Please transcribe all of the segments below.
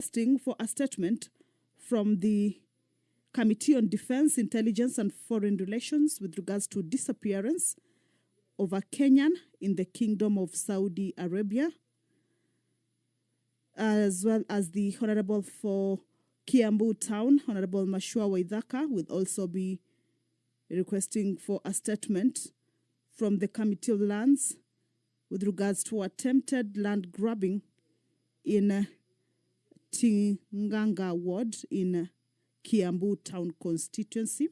requesting for a statement from the Committee on Defense, Intelligence and Foreign Relations with regards to disappearance of a Kenyan in the Kingdom of Saudi Arabia, as well as the Honorable for Kiambu Town, Honorable Mashua Waithaka, will also be requesting for a statement from the Committee of Lands with regards to attempted land grabbing in Tinganga Ward in Kiambu Town constituency.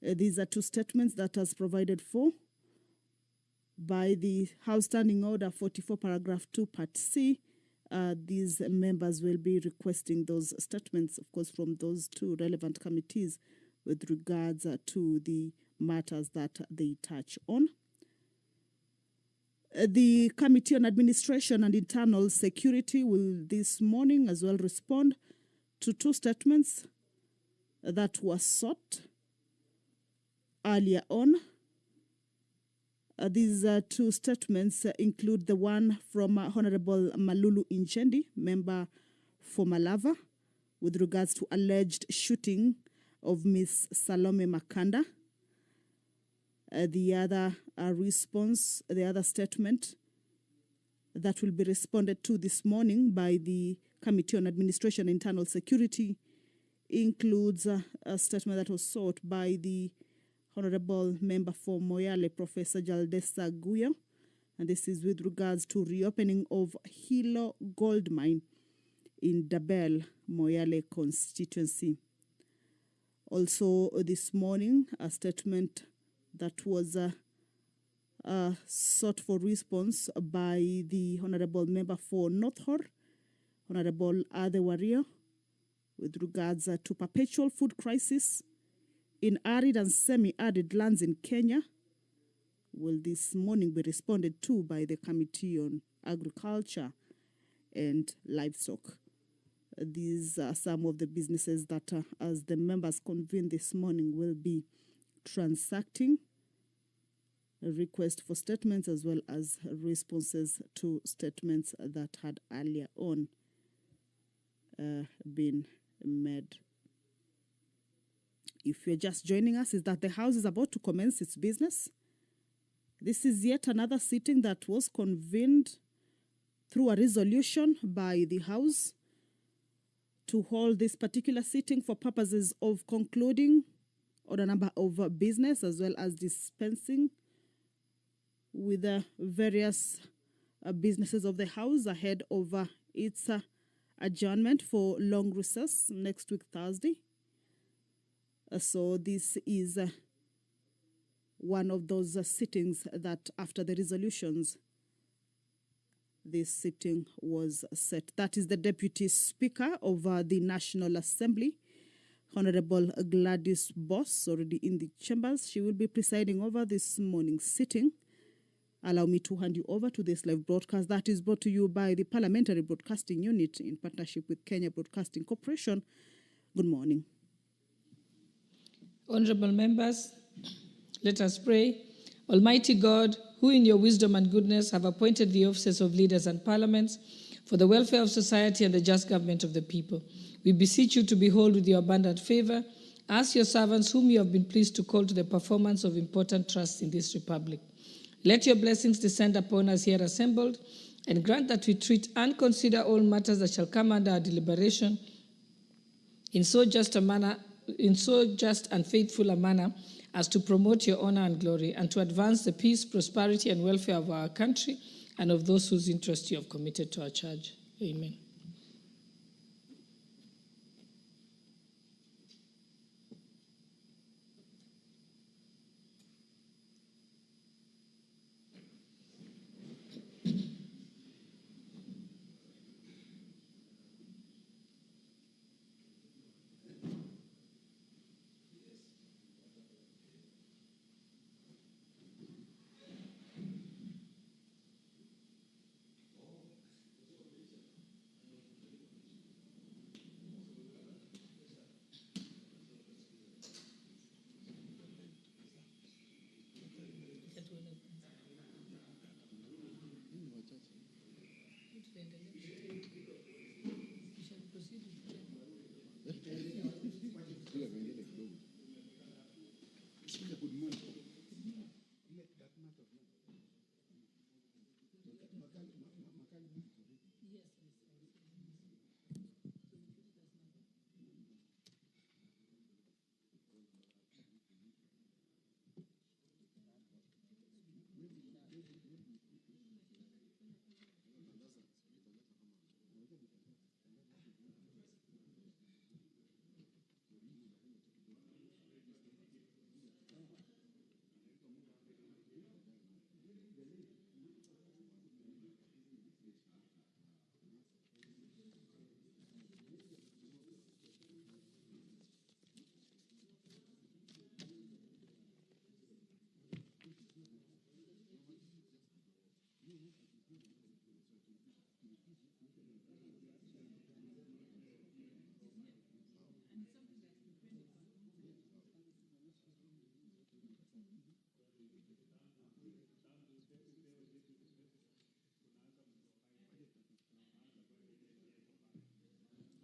These are two statements that was provided for by the House Standing Order 44 paragraph 2 part C. These members will be requesting those statements, of course, from those two relevant committees with regards to the matters that they touch on. The Committee on Administration and Internal Security will this morning as well respond to two statements that were sought earlier on. These two statements include the one from Honorable Malulu Inchendi, member for Malava, with regards to alleged shooting of Miss Salome Makanda. The other statement that will be responded to this morning by the Committee on Administration and Internal Security includes a statement that was sought by the Honorable Member for Moyale, Professor Jaldesa Guyo, and this is with regards to reopening of Hilo Gold Mine in Dabel, Moyale constituency. Also this morning, a statement that was sought for response by the Honorable Member for North Hor, Honorable Ade Wario, with regards to perpetual food crisis in arid and semi-arid lands in Kenya, will this morning be responded to by the Committee on Agriculture and Livestock. These are some of the businesses that, as the members convene this morning, will be transacting a request for statements as well as responses to statements that had earlier on been made. If you're just joining us, is that the House is about to commence its business. This is yet another sitting that was convened through a resolution by the House to hold this particular sitting for purposes of concluding on a number of business as well as dispensing with the various businesses of the House ahead of its adjournment for long recess next week, Thursday. So this is one of those sittings that after the resolutions, this sitting was set. That is the Deputy Speaker of the National Assembly, Honorable Gladys Boss, already in the chambers. She will be presiding over this morning's sitting. Allow me to hand you over to this live broadcast that is brought to you by the Parliamentary Broadcasting Unit in partnership with Kenya Broadcasting Corporation. Good morning. Honorable members, let us pray. Almighty God, who in your wisdom and goodness have appointed the offices of leaders and parliaments for the welfare of society and the just government of the people, we beseech you to behold with your abundant favor us, your servants, whom you have been pleased to call to the performance of important trusts in this republic. Let your blessings descend upon us here assembled, and grant that we treat and consider all matters that shall come under our deliberation in so just and faithful a manner as to promote your honor and glory, and to advance the peace, prosperity, and welfare of our country and of those whose interest you have committed to our charge. Amen.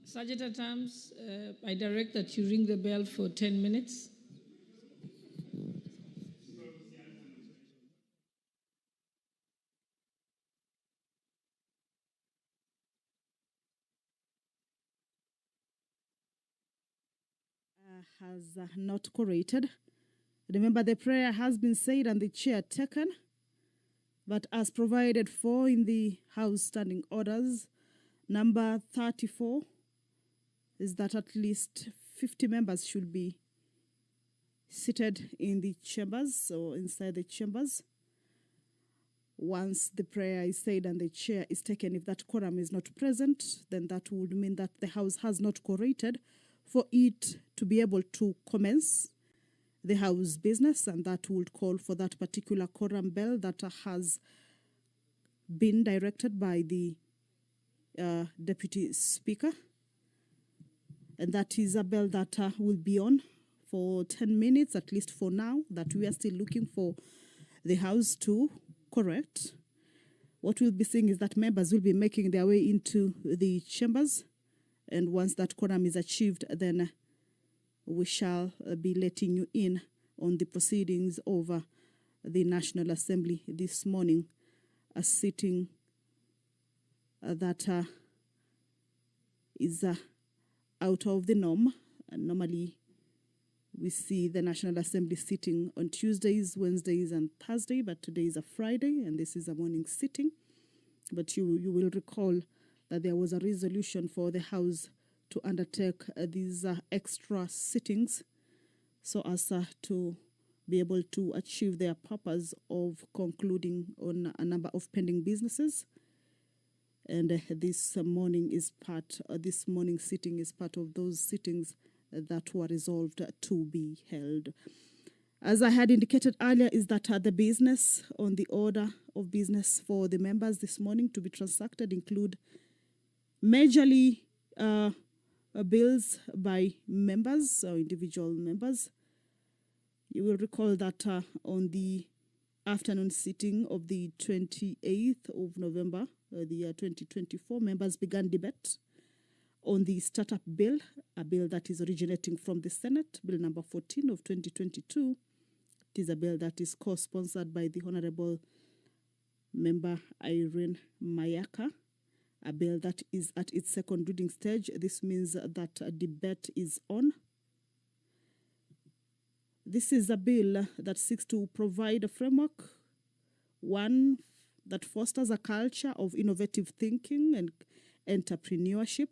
Sergeant Arms, I direct that you ring the bell for 10 minutes. Has not corrected. Remember, the prayer has been said and the chair taken, but as provided for in the House Standing Orders, number 34, is that at least 50 members should be seated in the chambers or inside the chambers. Once the prayer is said and the chair is taken, if that quorum is not present, then that would mean that the House has not corrected for it to be able to commence the House business, and that would call for that particular quorum bell that has been directed by the Deputy Speaker. And that is a bell that will be on for 10 minutes, at least for now, that we are still looking for the House to correct. What we'll be seeing is that members will be making their way into the chambers, and once that quorum is achieved, then we shall be letting you in on the proceedings over the National Assembly this morning, a sitting that is out of the norm. And normally, we see the National Assembly sitting on Tuesdays, Wednesdays, and Thursday, but today is a Friday, and this is a morning sitting. But you will recall that there was a resolution for the House to undertake these extra sittings so as to be able to achieve their purpose of concluding on a number of pending businesses. And this morning sitting is part of those sittings that were resolved to be held. As I had indicated earlier, is that the business on the order of business for the members this morning to be transacted include majorly bills by members or individual members. You will recall that on the afternoon sitting of the 28th of November, the year 2024, members began debate on the startup bill, a bill that is originating from the Senate, Bill number 14 of 2022. It is a bill that is co-sponsored by the Honorable Member Irene Mayaka, a bill that is at its second reading stage. This means that a debate is on. This is a bill that seeks to provide a framework, one that fosters a culture of innovative thinking and entrepreneurship,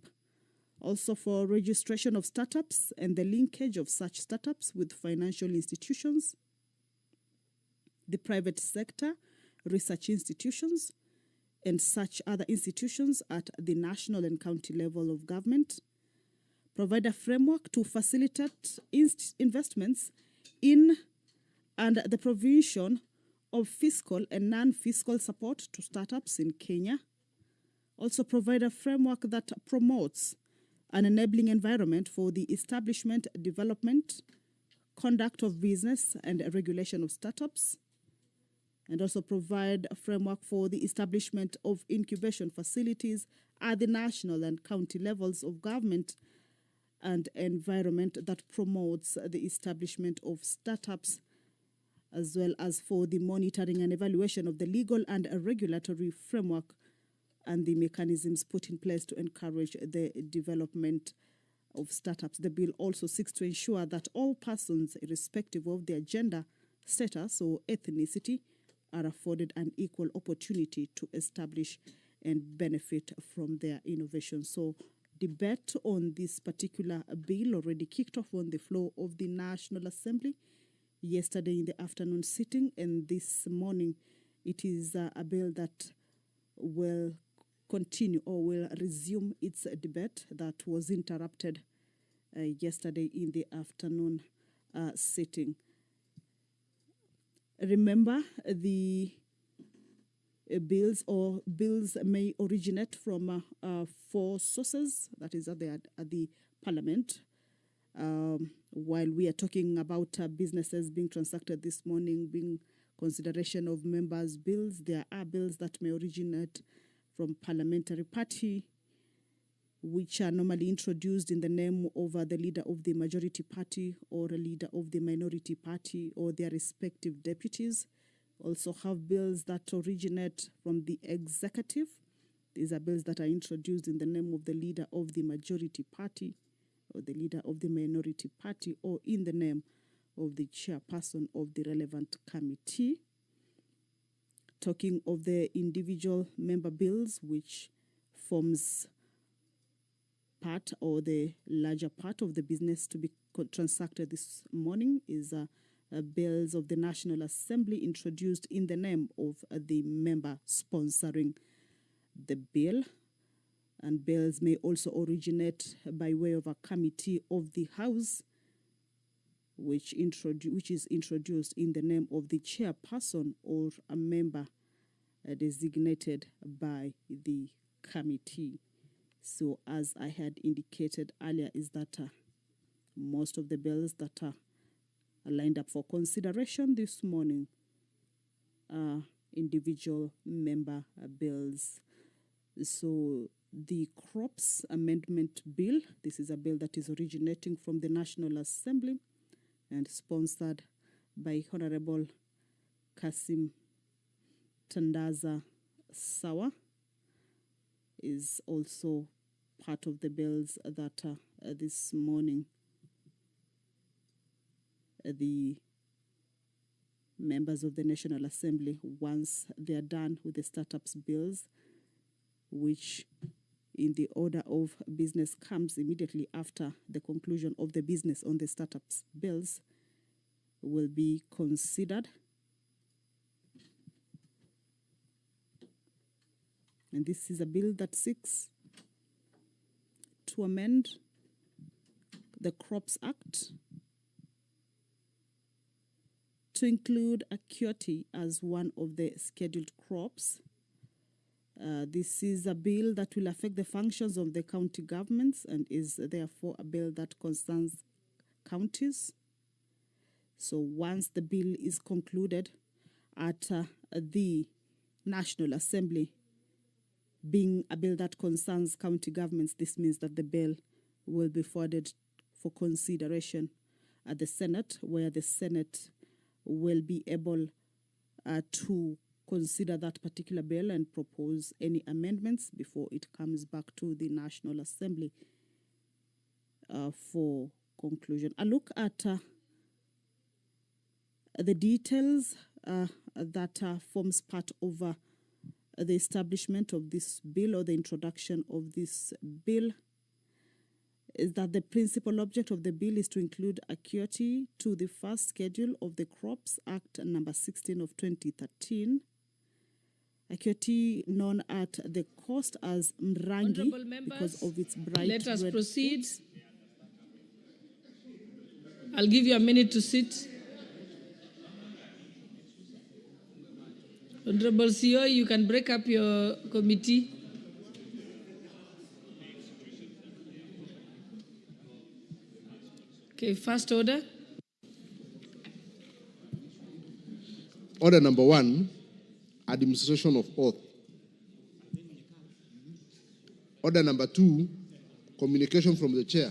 also for registration of startups and the linkage of such startups with financial institutions, the private sector, research institutions, and such other institutions at the national and county level of government, provide a framework to facilitate investments in and the provision of fiscal and non-fiscal support to startups in Kenya, also provide a framework that promotes an enabling environment for the establishment, development, conduct of business, and regulation of startups, and also provide a framework for the establishment of incubation facilities at the national and county levels of government and environment that promotes the establishment of startups, as well as for the monitoring and evaluation of the legal and regulatory framework and the mechanisms put in place to encourage the development of startups. The bill also seeks to ensure that all persons, irrespective of their gender, status, or ethnicity, are afforded an equal opportunity to establish and benefit from their innovation. So, debate on this particular bill already kicked off on the floor of the National Assembly yesterday in the afternoon sitting, and this morning it is a bill that will continue or will resume its debate that was interrupted yesterday in the afternoon sitting. Remember, the bills may originate from 4 sources, that is at the Parliament. While we are talking about businesses being transacted this morning, being consideration of members' bills, there are bills that may originate from parliamentary party which are normally introduced in the name of the leader of the majority party or a leader of the minority party or their respective deputies. Also have bills that originate from the executive. These are bills that are introduced in the name of the leader of the majority party or the leader of the minority party or in the name of the chairperson of the relevant committee. Talking of the individual member bills, which forms part or the larger part of the business to be transacted this morning, is bills of the National Assembly introduced in the name of the member sponsoring the bill. And bills may also originate by way of a committee of the House, which is introduced in the name of the chairperson or a member designated by the committee. So as I had indicated earlier, is that most of the bills that are lined up for consideration this morning are individual member bills. So the Crops Amendment Bill, this is a bill that is originating from the National Assembly and sponsored by Honorable Kasim Tandaza Sawa, is also part of the bills that this morning the members of the National Assembly, once they are done with the startups bills, which in the order of business comes immediately after the conclusion of the business on the startups bills, will be considered. And this is a bill that seeks to amend the Crops Act to include acuity as one of the scheduled crops. This is a bill that will affect the functions of the county governments and is therefore a bill that concerns counties. So once the bill is concluded at the National Assembly, being a bill that concerns county governments, this means that the bill will be forwarded for consideration at the Senate, where the Senate will be able to consider that particular bill and propose any amendments before it comes back to the National Assembly for conclusion. A look at the details that forms part of the establishment of this bill or the introduction of this bill is that the principal object of the bill is to include acuity to the first schedule of the Crops Act number 16 of 2013. Acuity known at the cost as Mrangi because of its bright let us red proceed. fruits. I'll give you a minute to sit. Honorable CEO, you can break up your committee. Okay, first order. Order number 1, administration of oath. Order number 2, communication from the chair.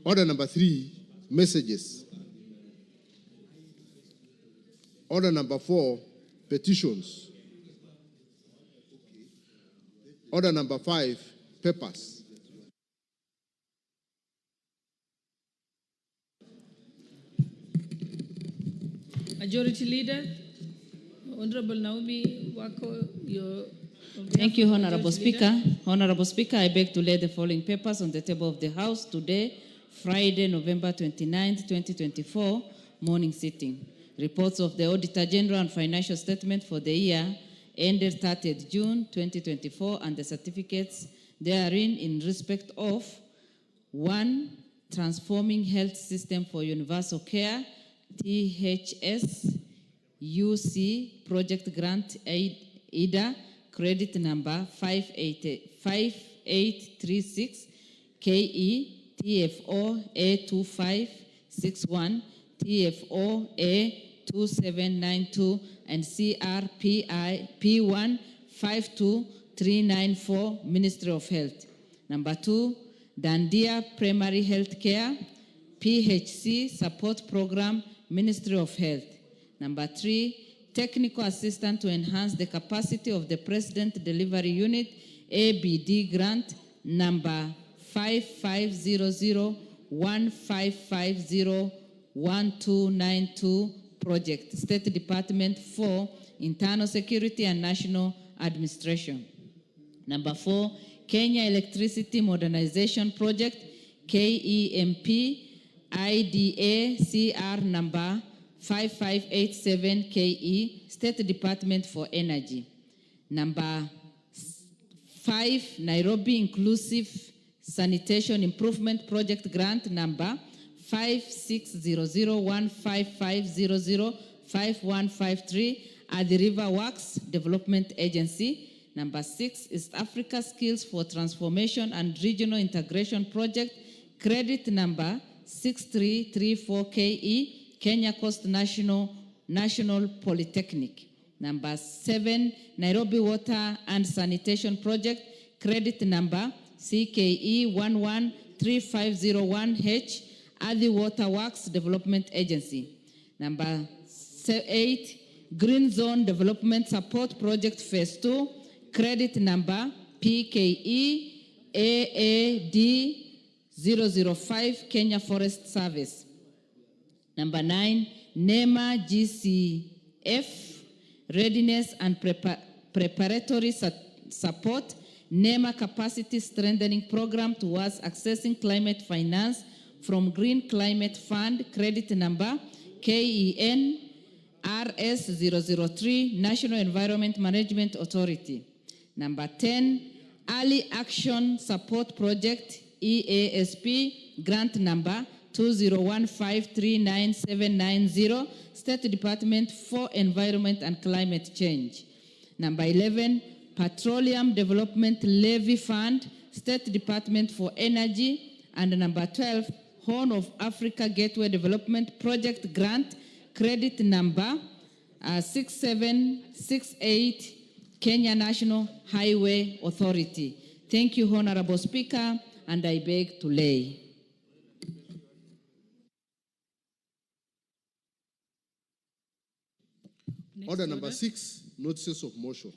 Order number 3, messages. Order number 4, petitions. Order number 5, papers. Majority Leader, Honorable Naomi Wako, your... Thank you, Honorable Speaker. Honorable Speaker, I beg to lay the following papers on the table of the House today, Friday, November 29th, 2024, morning sitting. Reports of the Auditor General and Financial Statement for the year ended 30th June 2024 and the certificates therein in respect of 1. Transforming Health System for Universal Care, THS UC Project Grant IDA, credit number 5836 KE TFO A2561 TFO A2792 and CRPI P152 394, Ministry of Health. Number 2, Dandia Primary Health Care, PHC Support Program, Ministry of Health. Number 3, Technical Assistance to enhance the capacity of the President Delivery Unit, ABD Grant, number 5500-1550-1292 project, State Department for Internal Security and National Administration. Number 4, Kenya Electricity Modernization Project, KEMP, IDA CR number 5587KE, State Department for Energy. Number 5, Nairobi Inclusive Sanitation Improvement Project Grant number 5600-1550-5153 at the River Works Development Agency. Number 6, East Africa Skills for Transformation and Regional Integration Project, credit number 6334KE, Kenya Coast National Polytechnic. Number 7, Nairobi Water and Sanitation Project, credit number CKE 113501H, Adi Water Works Development Agency. Number 8, Green Zone Development Support Project Phase 2, credit number PKE AAD 005, Kenya Forest Service. Number 9, NEMA GCF, Readiness and Preparatory Support, NEMA Capacity Strengthening Program towards accessing climate finance from Green Climate Fund, credit number KEN RS 003, National Environment Management Authority. Number 10, Early Action Support Project, EASP, grant number 2015399790, State Department for Environment and Climate Change. Number 11, Petroleum Development Levy Fund, State Department for Energy. And number 12, Horn of Africa Gateway Development Project Grant, credit number 6768, Kenya National Highway Authority. Thank you, Honorable Speaker, and I beg to lay. Order number 6, notices of motion.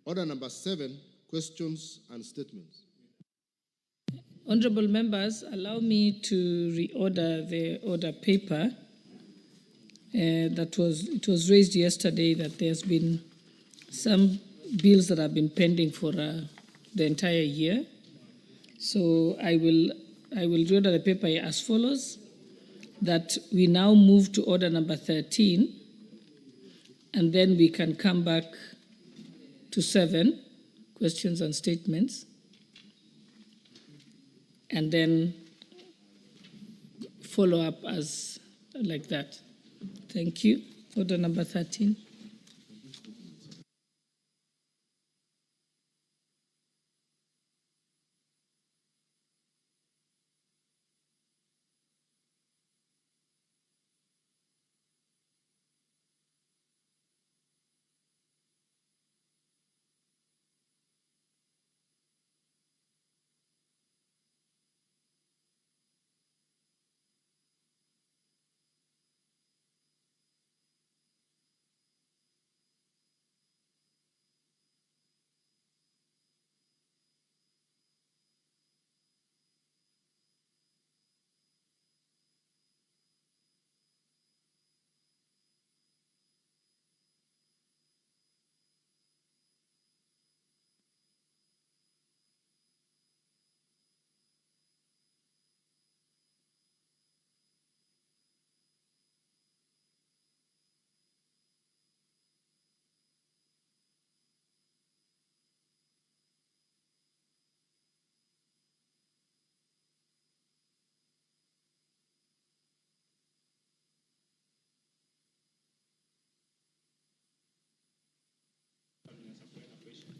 Order number 7, questions and statements. Honorable members, allow me to reorder the order paper. It was raised yesterday that there's been some bills that have been pending for the entire year. So I will reorder the paper as follows: that we now move to order number 13, and then we can come back to 7, questions and statements, and then follow up as like that. Thank you. Order number 13.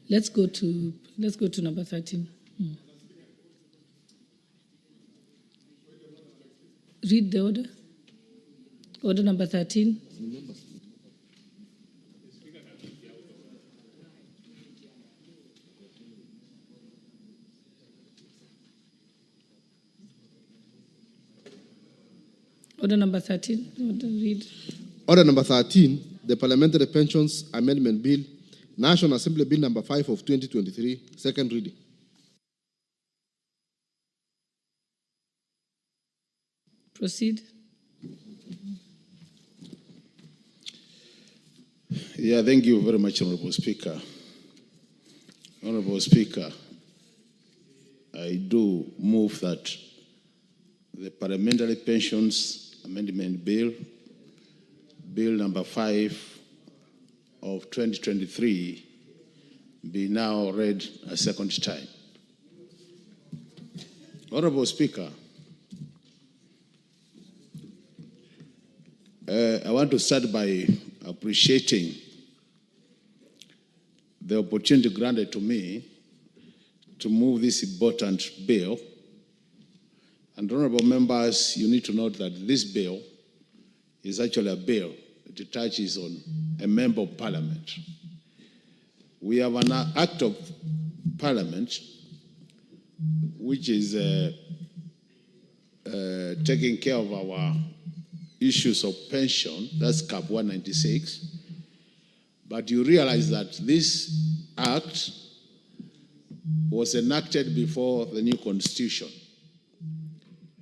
Let's go to number 13. Read the order. Order number 13. Order number 13. Read. Order number 13, the Parliamentary Pensions Amendment Bill, National Assembly Bill number 5 of 2023, second reading. Proceed. Yeah, thank you very much, Honorable Speaker. Honorable Speaker, I do move that the Parliamentary Pensions Amendment Bill, Bill number 5 of 2023, be now read a second time. Honorable Speaker, I want to start by appreciating the opportunity granted to me to move this important bill. And honorable members, you need to note that this bill is actually a bill. It touches on a member of parliament. We have an act of parliament which is taking care of our issues of pension, that's Cap 196. But you realize that this act was enacted before the new constitution.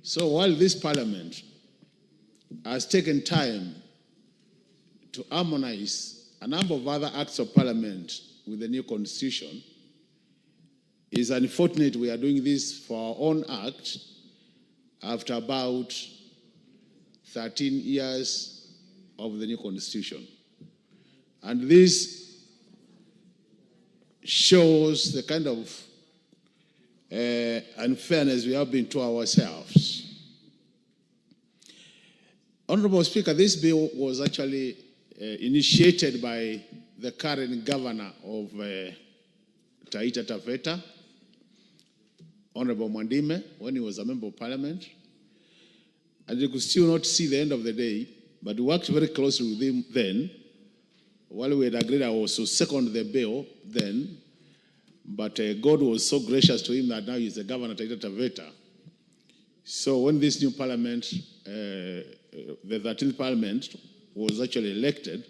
So while this parliament has taken time to harmonize a number of other acts of parliament with the new constitution, it's unfortunate we are doing this for our own act after about 13 years of the new constitution. And this shows the kind of unfairness we have been to ourselves. Honorable Speaker, this bill was actually initiated by the current governor of Taita Taveta, Honorable Mwandime, when he was a member of parliament. And you could still not see the end of the day, but we worked very closely with him then. While we had agreed, I also seconded the bill then, but God was so gracious to him that now he's the governor of Taita Taveta. So when this new parliament, the 13th parliament, was actually elected,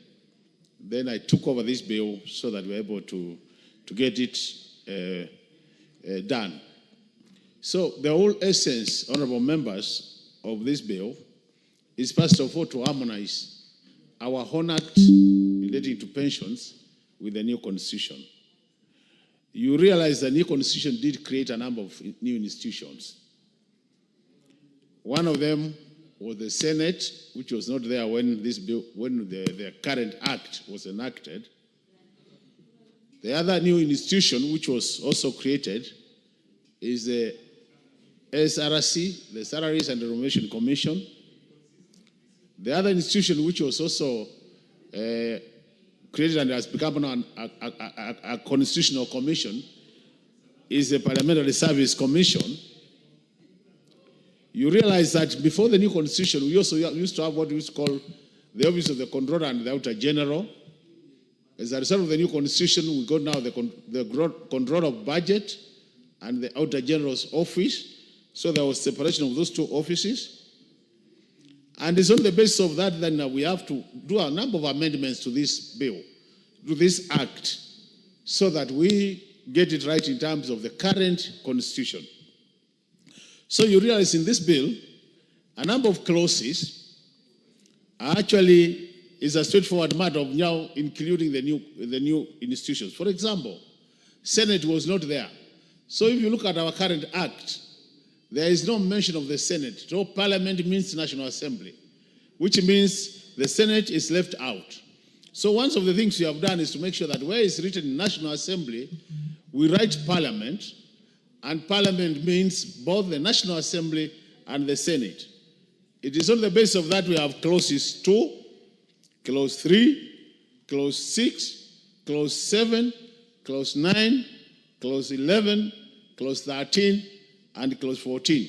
then I took over this bill so that we were able to get it done. So the whole essence, honorable members, of this bill is first of all to harmonize our own act relating to pensions with the new constitution. You realize the new constitution did create a number of new institutions. One of them was the Senate, which was not there when this bill, when the current act was enacted. The other new institution, which was also created, is the SRC, the Salaries and Remuneration Commission. The other institution, which was also created and has become a constitutional commission, is the Parliamentary Service Commission. You realize that before the new constitution, we also used to have what we used to call the Office of the Controller and the Auditor General. As a result of the new constitution, we got now the Controller of Budget and the Auditor General's office. So there was separation of those two offices. And it's on the basis of that then we have to do a number of amendments to this bill, to this act, so that we get it right in terms of the current constitution. So you realize in this bill, a number of clauses actually is a straightforward matter of now including the new institutions. For example, Senate was not there. So if you look at our current act, there is no mention of the Senate. So Parliament means National Assembly, which means the Senate is left out. So one of the things we have done is to make sure that where it's written National Assembly, we write Parliament, and Parliament means both the National Assembly and the Senate. It is on the basis of that we have clauses 2, clause 3, clause 6, clause 7, clause 9, clause 11, clause 13, and clause 14.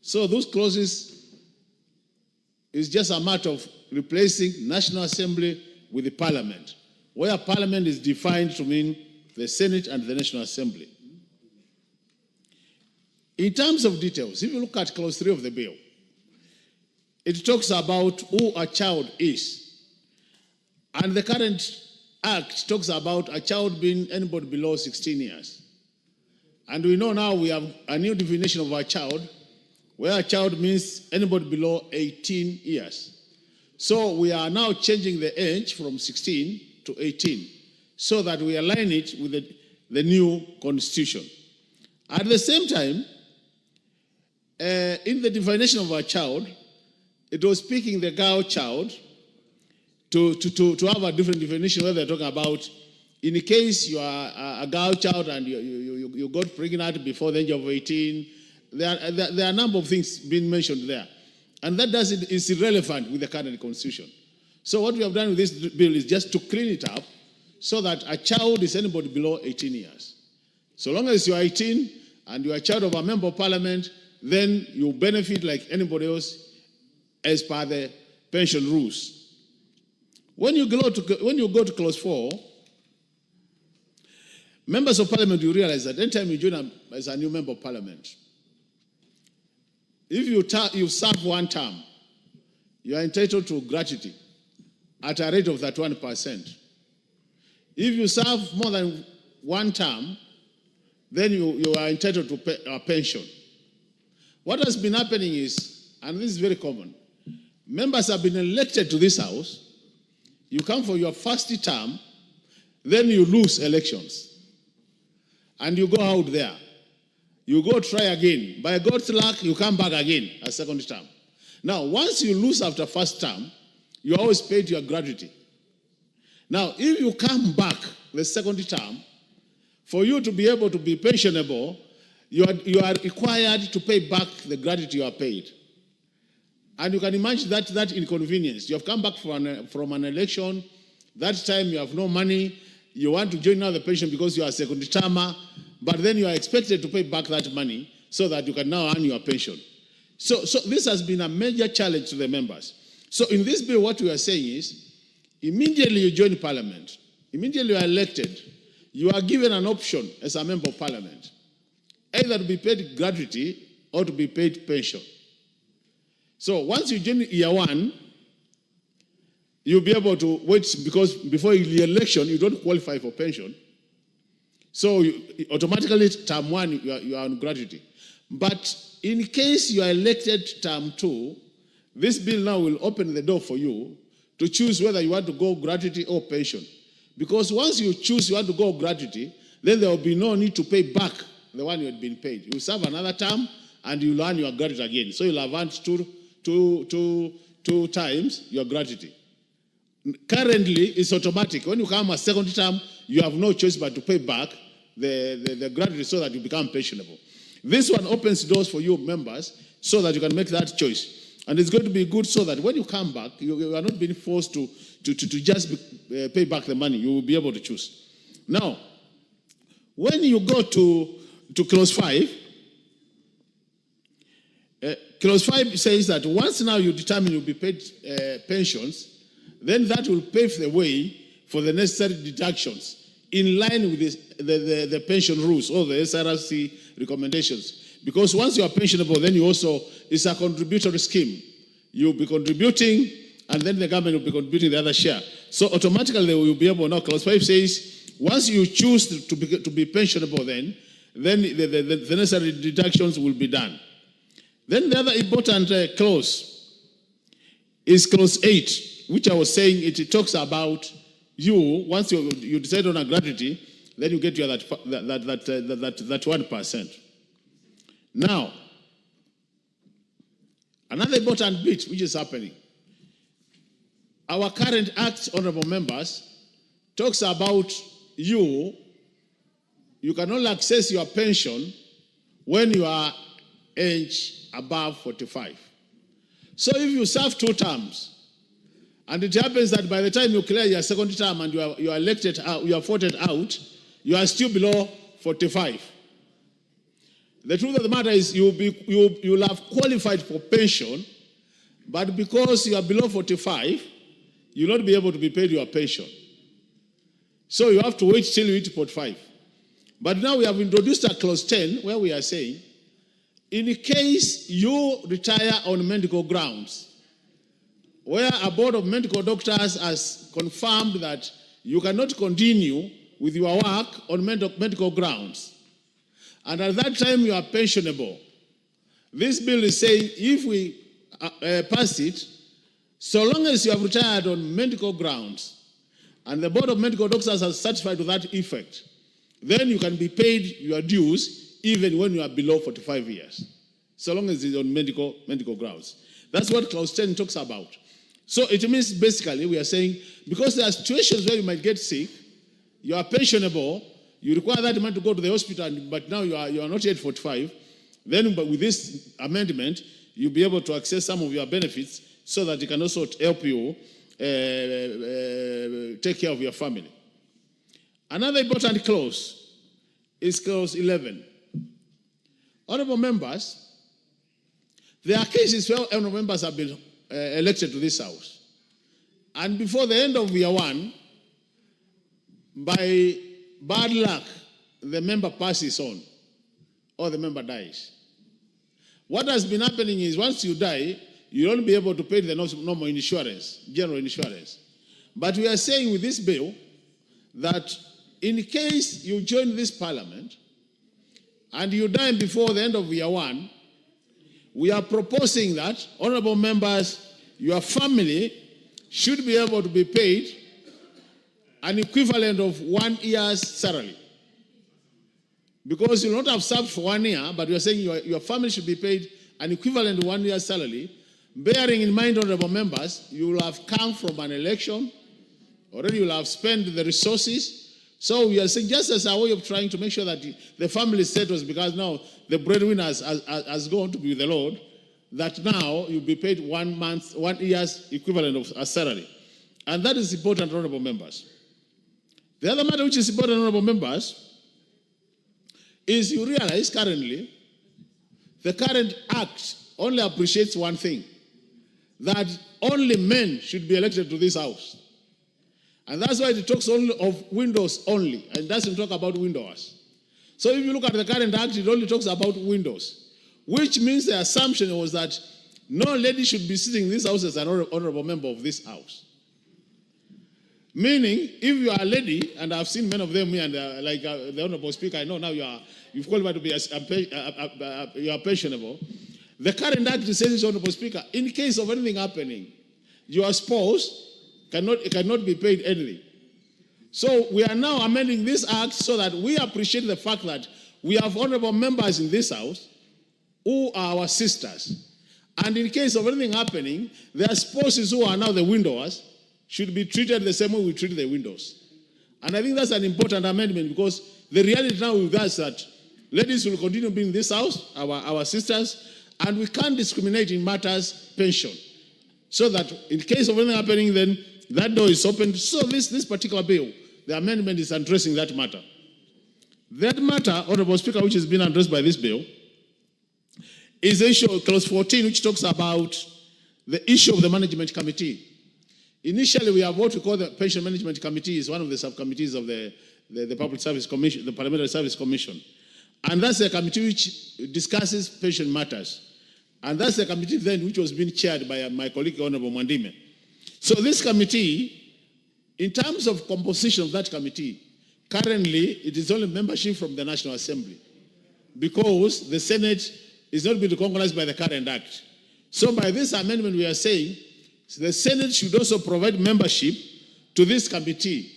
So those clauses is just a matter of replacing National Assembly with the Parliament, where Parliament is defined to mean the Senate and the National Assembly. In terms of details, if you look at clause 3 of the bill, it talks about who a child is. And the current act talks about a child being anybody below 16 years. And we know now we have a new definition of a child, where a child means anybody below 18 years. So we are now changing the age from 16 to 18 so that we align it with the new constitution. At the same time, in the definition of a child, it was picking the girl child to have a different definition where they're talking about in case you are a girl child and you got pregnant before the age of 18. There are a number of things being mentioned there. And that is irrelevant with the current constitution. So what we have done with this bill is just to clean it up so that a child is anybody below 18 years. So long as you are 18 and you are a child of a member of parliament, then you benefit like anybody else as per the pension rules. When you go to clause 4, members of parliament, you realize that anytime you join as a new member of parliament, if you serve one term, you are entitled to gratuity at a rate of 31%. If you serve more than one term, then you are entitled to a pension. What has been happening is, and this is very common, members have been elected to this house, you come for your first term, then you lose elections. And you go out there. You go try again. By God's luck, you come back again a second term. Now, once you lose after first term, you always paid your gratuity. Now, if you come back the second term, for you to be able to be pensionable, you are required to pay back the gratuity you are paid. And you can imagine that inconvenience. You have come back from an election. That time you have no money. You want to join now the pension because you are a second termer, but then you are expected to pay back that money so that you can now earn your pension. So this has been a major challenge to the members. So in this bill, what we are saying is, immediately you join parliament, immediately you are elected, you are given an option as a member of parliament, either to be paid gratuity or to be paid pension. So once you join year one, you'll be able to wait, because before the election, you don't qualify for pension. So automatically, term one, you are on gratuity. But in case you are elected term 2, this bill now will open the door for you to choose whether you want to go gratuity or pension. Because once you choose you want to go gratuity, then there will be no need to pay back the one you had been paid. You serve another term and you'll earn your gratuity again. So you'll have earned two times your gratuity. Currently, it's automatic. When you come a second term, you have no choice but to pay back the gratuity so that you become pensionable. This one opens doors for you members so that you can make that choice. And it's going to be good so that when you come back, you are not being forced to just pay back the money. You will be able to choose. Now, when you go to clause 5, clause 5 says that once now you determine you'll be paid pensions, then that will pave the way for the necessary deductions in line with the pension rules or the SRC recommendations. Because once you are pensionable, then you also, it's a contributory scheme. You'll be contributing, and then the government will be contributing the other share. So automatically they will be able, now clause 5 says, once you choose to be pensionable, then the necessary deductions will be done. Then the other important clause is clause 8, which I was saying, it talks about you, once you decide on a gratuity, then you get your that 1%. Now, another important bit which is happening. Our current act, honorable members, talks about you can only access your pension when you are age above 45. So if you serve 2 terms, and it happens that by the time you clear your second term and you are elected out, you are voted out, you are still below 45. The truth of the matter is you'll have qualified for pension, but because you are below 45, you'll not be able to be paid your pension. So you have to wait till you hit 45. But now we have introduced a clause 10 where we are saying, in case you retire on medical grounds, where a board of medical doctors has confirmed that you cannot continue with your work on medical grounds. And at that time, you are pensionable. This bill is saying if we pass it, so long as you have retired on medical grounds, and the board of medical doctors has certified to that effect, then you can be paid your dues even when you are below 45 years, so long as it's on medical grounds. That's what Clause 10 talks about. So it means basically we are saying, because there are situations where you might get sick, you are pensionable, you require that money to go to the hospital, but now you are not yet 45, then but with this amendment, you'll be able to access some of your benefits so that it can also help you take care of your family. Another important clause is Clause 11. Honorable members, there are cases where honorable members have been elected to this House. And before the end of year one, by bad luck, the member passes on or the member dies. What has been happening is once you die, you won't be able to pay the normal insurance, general insurance. But we are saying with this bill that in case you join this parliament and you die before the end of year one, we are proposing that, honorable members, your family should be able to be paid an equivalent of 1 year's salary. Because you will not have served for 1 year, but we are saying your family should be paid an equivalent to 1 year's salary, bearing in mind, honorable members, you will have come from an election, already you will have spent the resources. So we are saying just as a way of trying to make sure that the family settles, because now the breadwinner has gone to be with the Lord, that now you'll be paid 1 year's equivalent of a salary. And that is important, honorable members. The other matter which is important, honorable members, is you realize currently the current act only appreciates one thing, that only men should be elected to this House. And that's why it talks only of windows only, and doesn't talk about widowers. So if you look at the current act, it only talks about windows, which means the assumption was that no lady should be sitting in this House as an honorable member of this House. Meaning, if you are a lady, and I've seen many of them here, and like the Honorable Speaker, I know now you've qualified to be you are pensionable. The current act says, Honorable Speaker, in case of anything happening, your spouse cannot be paid anything. So we are now amending this act so that we appreciate the fact that we have honorable members in this House who are our sisters. And in case of anything happening, their spouses who are now the widowers should be treated the same way we treat the widows. And I think that's an important amendment, because the reality now with us is that ladies will continue being in this House, our sisters, and we can't discriminate in matters pension. So that in case of anything happening, then that door is opened. So this particular bill, the amendment is addressing that matter. That matter, Honorable Speaker, which has been addressed by this bill, is the issue of Clause 14, which talks about the issue of the Management Committee. Initially, we have what we call the Pension Management Committee, is one of the subcommittees of the Public Service Commission, the Parliamentary Service Commission. And that's a committee which discusses pension matters. And that's a committee then which was being chaired by my colleague, Honorable Mwandime. So this committee, in terms of composition of that committee, currently it is only membership from the National Assembly, because the Senate is not being recognized by the current act. So by this amendment, we are saying the Senate should also provide membership to this committee,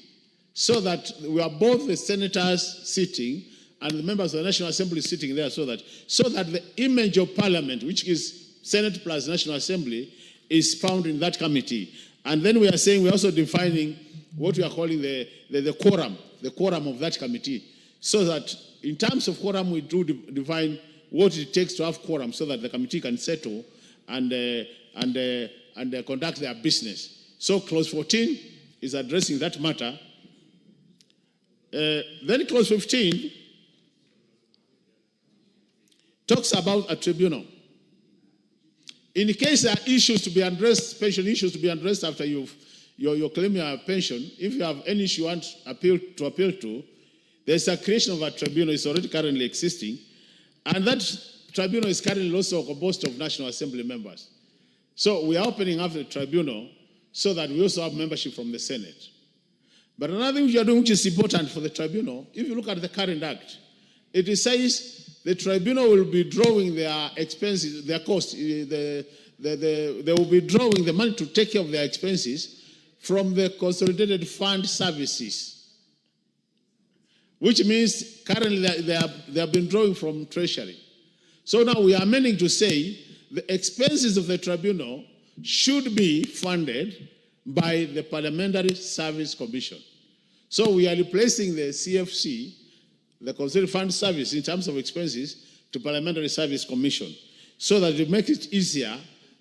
so that we are both the senators sitting and the members of the National Assembly sitting there, so that the image of Parliament, which is Senate plus National Assembly, is found in that committee. And then we are saying we're also defining what we are calling the quorum of that committee, so that in terms of quorum, we do define what it takes to have quorum, so that the committee can settle and conduct their business. So Clause 14 is addressing that matter. Then Clause 15 talks about a tribunal. In case there are issues to be addressed, pension issues to be addressed after you claim your pension, if you have any issue you want to appeal to, there's a creation of a tribunal. It's already currently existing. And that tribunal is currently also composed of National Assembly members. So we are opening up the tribunal so that we also have membership from the Senate. But another thing we are doing, which is important for the tribunal, if you look at the current act, it says the tribunal will be drawing their expenses, their costs, they will be drawing the money to take care of their expenses from the consolidated fund services, which means currently they have been drawing from Treasury. So now we are amending to say the expenses of the tribunal should be funded by the Parliamentary Service Commission. So we are replacing the CFC, the Consolidated Fund Service, in terms of expenses to Parliamentary Service Commission, so that it makes it easier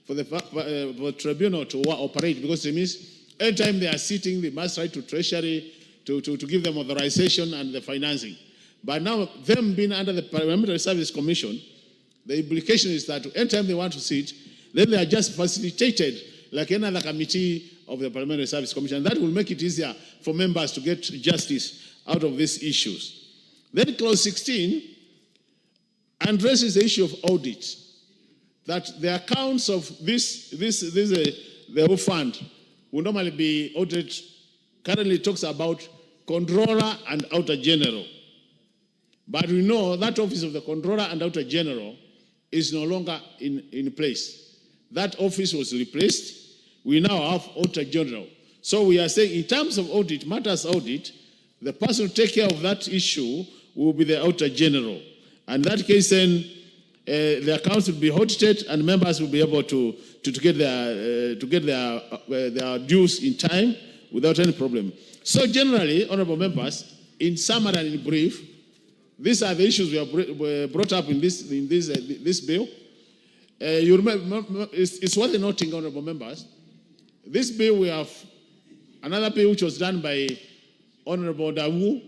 for the tribunal to operate, because it means anytime they are sitting, they must write to Treasury to give them authorization and the financing. But now, them being under the Parliamentary Service Commission, the implication is that anytime they want to sit, then they are just facilitated like any other committee of the Parliamentary Service Commission. That will make it easier for members to get justice out of these issues. Then clause 16 addresses the issue of audit, that the accounts of the whole fund will normally be audited. Currently it talks about Controller and Auditor General. But we know that office of the Controller and Auditor General is no longer in place. That office was replaced. We now have Auditor General. So we are saying in terms of audit, matters audit, the person who take care of that issue will be the Auditor General. And in that case, then the accounts will be audited, and members will be able to get their dues in time without any problem. So generally, honourable members, in summary and in brief, these are the issues we have brought up in this bill. You remember, it's worth noting, honourable members, this bill, we have another bill which was done by Honourable Dawu,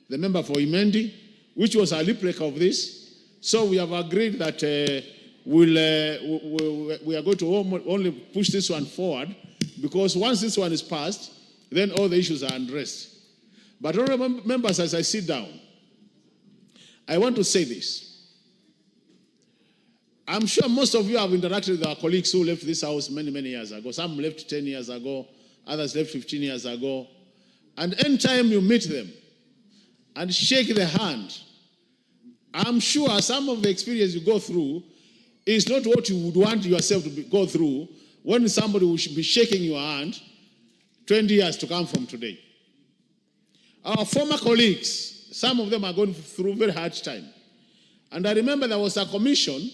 the member for Imendi, which was a replica of this. So we have agreed that we are going to only push this one forward, because once this one is passed, then all the issues are addressed. But honourable members, as I sit down, I want to say this. I'm sure most of you have interacted with our colleagues who left this house many, many years ago. Some left 10 years ago, others left 15 years ago. And anytime you meet them and shake their hand, I'm sure some of the experience you go through is not what you would want yourself to go through when somebody will be shaking your hand 20 years to come from today. Our former colleagues, some of them are going through a very hard time. And I remember there was a commission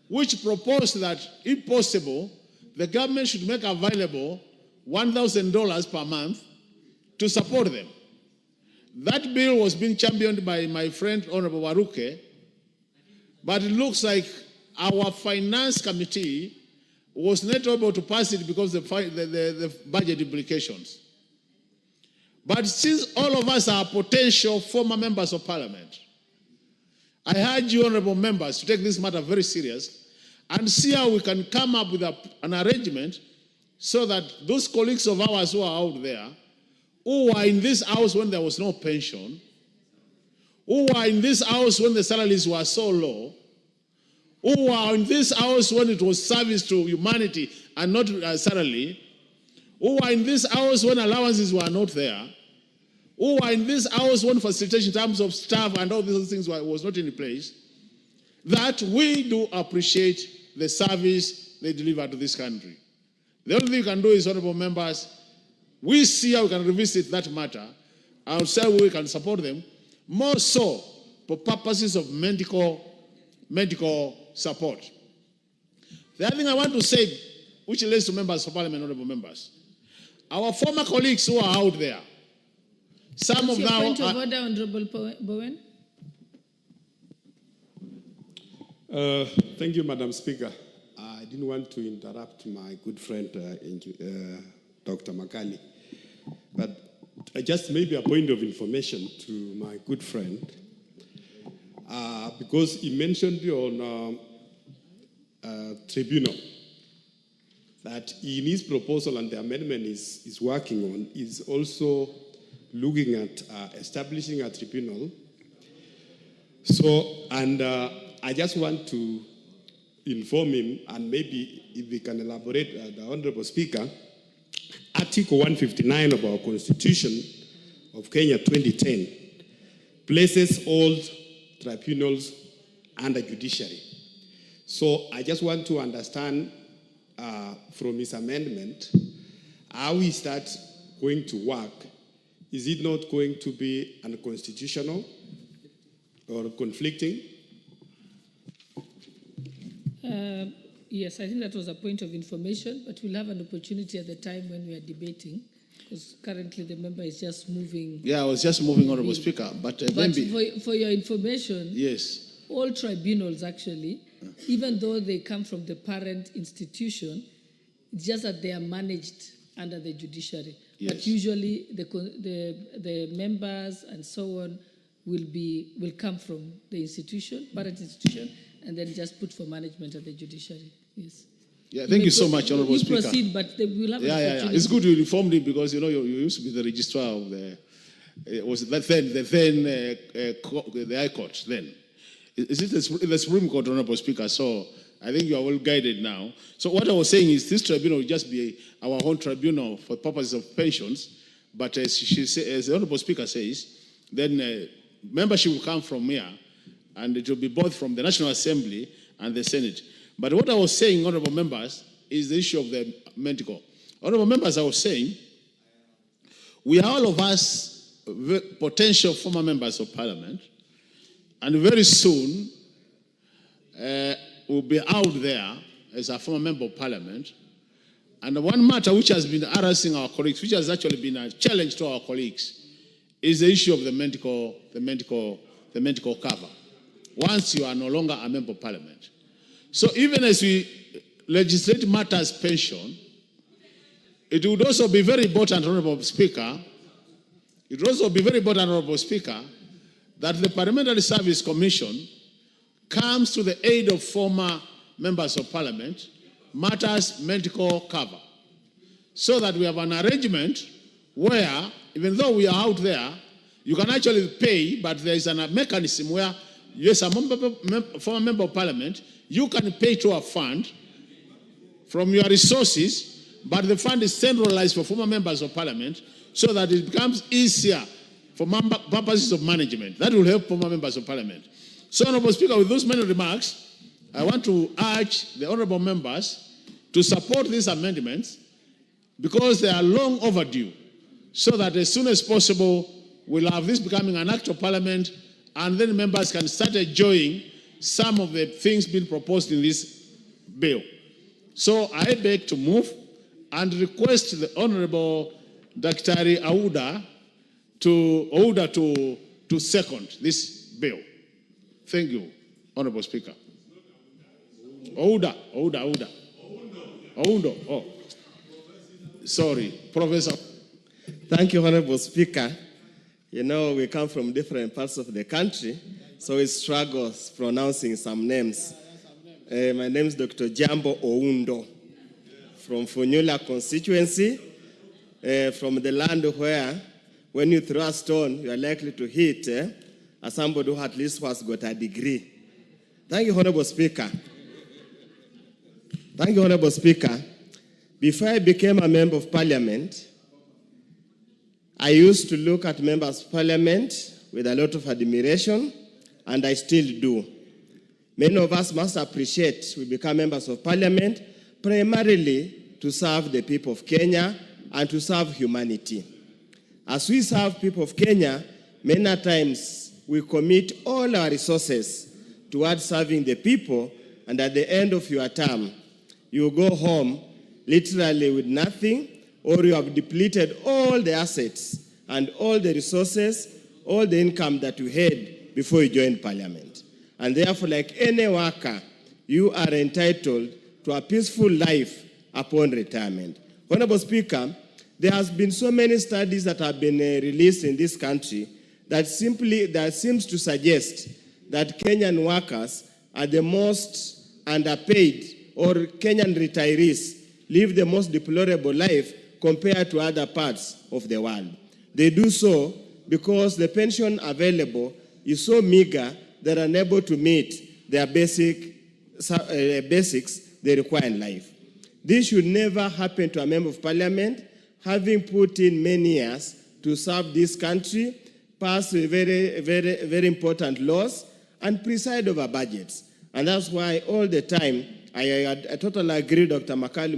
which proposed that, if possible, the government should make available $1,000 per month to support them. That bill was being championed by my friend Honorable Waruke, but it looks like our finance committee was not able to pass it because of the budget implications. But since all of us are potential former members of parliament, I urge you, honorable members, to take this matter very serious and see how we can come up with an arrangement so that those colleagues of ours who are out there, who were in this house when there was no pension, who were in this house when the salaries were so low, who were in this house when it was service to humanity and not salary, who were in this house when allowances were not there, who were in this house when facilitation in terms of staff and all these things was not in place, that we do appreciate the service they deliver to this country. The only thing you can do is, honorable members, we see how we can revisit that matter and see how we can support them, more so for purposes of medical support. The other thing I want to say, which relates to members of parliament, honorable members, our former colleagues who are out there, some of them are... Point of order, Honorable Bowen. Thank you, Madam Speaker. I didn't want to interrupt my good friend, Dr. Makali, but just maybe a point of information to my good friend, because he mentioned on tribunal that in his proposal and the amendment is working on is also looking at establishing a tribunal. So, and I just want to inform him, and maybe if we can elaborate, the Honorable Speaker, Article 159 of our Constitution of Kenya 2010 places all tribunals under judiciary. So I just want to understand from his amendment how is that going to work? Is it not going to be unconstitutional or conflicting? Yes, I think that was a point of information, but we'll have an opportunity at the time when we are debating, because currently the member is just moving. Yeah, I was just moving, Honorable Speaker. But for your information, yes, all tribunals actually, even though they come from the parent institution, it's just that they are managed under the judiciary. Yes. But usually the members and so on will come from the institution, parent institution, and then just put for management at the judiciary. Yes. Yeah, thank you so much, Honorable Speaker. Proceed, but we'll have an opportunity. It's good you informed it, because you used to be the registrar of the the High Court then. Is it the Supreme Court, Honorable Speaker? So I think you are well guided now. So what I was saying is this tribunal will just be our own tribunal for purposes of pensions. But as the Honorable Speaker says, then membership will come from here, and it will be both from the National Assembly and the Senate. But what I was saying, honorable members, is the issue of the medical. Honorable members, I was saying, we are all of us potential former members of Parliament, and very soon we'll be out there as a former member of Parliament. And one matter which has been harassing our colleagues, which has actually been a challenge to our colleagues, is the issue of the medical cover, once you are no longer a member of Parliament. So even as we legislate matters pension, it would also be very important, Honorable Speaker, that the Parliamentary Service Commission comes to the aid of former members of Parliament, matters medical cover, so that we have an arrangement where, even though we are out there, you can actually pay, but there is a mechanism where, yes, a former member of Parliament, you can pay to a fund from your resources, but the fund is centralized for former members of Parliament, so that it becomes easier for purposes of management. That will help former members of Parliament. So, Honorable Speaker, with those many remarks, I want to urge the honorable members to support these amendments, because they are long overdue, so that as soon as possible we'll have this becoming an act of Parliament, and then members can start enjoying some of the things being proposed in this bill. So I beg to move and request the Honorable Dr. Ouda to second this bill. Thank you, Honorable Speaker. Ouda. Oh, sorry, Professor. Thank you, Honorable Speaker. You know, we come from different parts of the country, so we struggle pronouncing some names. My name is Dr. Jambo Oundo from Funyula constituency, from the land where when you throw a stone, you are likely to hit as somebody who at least has got a degree. Thank you, Honorable Speaker. Thank you, Honorable Speaker. Before I became a member of Parliament, I used to look at members of Parliament with a lot of admiration, and I still do. Many of us must appreciate we become members of Parliament primarily to serve the people of Kenya and to serve humanity. As we serve people of Kenya, many times we commit all our resources towards serving the people, and at the end of your term, you go home literally with nothing, or you have depleted all the assets and all the resources, all the income that you had before you joined Parliament. And therefore, like any worker, you are entitled to a peaceful life upon retirement. Honorable Speaker, there has been so many studies that have been released in this country that seems to suggest that Kenyan workers are the most underpaid, or Kenyan retirees live the most deplorable life compared to other parts of the world. They do so because the pension available is so meager that are unable to meet their basic basics they require in life. This should never happen to a member of parliament, having put in many years to serve this country, pass very, very, very important laws, and preside over budgets. And that's why all the time, I totally agree, Dr. Makali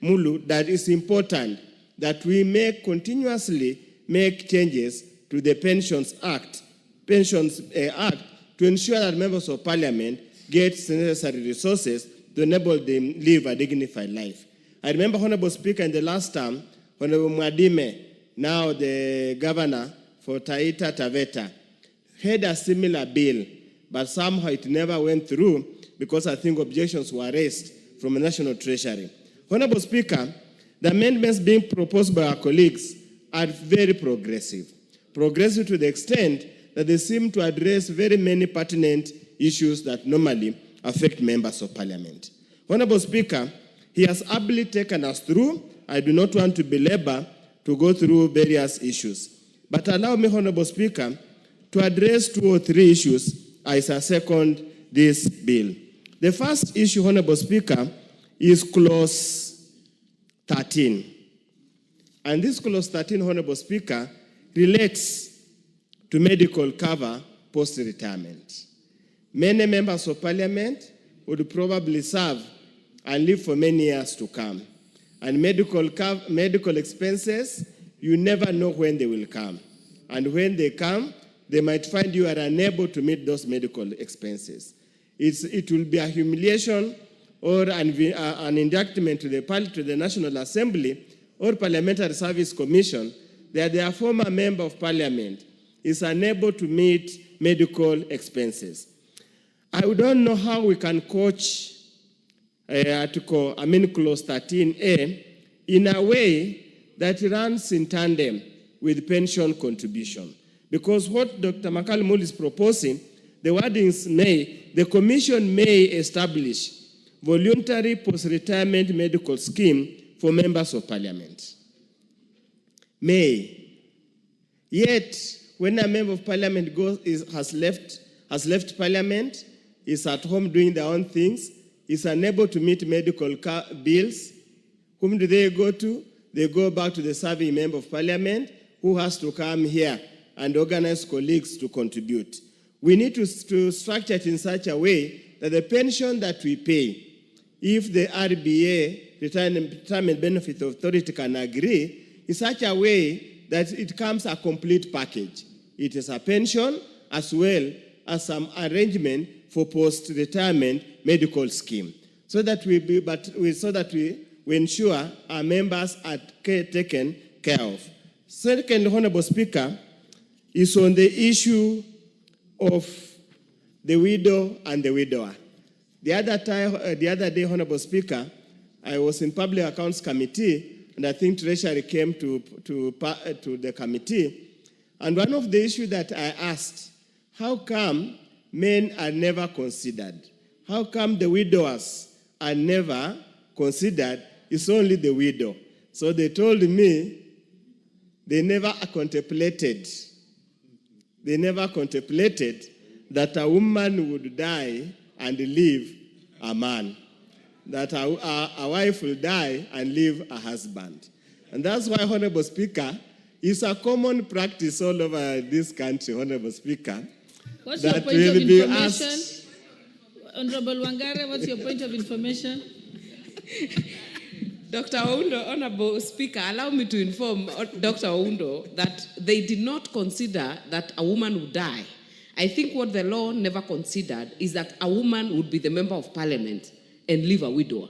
Mulu, that it's important that we continuously make changes to the Pensions Act to ensure that members of parliament get necessary resources to enable them live a dignified life. I remember, Honorable Speaker, in the last term, Honorable Mwadime, now the governor for Taita Taveta, had a similar bill, but somehow it never went through because I think objections were raised from the National Treasury. Honorable Speaker, the amendments being proposed by our colleagues are very progressive. Progressive to the extent that they seem to address very many pertinent issues that normally affect members of parliament. Honorable Speaker, he has ably taken us through. I do not want to belabor to go through various issues. But allow me, Honorable Speaker, to address 2 or 3 issues as I second this bill. The first issue, Honorable Speaker, is Clause 13. And this Clause 13, Honorable Speaker, relates to medical cover post-retirement. Many members of parliament would probably serve and live for many years to come. And medical expenses, you never know when they will come. And when they come, they might find you are unable to meet those medical expenses. It will be a humiliation or an indictment to the National Assembly or Parliamentary Service Commission that their former member of parliament is unable to meet medical expenses. I don't know how we can coach Clause 13A in a way that runs in tandem with pension contribution. Because what Dr. Makali Mulu is proposing, the wordings the commission may establish voluntary post-retirement medical scheme for members of parliament. May. Yet, when a member of parliament has left parliament, is at home doing their own things, is unable to meet medical bills, whom do they go to? They go back to the serving member of parliament who has to come here and organize colleagues to contribute. We need to structure it in such a way that the pension that we pay, if the RBA, Retirement Benefit Authority, can agree, in such a way that it comes a complete package. It is a pension as well as some arrangement for post-retirement medical scheme, so that we ensure our members are taken care of. Second, Honorable Speaker, is on the issue of the widow and the widower. The other day, Honorable Speaker, I was in Public Accounts Committee, and I think Treasury came to the committee. And one of the issues that I asked, how come men are never considered? How come the widowers are never considered? It's only the widow. So they told me they never contemplated that a woman would die and leave a man, that a wife will die and leave a husband. And that's why, Honorable Speaker, it's a common practice all over this country, Honorable Speaker. What's your point of information? Honorable Wangare, what's your point of information? Dr. Oundo, Honorable Speaker, allow me to inform Dr. Oundo that they did not consider that a woman would die. I think what the law never considered is that a woman would be the member of parliament and leave a widower.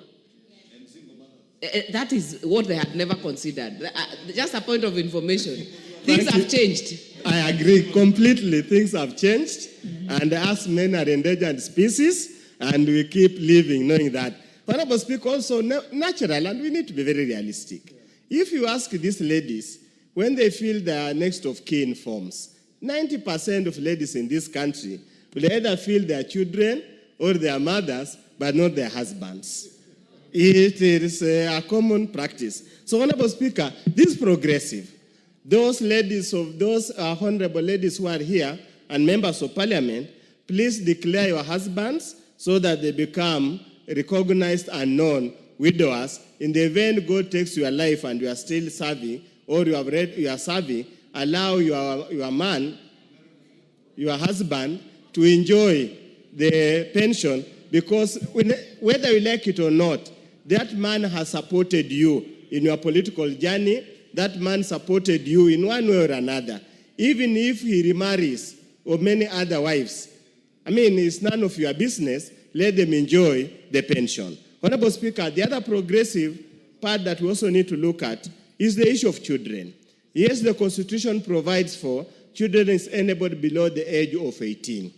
That is what they had never considered. Just a point of information. Things have changed. I agree completely. Things have changed. And us men are endangered species, and we keep living knowing that. Honorable Speaker, also natural, and we need to be very realistic. If you ask these ladies, when they fill their next of kin forms, 90% of ladies in this country will either fill their children or their mothers, but not their husbands. It is a common practice. So, Honorable Speaker, this is progressive. Those honorable ladies who are here and members of parliament, please declare your husbands so that they become recognized and known widowers. In the event God takes your life and you are still serving, or you are serving, allow your man, your husband, to enjoy the pension, because whether you like it or not, that man has supported you in your political journey. That man supported you in one way or another. Even if he remarries or many other wives, I mean, it's none of your business. Let them enjoy the pension. Honorable Speaker, the other progressive part that we also need to look at is the issue of children. Yes, the Constitution provides for children is enabled below the age of 18,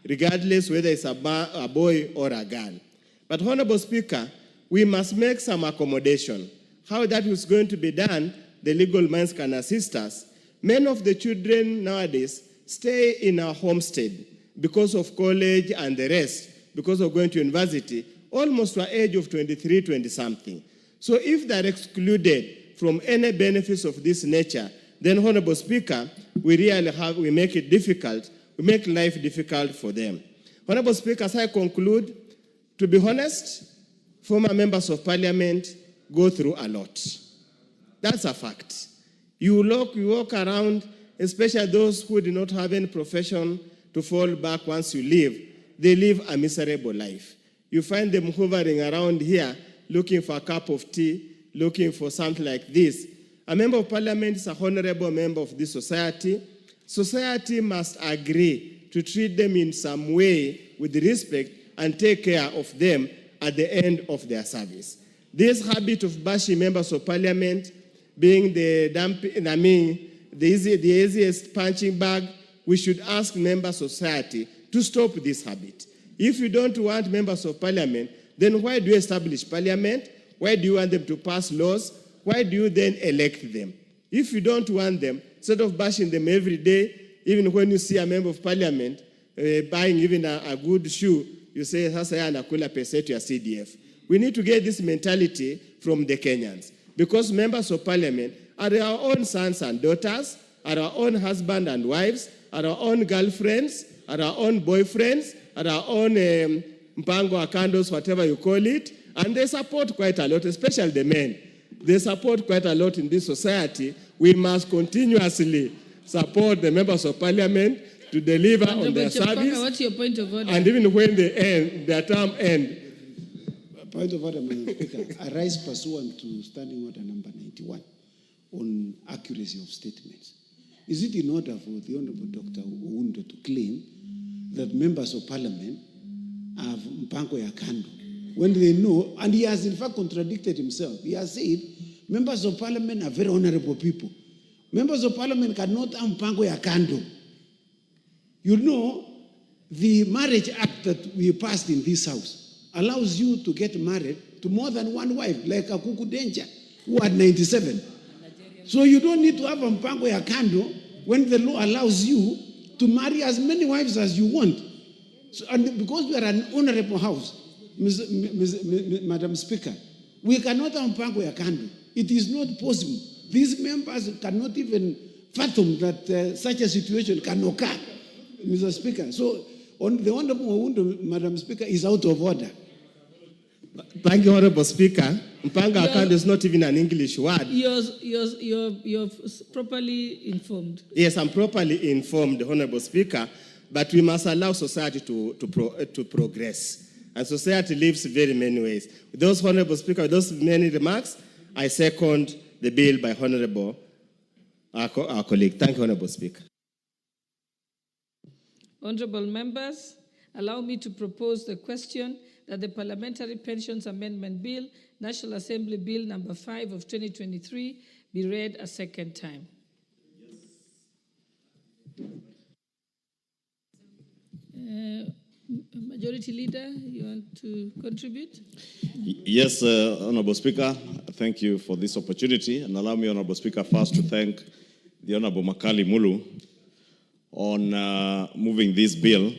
regardless whether it's a boy or a girl. But Honorable Speaker, we must make some accommodation. How that is going to be done, the legal minds can assist us. Many of the children nowadays stay in a homestead because of college and the rest, because of going to university, almost to an age of 23, 20-something. So if they're excluded from any benefits of this nature, then, Honorable Speaker, we make it difficult, we make life difficult for them. Honorable Speaker, as I conclude, to be honest, former members of Parliament go through a lot. That's a fact. You walk around, especially those who do not have any profession to fall back once you leave, they live a miserable life. You find them hovering around here, looking for a cup of tea, looking for something like this. A member of Parliament is a honorable member of this society. Society must agree to treat them in some way with respect and take care of them at the end of their service. This habit of bashing members of Parliament, being the easiest punching bag, we should ask members of society to stop this habit. If you don't want members of Parliament, then why do you establish Parliament? Why do you want them to pass laws? Why do you then elect them? If you don't want them, instead of bashing them every day, even when you see a member of Parliament buying even a good shoe, you say, sasa ya anakula pesa yetu ya CDF. We need to get this mentality from the Kenyans, because members of Parliament are our own sons and daughters, are our own husbands and wives, are our own girlfriends, are our own boyfriends, are our own mpango akandos, whatever you call it, and they support quite a lot, especially the men. They support quite a lot in this society. We must continuously support the members of Parliament to deliver on their service. What's your point of order? And even when they end, their term end. Point of order, Madam Speaker. I rise pursuant to Standing Order number 91 on accuracy of statements. Is it in order for the Honorable Dr. Oundo to claim that members of Parliament have mpango ya kando when they know, and he has in fact contradicted himself. He has said members of Parliament are very honorable people. Members of Parliament cannot have mpango ya kando. You know, the Marriage Act that we passed in this house allows you to get married to more than one wife, like a Kuku Danger, who had 97. So you don't need to have a mpango ya kando when the law allows you to marry as many wives as you want. So, and because we are an honorable house, Madam Speaker, we cannot have mpango ya kando. It is not possible. These members cannot even fathom that such a situation can occur, Mr. Speaker. So, the Honorable Oundo, Madam Speaker, is out of order. Thank you, Honorable Speaker. Mpango ya kando is not even an English word. You're properly informed. Yes, I'm properly informed, Honorable Speaker, but we must allow society to progress. And society lives very many ways. With those, Honorable Speaker, with those many remarks, I second the bill by Honorable our colleague. Thank you, Honorable Speaker. Honorable members, allow me to propose the question that the Parliamentary Pensions Amendment Bill, National Assembly Bill number 5 of 2023, be read a second time. Majority Leader, you want to contribute? Yes, Honorable Speaker, thank you for this opportunity. And allow me, Honorable Speaker, first to thank the Honorable Makali Mulu on moving this bill.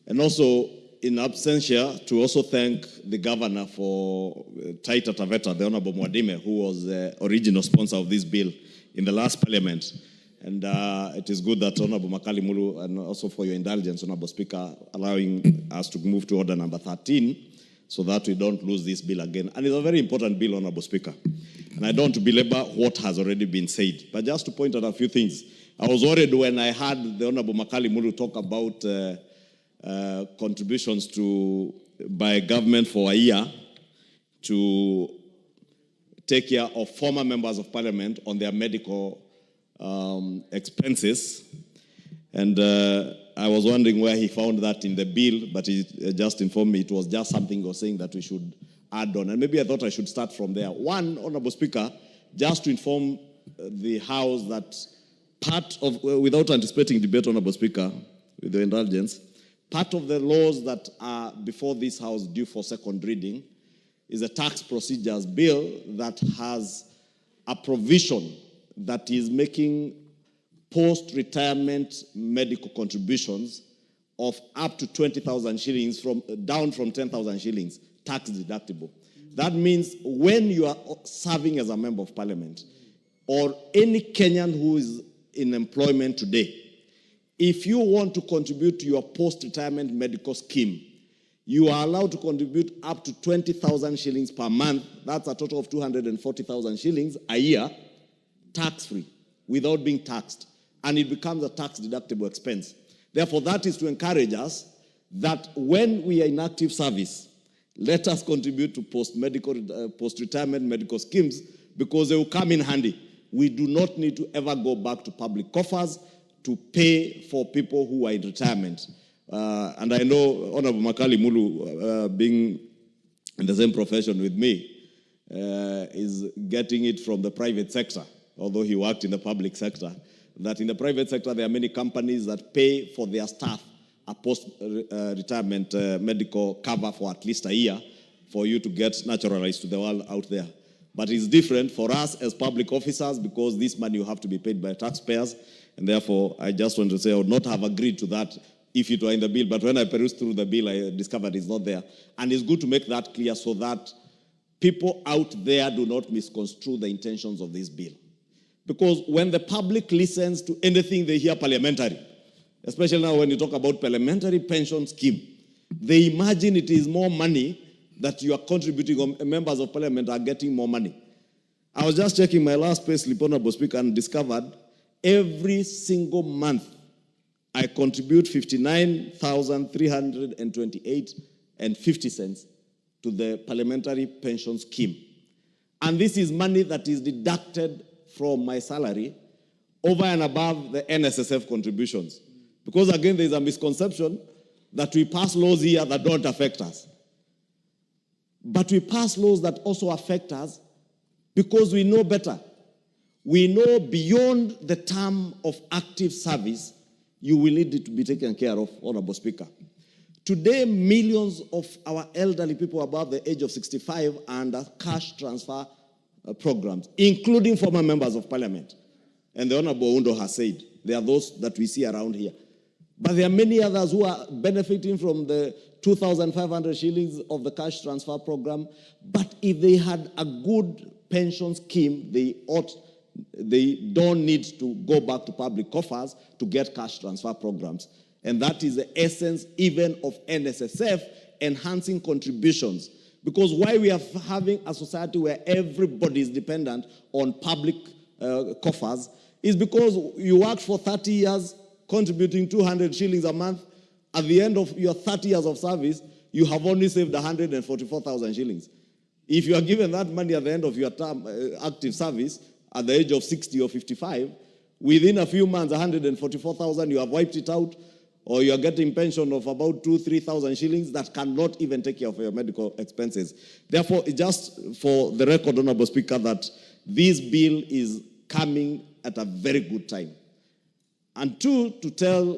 And also, in absentia, to also thank the Governor for Taita Taveta, the Honorable Mwadime, who was the original sponsor of this bill in the last Parliament. And it is good that Honorable Makali Mulu, and also for your indulgence, Honorable Speaker, allowing us to move to order number 13 so that we don't lose this bill again. And it's a very important bill, Honorable Speaker. And I don't want to belabor what has already been said, but just to point out a few things. I was worried when I heard the Honorable Makali Mulu talk about contributions by government for a year to take care of former members of parliament on their medical expenses. And I was wondering where he found that in the bill, but he just informed me it was just something he was saying that we should add on. And maybe I thought I should start from there. One, Honorable Speaker, just to inform the House that part of, without anticipating debate, Honorable Speaker, with your indulgence, part of the laws that are before this House due for second reading is a tax procedures bill that has a provision that is making post-retirement medical contributions of up to 20,000 shillings, down from 10,000 shillings, tax deductible. That means when you are serving as a member of parliament, or any Kenyan who is in employment today, if you want to contribute to your post-retirement medical scheme, you are allowed to contribute up to 20,000 shillings per month. That's a total of 240,000 shillings a year, tax-free, without being taxed. And it becomes a tax-deductible expense. Therefore, that is to encourage us that when we are in active service, let us contribute to post-retirement medical schemes because they will come in handy. We do not need to ever go back to public coffers to pay for people who are in retirement. And I know Honorable Makali Mulu, being in the same profession with me, is getting it from the private sector, although he worked in the public sector, that in the private sector there are many companies that pay for their staff a post-retirement medical cover for at least a year for you to get naturalized to the world out there. But it's different for us as public officers because this money will have to be paid by taxpayers. And therefore, I just want to say I would not have agreed to that if it were in the bill. But when I perused through the bill, I discovered it's not there. And it's good to make that clear so that people out there do not misconstrue the intentions of this bill. Because when the public listens to anything they hear parliamentary, especially now when you talk about parliamentary pension scheme, they imagine it is more money that you are contributing, or members of parliament are getting more money. I was just checking my last pay slip, Honorable Speaker, and discovered every single month I contribute 59,328.50 cents to the parliamentary pension scheme. And this is money that is deducted from my salary over and above the NSSF contributions. Because again, there is a misconception that we pass laws here that don't affect us. But we pass laws that also affect us because we know better. We know beyond the term of active service, you will need it to be taken care of, Honorable Speaker. Today, millions of our elderly people above the age of 65 are under cash transfer programs, including former members of parliament. And the Honorable Undo has said, there are those that we see around here. But there are many others who are benefiting from the 2,500 shillings of the cash transfer program. But if they had a good pension scheme, they don't need to go back to public coffers to get cash transfer programs. And that is the essence even of NSSF, enhancing contributions. Because why we are having a society where everybody is dependent on public coffers is because you worked for 30 years, contributing 200 shillings a month. At the end of your 30 years of service, you have only saved 144,000 shillings. If you are given that money at the end of your term, active service, at the age of 60 or 55, within a few months, 144,000, you have wiped it out, or you are getting pension of about 2,000-3,000 shillings that cannot even take care of your medical expenses. Therefore, just for the record, Honorable Speaker, that this bill is coming at a very good time. And two, to tell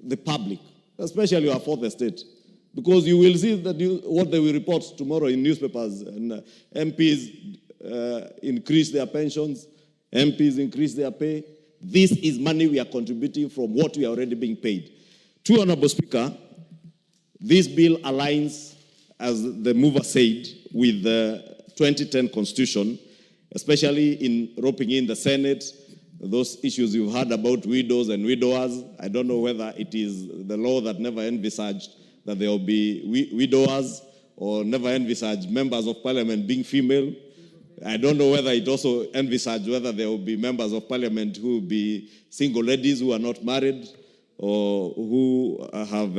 the public, especially our fourth estate, because you will see that what they will report tomorrow in newspapers, and MPs increase their pensions, MPs increase their pay. This is money we are contributing from what we are already being paid. Two, Honorable Speaker, this bill aligns, as the mover said, with the 2010 Constitution, especially in roping in the Senate, those issues you've heard about widows and widowers. I don't know whether it is the law that never envisaged that there will be widowers or never envisaged members of parliament being female. I don't know whether it also envisaged whether there will be members of parliament who will be single ladies who are not married or who have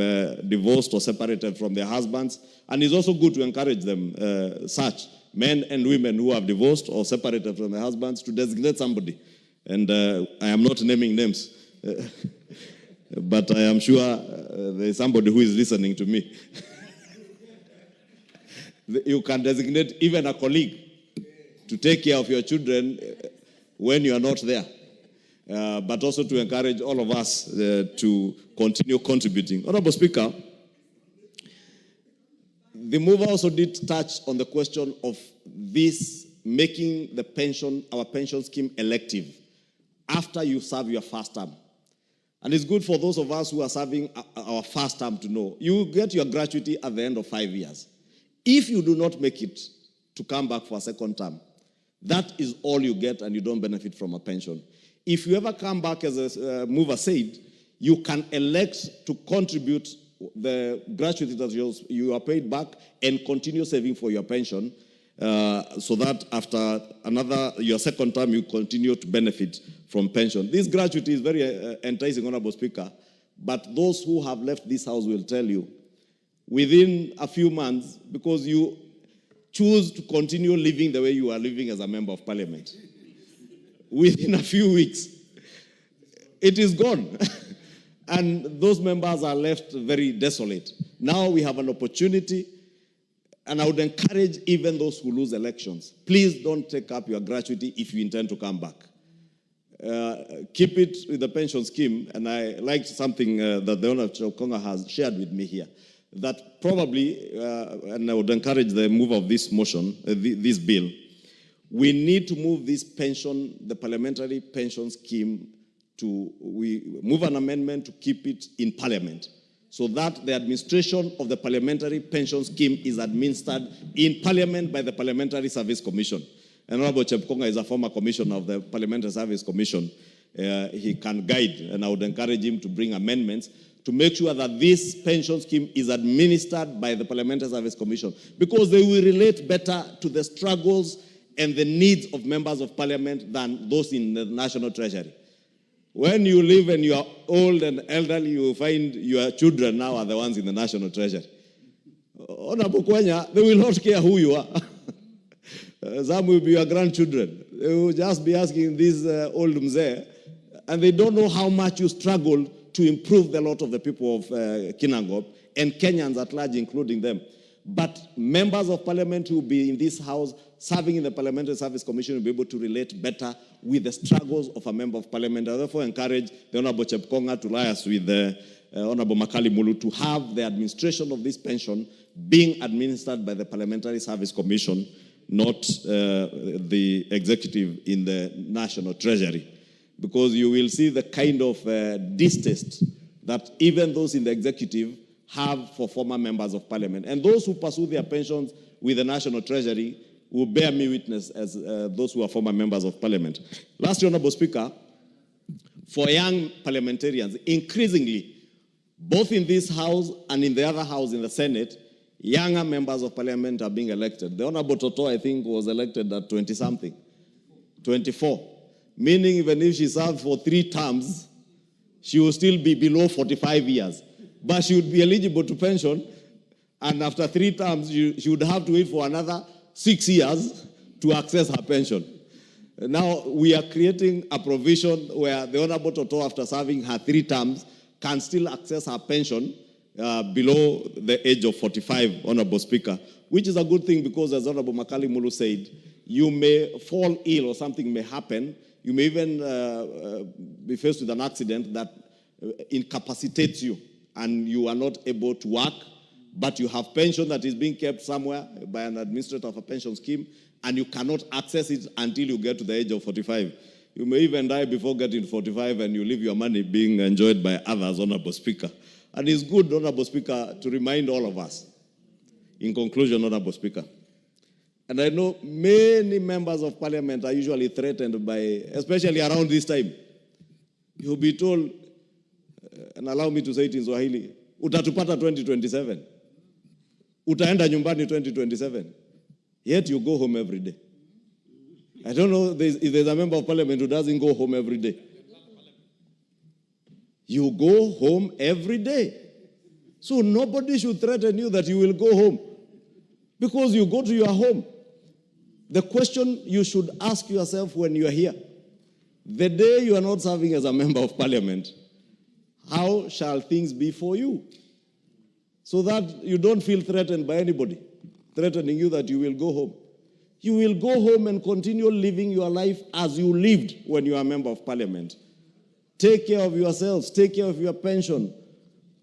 divorced or separated from their husbands. And it's also good to encourage them, such men and women who have divorced or separated from their husbands, to designate somebody. And I am not naming names, but I am sure there is somebody who is listening to me. You can designate even a colleague to take care of your children when you are not there, but also to encourage all of us to continue contributing. Honorable Speaker, the mover also did touch on the question of this making the pension, our pension scheme, elective after you serve your first term. And it's good for those of us who are serving our first term to know you get your gratuity at the end of 5 years. If you do not make it to come back for a second term, that is all you get, and you don't benefit from a pension. If you ever come back, as a mover said, you can elect to contribute the gratuity that you are paid back and continue saving for your pension, so that after your second term, you continue to benefit from pension. This gratuity is very enticing, Honorable Speaker, but those who have left this house will tell you, within a few months, because you choose to continue living the way you are living as a member of parliament, within a few weeks, it is gone. And those members are left very desolate. Now we have an opportunity, and I would encourage even those who lose elections, please don't take up your gratuity if you intend to come back. Keep it with the pension scheme, and I liked something that the Honorable Konga has shared with me here, that probably, and I would encourage the move of this motion, this bill, we need to move this pension, the parliamentary pension scheme, we move an amendment to keep it in parliament, so that the administration of the parliamentary pension scheme is administered in parliament by the Parliamentary Service Commission. And Honorable Chepkonga is a former commissioner of the Parliamentary Service Commission. He can guide, and I would encourage him to bring amendments to make sure that this pension scheme is administered by the Parliamentary Service Commission, because they will relate better to the struggles and the needs of members of parliament than those in the National Treasury. When you live and you are old and elderly, you will find your children now are the ones in the National Treasury. Honorable Kwenya, they will not care who you are. Some will be your grandchildren. They will just be asking this old mzee, and they don't know how much you struggle to improve the lot of the people of Kinangop and Kenyans at large, including them. But members of parliament who will be in this house serving in the Parliamentary Service Commission will be able to relate better with the struggles of a member of parliament. I therefore encourage the Honorable Chepkonga to liaise with the Honorable Makali Mulu to have the administration of this pension being administered by the Parliamentary Service Commission, not the executive in the National Treasury. Because you will see the kind of distaste that even those in the executive have for former members of parliament. And those who pursue their pensions with the National Treasury will bear me witness as those who are former members of parliament. Lastly, Honorable Speaker, for young parliamentarians, increasingly, both in this house and in the other house in the Senate, younger members of parliament are being elected. The Honorable Toto, I think, was elected at 20-something, 24. Meaning even if she served for 3 terms, she will still be below 45 years. But she would be eligible to pension, and after 3 terms, she would have to wait for another 6 years to access her pension. Now, we are creating a provision where the Honorable Toto, after serving her 3 terms, can still access her pension below the age of 45, Honorable Speaker, which is a good thing because, as Honorable Makali Mulu said, you may fall ill or something may happen. You may even be faced with an accident that incapacitates you and you are not able to work, but you have pension that is being kept somewhere by an administrator of a pension scheme, and you cannot access it until you get to the age of 45. You may even die before getting to 45, and you leave your money being enjoyed by others, Honorable Speaker. And it's good, Honorable Speaker, to remind all of us, in conclusion, Honorable Speaker, And I know many members of parliament are usually threatened by, especially around this time. You'll be told, and allow me to say it in Swahili, utatupata 2027. Utaenda nyumbani 2027. Yet you go home every day. I don't know if there's a member of parliament who doesn't go home every day. You go home every day. So nobody should threaten you that you will go home, because you go to your home. The question you should ask yourself when you are here, the day you are not serving as a member of parliament, how shall things be for you? So that you don't feel threatened by anybody, threatening you that you will go home. You will go home and continue living your life as you lived when you are a member of parliament. Take care of yourselves, take care of your pension,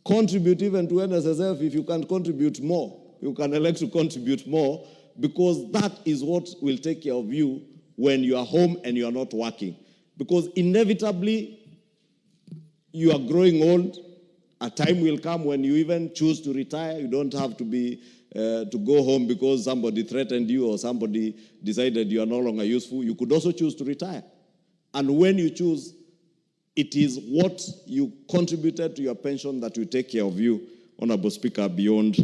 contribute even to NSSF if you can contribute more. You can elect to contribute more, because that is what will take care of you when you are home and you are not working. Because inevitably, you are growing old. A time will come when you even choose to retire. You don't have to be to go home because somebody threatened you or somebody decided you are no longer useful. You could also choose to retire. And when you choose, it is what you contributed to your pension that will take care of you, Honorable Speaker, beyond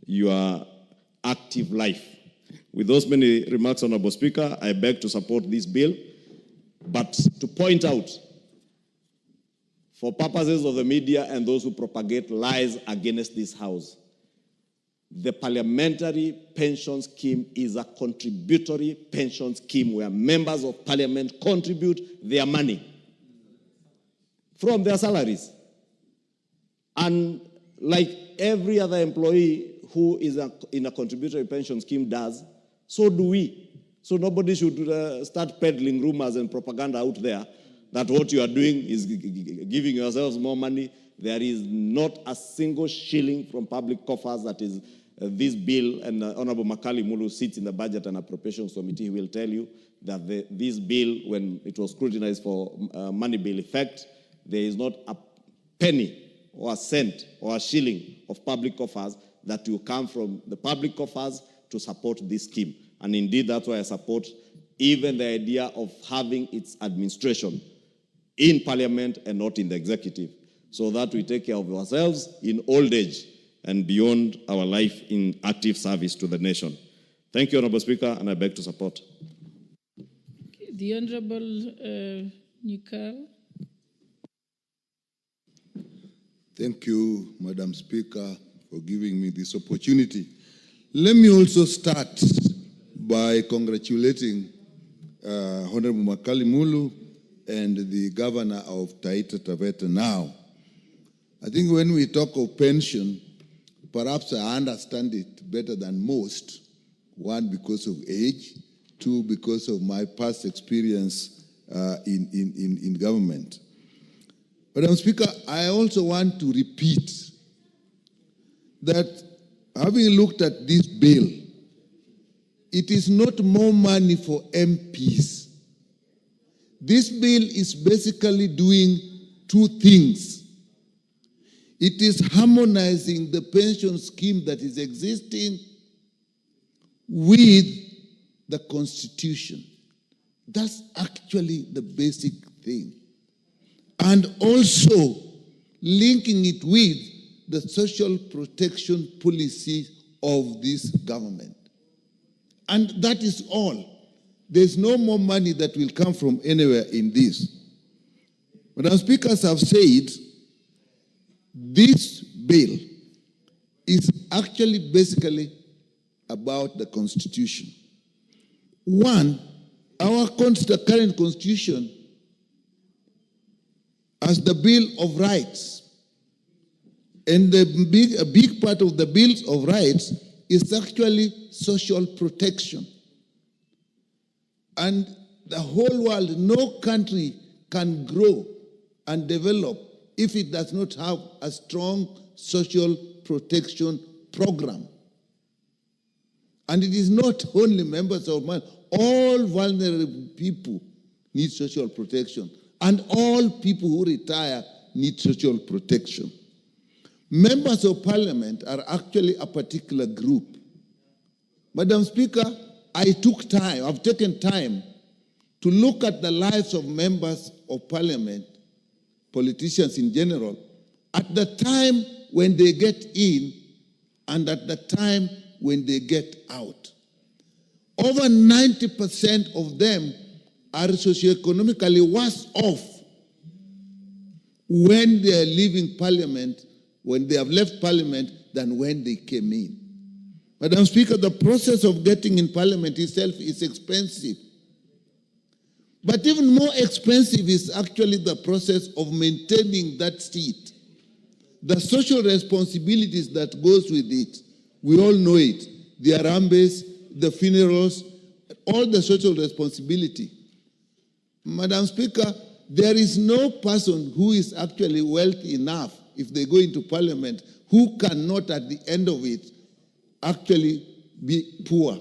your active life. With those many remarks, Honorable Speaker, I beg to support this bill, but to point out, for purposes of the media and those who propagate lies against this House, the Parliamentary Pension Scheme is a contributory pension scheme where members of Parliament contribute their money from their salaries. And like every other employee who is in a contributory pension scheme does, so do we. So nobody should start peddling rumors and propaganda out there that what you are doing is giving yourselves more money. There is not a single shilling from public coffers that is this bill, and Honorable Makali Mulu sits in the Budget and Appropriations Committee. He will tell you that this bill, when it was scrutinized for money bill effect, there is not a penny or a cent or a shilling of public coffers that will come from the public coffers to support this scheme. And indeed, that's why I support even the idea of having its administration in Parliament and not in the executive, so that we take care of ourselves in old age and beyond our life in active service to the nation. Thank you, Honorable Speaker, and I beg to support. The Honorable Nikal. Thank you, Madam Speaker, for giving me this opportunity. Let me also start by congratulating Honorable Makali Mulu and the governor of Taita Taveta now. I think when we talk of pension, perhaps I understand it better than most. One, because of age. Two, because of my past experience in government. Madam Speaker, I also want to repeat that having looked at this bill, it is not more money for MPs. This bill is basically doing two things. It is harmonizing the pension scheme that is existing with the Constitution. That's actually the basic thing. And also linking it with the social protection policy of this government. And that is all. There's no more money that will come from anywhere in this. Madam Speakers have said, this bill is actually basically about the Constitution. One, our current Constitution as the Bill of Rights. And a big part of the Bill of Rights is actually social protection. And the whole world, no country can grow and develop if it does not have a strong social protection program. And it is not only members of man, all vulnerable people need social protection. And all people who retire need social protection. Members of Parliament are actually a particular group. Madam Speaker, I've taken time to look at the lives of members of parliament, politicians in general, at the time when they get in and at the time when they get out. Over 90% of them are socioeconomically worse off when they are leaving parliament, when they have left parliament, than when they came in. Madam Speaker, the process of getting in parliament itself is expensive. But even more expensive is actually the process of maintaining that seat. The social responsibilities that goes with it, we all know it. The Harambes, the funerals, all the social responsibility. Madam Speaker, there is no person who is actually wealthy enough, if they go into parliament, who cannot at the end of it actually be poor.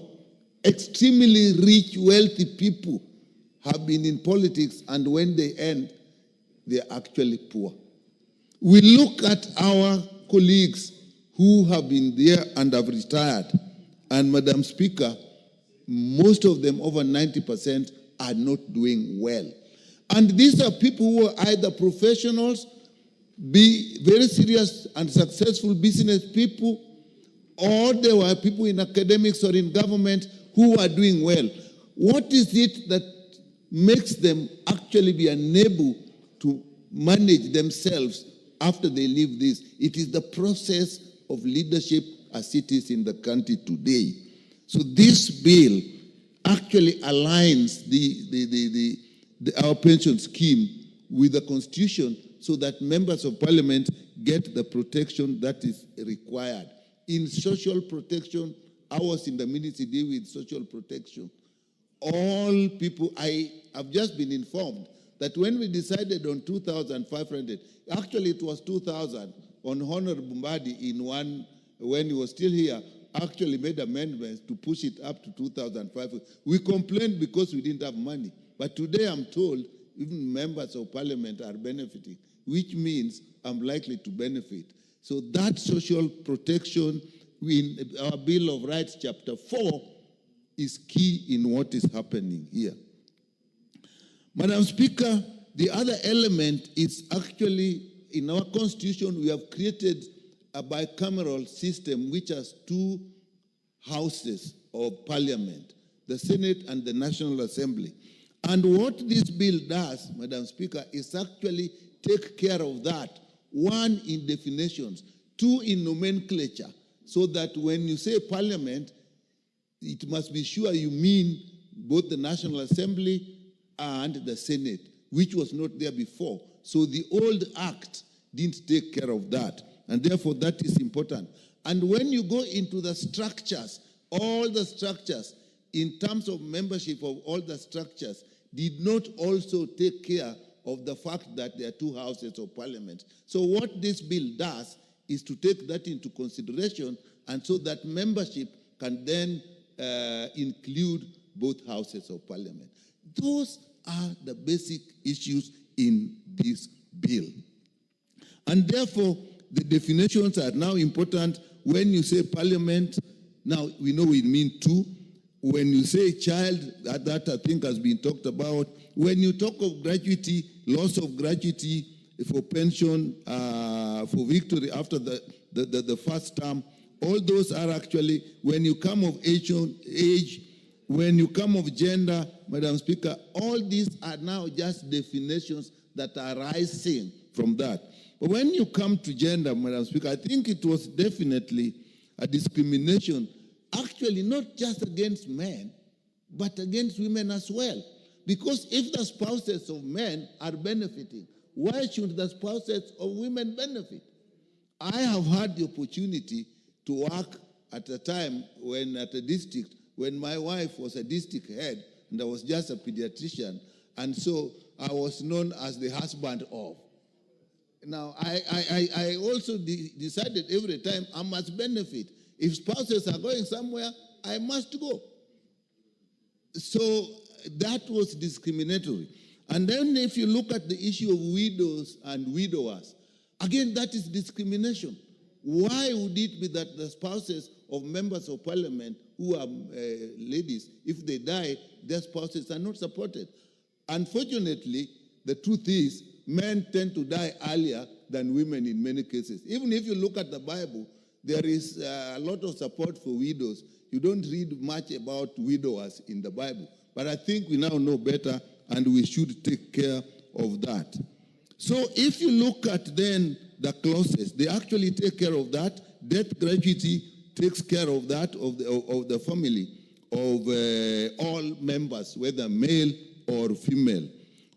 Extremely rich, wealthy people have been in politics, and when they end, they're actually poor. We look at our colleagues who have been there and have retired, and Madam Speaker, most of them, over 90%, are not doing well. And these are people who are either professionals, be very serious and successful business people, or they were people in academics or in government who are doing well. What is it that makes them actually be unable to manage themselves after they leave this? It is the process of leadership as it is in the country today. So this bill actually aligns our pension scheme with the Constitution so that members of parliament get the protection that is required. In social protection, I was in the ministry dealing with social protection. All people, I have just been informed that when we decided on 2,500, actually it was 2,000, on Honorable Mbadi when he was still here, actually made amendments to push it up to 2,500. We complained because we didn't have money. But today I'm told even members of parliament are benefiting, which means I'm likely to benefit. So that social protection in our Bill of Rights, Chapter 4, is key in what is happening here. Madam Speaker, the other element is actually in our Constitution, we have created a bicameral system which has two houses of parliament, the Senate and the National Assembly. And what this bill does, Madam Speaker, is actually take care of that. One, in definitions. Two, in nomenclature. So that when you say parliament, it must be sure you mean both the National Assembly and the Senate, which was not there before. So the old act didn't take care of that. And therefore, that is important. And when you go into the structures, all the structures, in terms of membership of all the structures, did not also take care of the fact that there are two houses of parliament. So what this bill does is to take that into consideration, and so that membership can then include both houses of parliament. Those are the basic issues in this bill. And therefore, the definitions are now important. When you say parliament, now we know we mean two. When you say child, that I think has been talked about. When you talk of gratuity, loss of gratuity for pension, for victory after the first term, all those are actually, when you come of age, when you come of gender, Madam Speaker, all these are now just definitions that are arising from that. But when you come to gender, Madam Speaker, I think it was definitely a discrimination, actually not just against men, but against women as well. Because if the spouses of men are benefiting, why should the spouses of women benefit? I have had the opportunity to work at a time when at a district, when my wife was a district head, and I was just a pediatrician, and so I was known as the husband of. Now, I also decided every time I must benefit. If spouses are going somewhere, I must go. So that was discriminatory. And then if you look at the issue of widows and widowers, again, that is discrimination. Why would it be that the spouses of members of parliament who are ladies, if they die, their spouses are not supported? Unfortunately, the truth is, men tend to die earlier than women in many cases. Even if you look at the Bible, there is a lot of support for widows. You don't read much about widowers in the Bible. But I think we now know better, and we should take care of that. So if you look at then the clauses, they actually take care of that. Death gratuity takes care of that, of the family, of all members, whether male or female.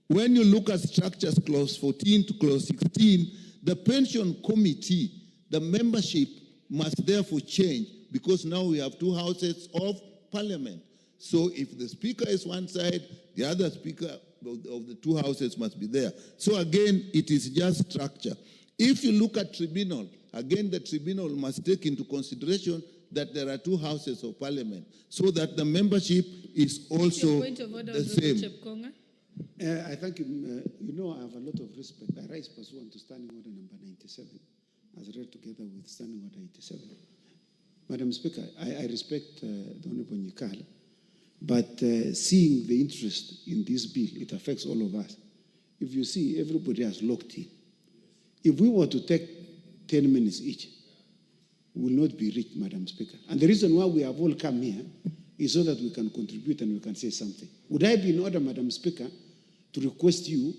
When you look at structures, clause 14 to clause 16, the pension committee, the membership must therefore change, because now we have two houses of parliament. So if the speaker is one side, the other speaker of the two houses must be there. So again, it is just structure. If you look at tribunal, again, the tribunal must take into consideration that there are two houses of parliament, so that the membership is also the same. I thank you. You know, I have a lot of respect. I rise pursuant to Standing Order number 97, as read together with Standing Order 87. Madam Speaker, I respect the Honorable Nyikal, but seeing the interest in this bill, it affects all of us. If you see, everybody has locked in. If we were to take 10 minutes each, we will not be reached, Madam Speaker. And the reason why we have all come here is so that we can contribute and we can say something. Would I be in order, Madam Speaker, to request you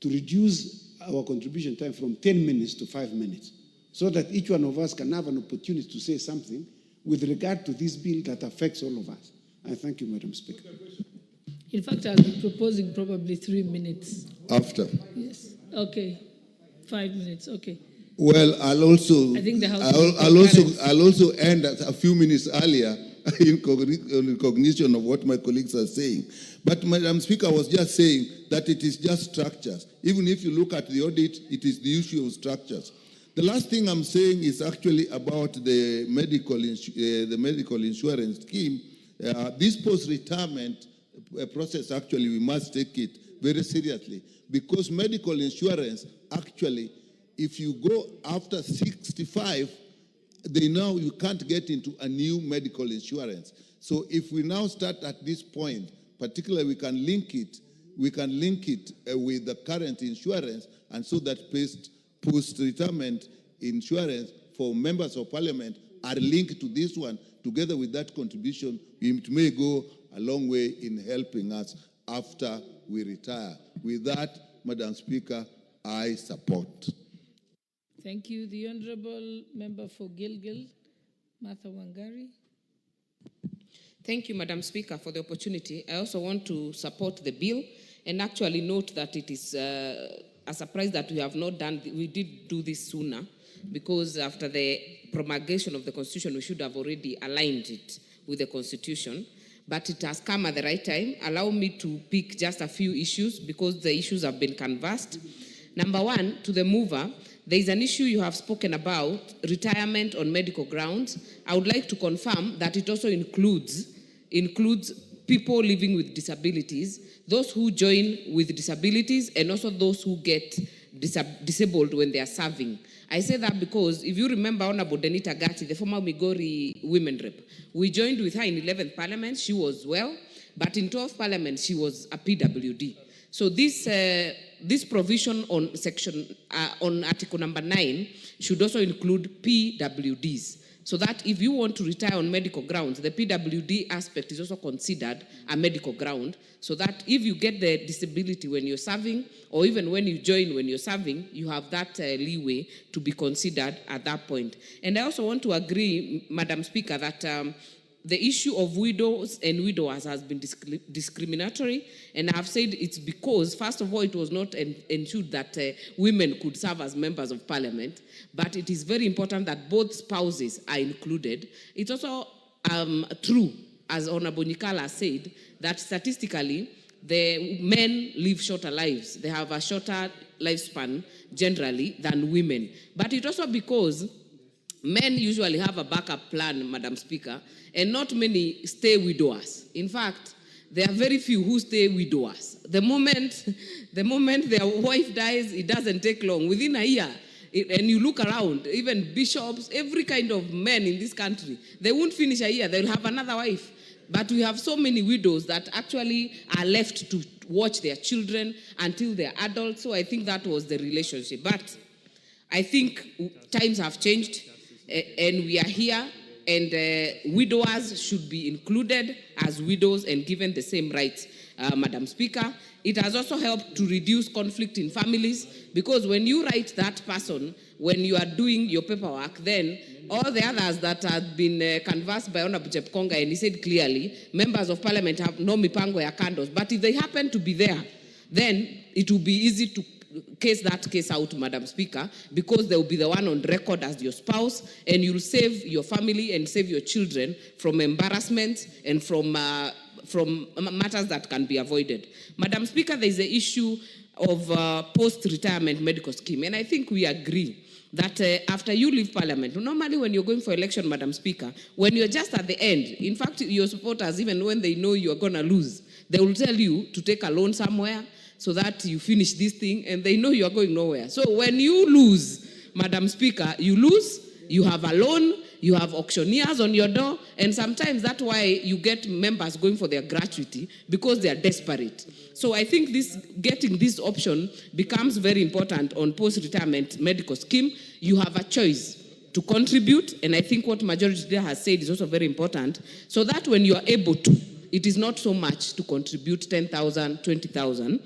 to reduce our contribution time from 10 minutes to 5 minutes, so that each one of us can have an opportunity to say something with regard to this bill that affects all of us? I thank you, Madam Speaker. In fact, I'll be proposing probably 3 minutes. After? Yes. Okay. 5 minutes. Okay. Well, I'll also end a few minutes earlier in recognition of what my colleagues are saying. But Madam Speaker was just saying that it is just structures. Even if you look at the audit, it is the issue of structures. The last thing I'm saying is actually about the medical insurance scheme. This post-retirement process, actually, we must take it very seriously, because medical insurance, actually, if you go after 65, you can't get into a new medical insurance. So if we now start at this point, particularly we can link it with the current insurance, and so that post-retirement insurance for members of parliament are linked to this one. Together with that contribution, it may go a long way in helping us after we retire. With that, Madam Speaker, I support. Thank you. The Honorable Member for Gilgil, Martha Wangari. Thank you, Madam Speaker, for the opportunity. I also want to support the bill and actually note that it is a surprise that we did do this sooner, because after the promulgation of the Constitution, we should have already aligned it with the Constitution. But it has come at the right time. Allow me to pick just a few issues, because the issues have been canvassed. Number one, to the mover, there is an issue you have spoken about, retirement on medical grounds. I would like to confirm that it also includes people living with disabilities, those who join with disabilities, and also those who get disabled when they are serving. I say that because if you remember Honorable Denita Gatti, the former Migori women rep, we joined with her in 11th Parliament. She was well, but in 12th Parliament, she was a PWD. So this provision on on Article number 9 should also include PWDs, so that if you want to retire on medical grounds, the PWD aspect is also considered a medical ground, so that if you get the disability when you're serving, or even when you join when you're serving, you have that leeway to be considered at that point. And I also want to agree, Madam Speaker, that the issue of widows and widowers has been discriminatory, and I have said it's because, first of all, it was not ensured that women could serve as members of parliament, but it is very important that both spouses are included. It's also true, as Honorable Nyikal said, that statistically, the men live shorter lives. They have a shorter lifespan, generally, than women. But it's also because men usually have a backup plan, Madam Speaker, and not many stay widowers. In fact, there are very few who stay widowers. The moment their wife dies, it doesn't take long. Within a year, and you look around, even bishops, every kind of men in this country, they won't finish a year, they'll have another wife. But we have so many widows that actually are left to watch their children until they're adults. So I think that was the relationship. But I think times have changed, and we are here, and widowers should be included as widows and given the same rights, Madam Speaker. It has also helped to reduce conflict in families, because when you write that person, when you are doing your paperwork, then all the others that have been canvassed by Honorable Chepkonga, and he said clearly, members of parliament have no mipango ya kandos. But if they happen to be there, then it will be easy to case that case out, Madam Speaker, because they will be the one on record as your spouse, and you'll save your family and save your children from embarrassment and from matters that can be avoided. Madam Speaker, there is the issue of post-retirement medical scheme, and I think we agree that after you leave Parliament, normally when you're going for election, Madam Speaker, when you're just at the end, in fact, your supporters, even when they know you're going to lose, they will tell you to take a loan somewhere so that you finish this thing, and they know you're going nowhere. So when you lose, Madam Speaker, you lose, you have a loan, you have auctioneers on your door, and sometimes that's why you get members going for their gratuity, because they are desperate. So I think getting this option becomes very important on post-retirement medical scheme. You have a choice to contribute, and I think what Majority Leader has said is also very important, so that when you are able to, it is not so much to contribute 10,000, 20,000,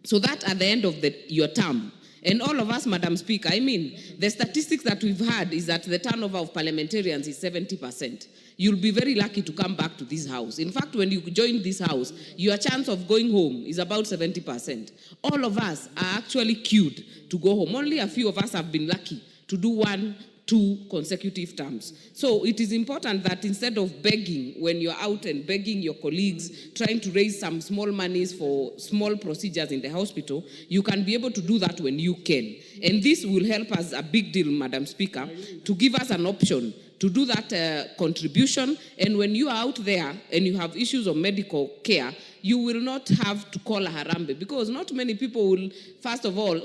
so that at the end of your term, and all of us, Madam Speaker, I mean, the statistics that we've had is that the turnover of parliamentarians is 70%. You'll be very lucky to come back to this house. In fact, when you join this house, your chance of going home is about 70%. All of us are actually queued to go home. Only a few of us have been lucky to do 1-2 consecutive terms. So it is important that instead of begging, when you're out and begging your colleagues, trying to raise some small monies for small procedures in the hospital, you can be able to do that when you can. And this will help us a big deal, Madam Speaker, to give us an option to do that contribution. And when you are out there and you have issues of medical care, you will not have to call a Harambe, because not many people will, first of all,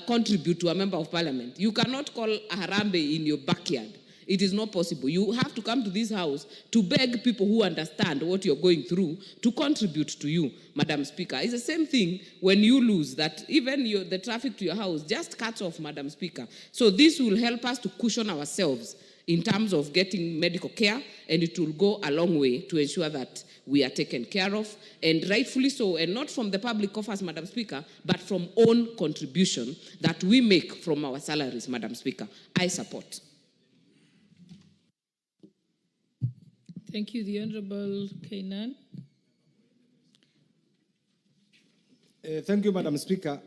contribute to a member of parliament. You cannot call a Harambe in your backyard. It is not possible. You have to come to this house to beg people who understand what you're going through to contribute to you, Madam Speaker. It's the same thing when you lose, that even the traffic to your house just cuts off, Madam Speaker. So this will help us to cushion ourselves in terms of getting medical care, and it will go a long way to ensure that we are taken care of, and rightfully so, and not from the public coffers, Madam Speaker, but from own contribution that we make from our salaries, Madam Speaker. I support. Thank you. The Honorable Kenyan. Thank you, Madam Speaker.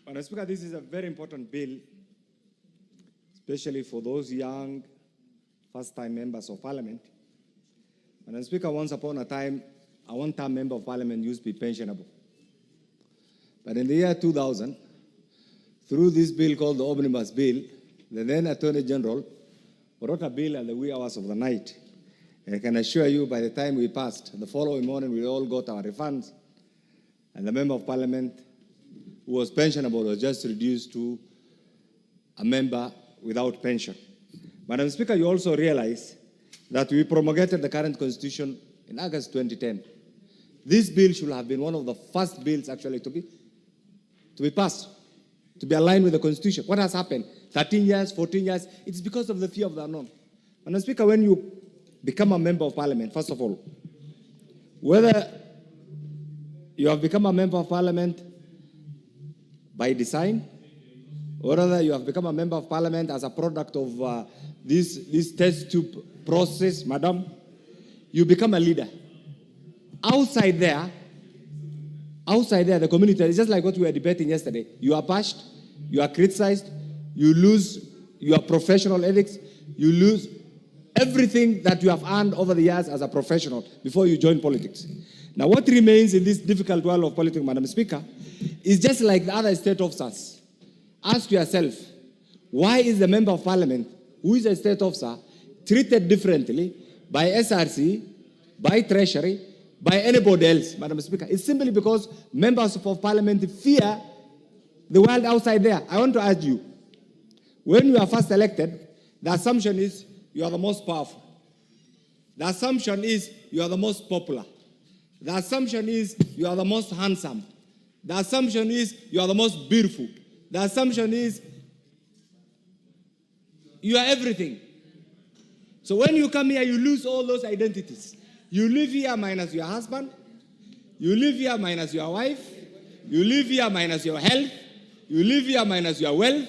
Madam Speaker, this is a very important bill, especially for those young, first-time members of Parliament. Madam Speaker, once upon a time, a one-time member of Parliament used to be pensionable. But in the year 2000, through this bill called the Omnibus Bill, the then Attorney General wrote a bill at the wee hours of the night. I can assure you, by the time we passed, the following morning we all got our refunds, and the member of Parliament who was pensionable was just reduced to a member without pension. Madam Speaker, you also realize that we promulgated the current constitution in August 2010. This bill should have been one of the first bills actually to be passed, to be aligned with the constitution. What has happened? 13 years, 14 years, it's because of the fear of the unknown. Madam Speaker, when you become a member of Parliament, first of all, whether you have become a member of Parliament by design, or whether you have become a member of Parliament as a product of this test tube process, madam, you become a leader. Outside there, the community, it's just like what we were debating yesterday. You are bashed, you are criticized, you lose your professional ethics, you lose everything that you have earned over the years as a professional before you join politics. Now, what remains in this difficult world of politics, Madam Speaker, is just like the other state officers. Ask yourself, why is the member of Parliament, who is a state officer, treated differently by SRC, by Treasury, by anybody else, Madam Speaker? It's simply because members of Parliament fear the world outside there. I want to ask you, When you are first elected, the assumption is you are the most powerful. The assumption is you are the most popular. The assumption is you are the most handsome. The assumption is you are the most beautiful. The assumption is you are everything. So when you come here, you lose all those identities. You live here minus your husband. You live here minus your wife. You live here minus your health. You live here minus your wealth.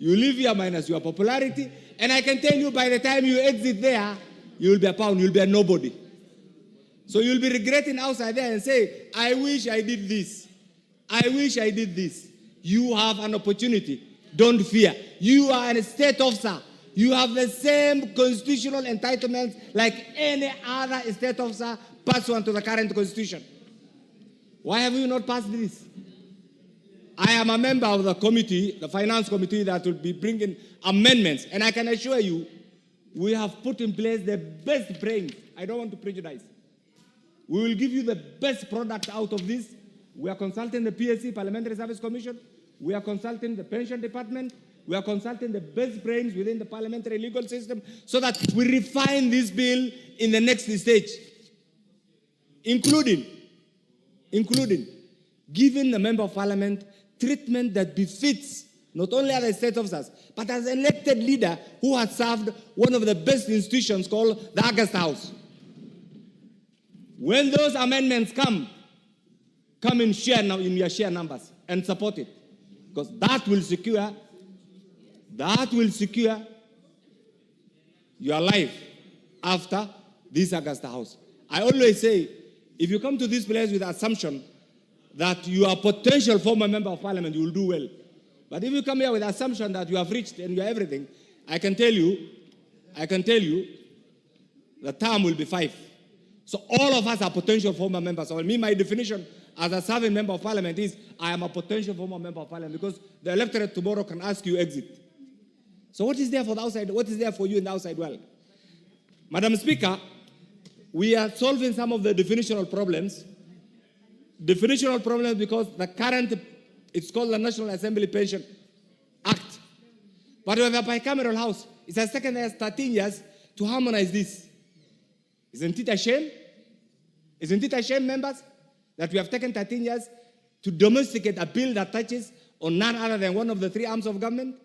You live here minus your popularity. And I can tell you, by the time you exit there, you will be a pound, you'll be a nobody. So you'll be regretting outside there and say, I wish I did this. I wish I did this. You have an opportunity. Don't fear. You are a state officer. You have the same constitutional entitlements like any other state officer pursuant to the current constitution. Why have you not passed this? I am a member of the committee, the finance committee, that will be bringing amendments. And I can assure you, we have put in place the best brains. I don't want to prejudice. We will give you the best product out of this. We are consulting the PSC, Parliamentary Service Commission. We are consulting the pension department. We are consulting the best brains within the parliamentary legal system so that we refine this bill in the next stage, including giving the member of parliament treatment that befits not only as a state officers, but as an elected leader who has served one of the best institutions called the August House. When those amendments come in your share numbers and support it, because that will secure your life after this August House. I always say, if you come to this place with the assumption that you are a potential former member of parliament, you will do well. But if you come here with the assumption that you have reached and you are everything, I can tell you, the term will be 5. So all of us are potential former members. So my definition as a serving member of parliament is I am a potential former member of parliament because the electorate tomorrow can ask you exit. So what is there for the outside? What is there for you in the outside world? Madam Speaker, we are solving some of the definitional problems. Definitional problems because the current, it's called the National Assembly Pension Act. But we have a bicameral house. It has taken us 13 years to harmonize this. Isn't it a shame? Isn't it a shame, members, that we have taken 13 years to domesticate a bill that touches on none other than one of the 3 arms of government?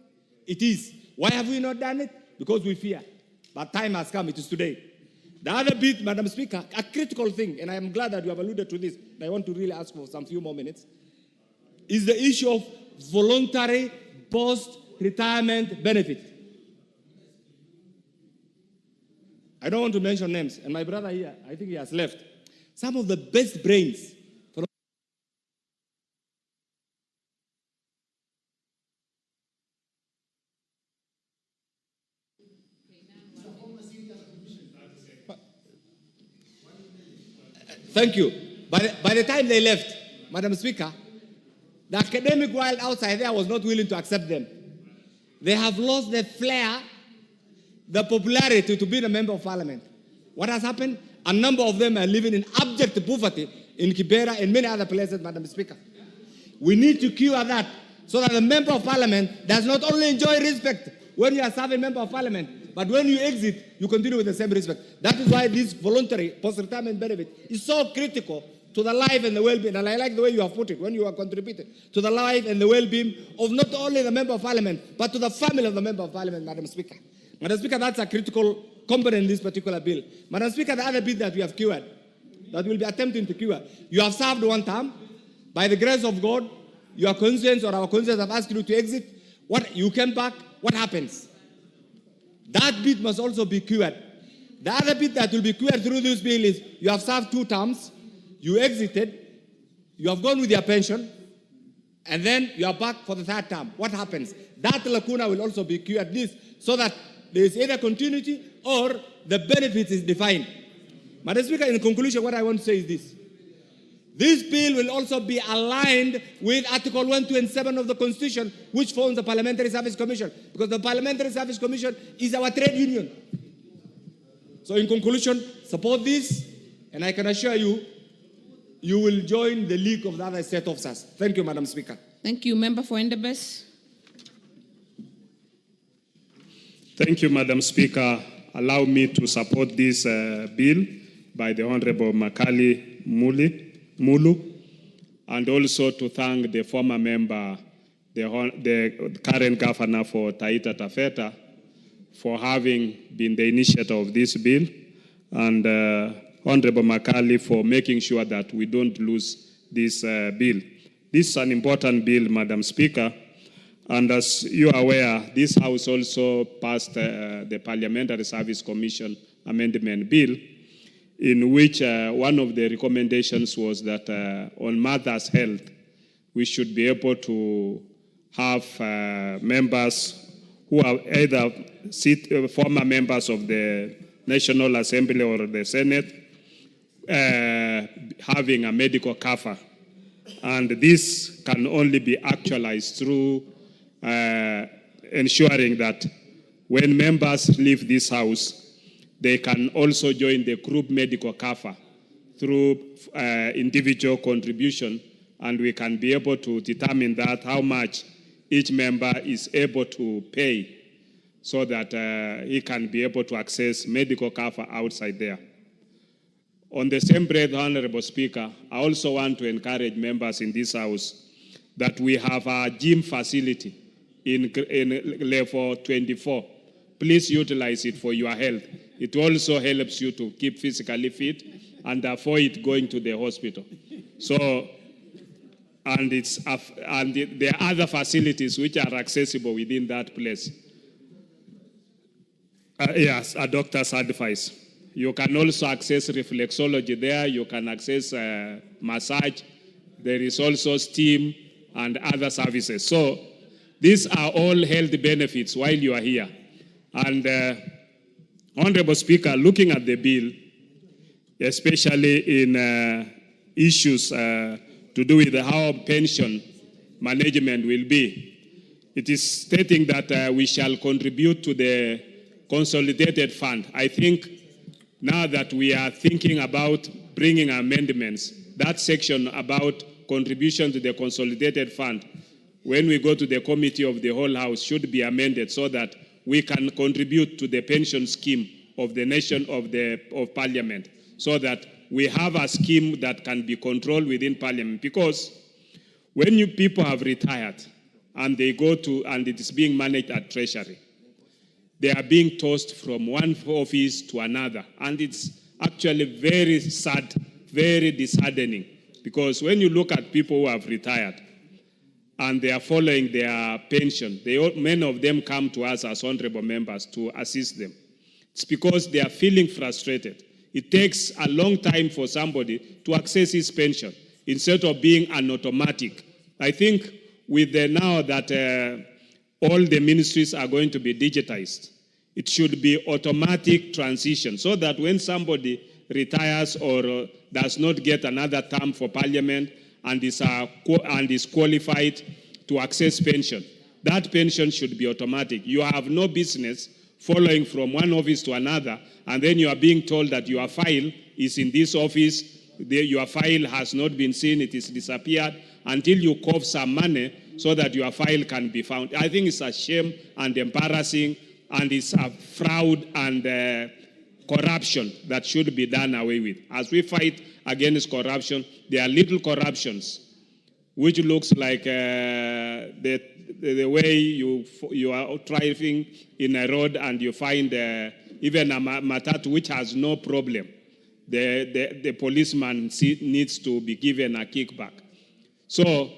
It is. Why have we not done it? Because we fear. But time has come. It is today. The other bit, Madam Speaker, a critical thing, and I am glad that you have alluded to this, and I want to really ask for some few more minutes, is the issue of voluntary post-retirement benefit. I don't want to mention names, and my brother here, I think he has left. Some of the best brains. Thank you. By the time they left, Madam Speaker, the academic world outside there was not willing to accept them. They have lost the flair, the popularity to be a member of parliament. What has happened? A number of them are living in abject poverty in Kibera and many other places, Madam Speaker. We need to cure that so that the member of parliament does not only enjoy respect when you are serving member of parliament, but when you exit, you continue with the same respect. That is why this voluntary post-retirement benefit is so critical to the life and the well-being. And I like the way you have put it when you are contributing to the life and the well-being of not only the member of parliament, but to the family of the member of parliament, Madam Speaker. Madam Speaker, that's a critical component in this particular bill. Madam Speaker, the other bill that we have cured, that we'll be attempting to cure, you have served one term. By the grace of God, your conscience or our conscience have asked you to exit. What you came back, what happens? That bit must also be cured. The other bit that will be cured through this bill is you have served 2 terms, you exited, you have gone with your pension, and then you are back for the 3rd term. What happens? That lacuna will also be cured, this, so that there is either continuity or the benefit is defined. Madam Speaker, in conclusion, what I want to say is this. This bill will also be aligned with Article 127 of the Constitution, which forms the Parliamentary Service Commission, because the Parliamentary Service Commission is our trade union. So in conclusion, support this, and I can assure you, you will join the league of the other state officers. Thank you, Madam Speaker. Thank you. Member for Endebess. Thank you, Madam Speaker. Allow me to support this bill by the Honorable Makali Mulu, and also to thank the former member, the current governor for Taita Taveta, for having been the initiator of this bill, and Honorable Makali for making sure that we don't lose this bill. This is an important bill, Madam Speaker, and as you are aware, this House also passed the Parliamentary Service Commission Amendment Bill, in which one of the recommendations was that on mothers' health, we should be able to have members who are either former members of the National Assembly or the Senate having a medical cover. And this can only be actualized through ensuring that when members leave this House, they can also join the group medical cover through individual contribution, and we can be able to determine that how much each member is able to pay so that he can be able to access medical cover outside there. On the same breath, Honorable Speaker, I also want to encourage members in this House that we have a gym facility in level 24. Please utilize it for your health. It also helps you to keep physically fit and avoid going to the hospital. So, and there are other facilities which are accessible within that place. Yes, a doctor's advice. You can also access reflexology there. You can access massage. There is also steam and other services. So these are all health benefits while you are here. And Honorable Speaker, looking at the bill, especially in issues to do with how pension management will be, it is stating that we shall contribute to the consolidated fund. I think now that we are thinking about bringing amendments, that section about contribution to the consolidated fund, when we go to the committee of the whole House, should be amended so that we can contribute to the pension scheme of the nation, of Parliament, so that we have a scheme that can be controlled within Parliament. Because when people have retired and they go to, and it is being managed at Treasury, they are being tossed from one office to another. And it's actually very sad, very disheartening. Because when you look at people who have retired and they are following their pension, many of them come to us as honorable members to assist them. It's because they are feeling frustrated. It takes a long time for somebody to access his pension instead of being an automatic. I think with now that all the ministries are going to be digitized, it should be automatic transition so that when somebody retires or does not get another term for Parliament and is qualified to access pension, that pension should be automatic. You have no business following from one office to another, and then you are being told that your file is in this office, your file has not been seen, it is disappeared, until you cough some money so that your file can be found. I think it's a shame and embarrassing, and it's a fraud and corruption that should be done away with. As we fight against corruption, there are little corruptions, which looks like the way you are driving in a road and you find even a matatu which has no problem. The policeman needs to be given a kickback. So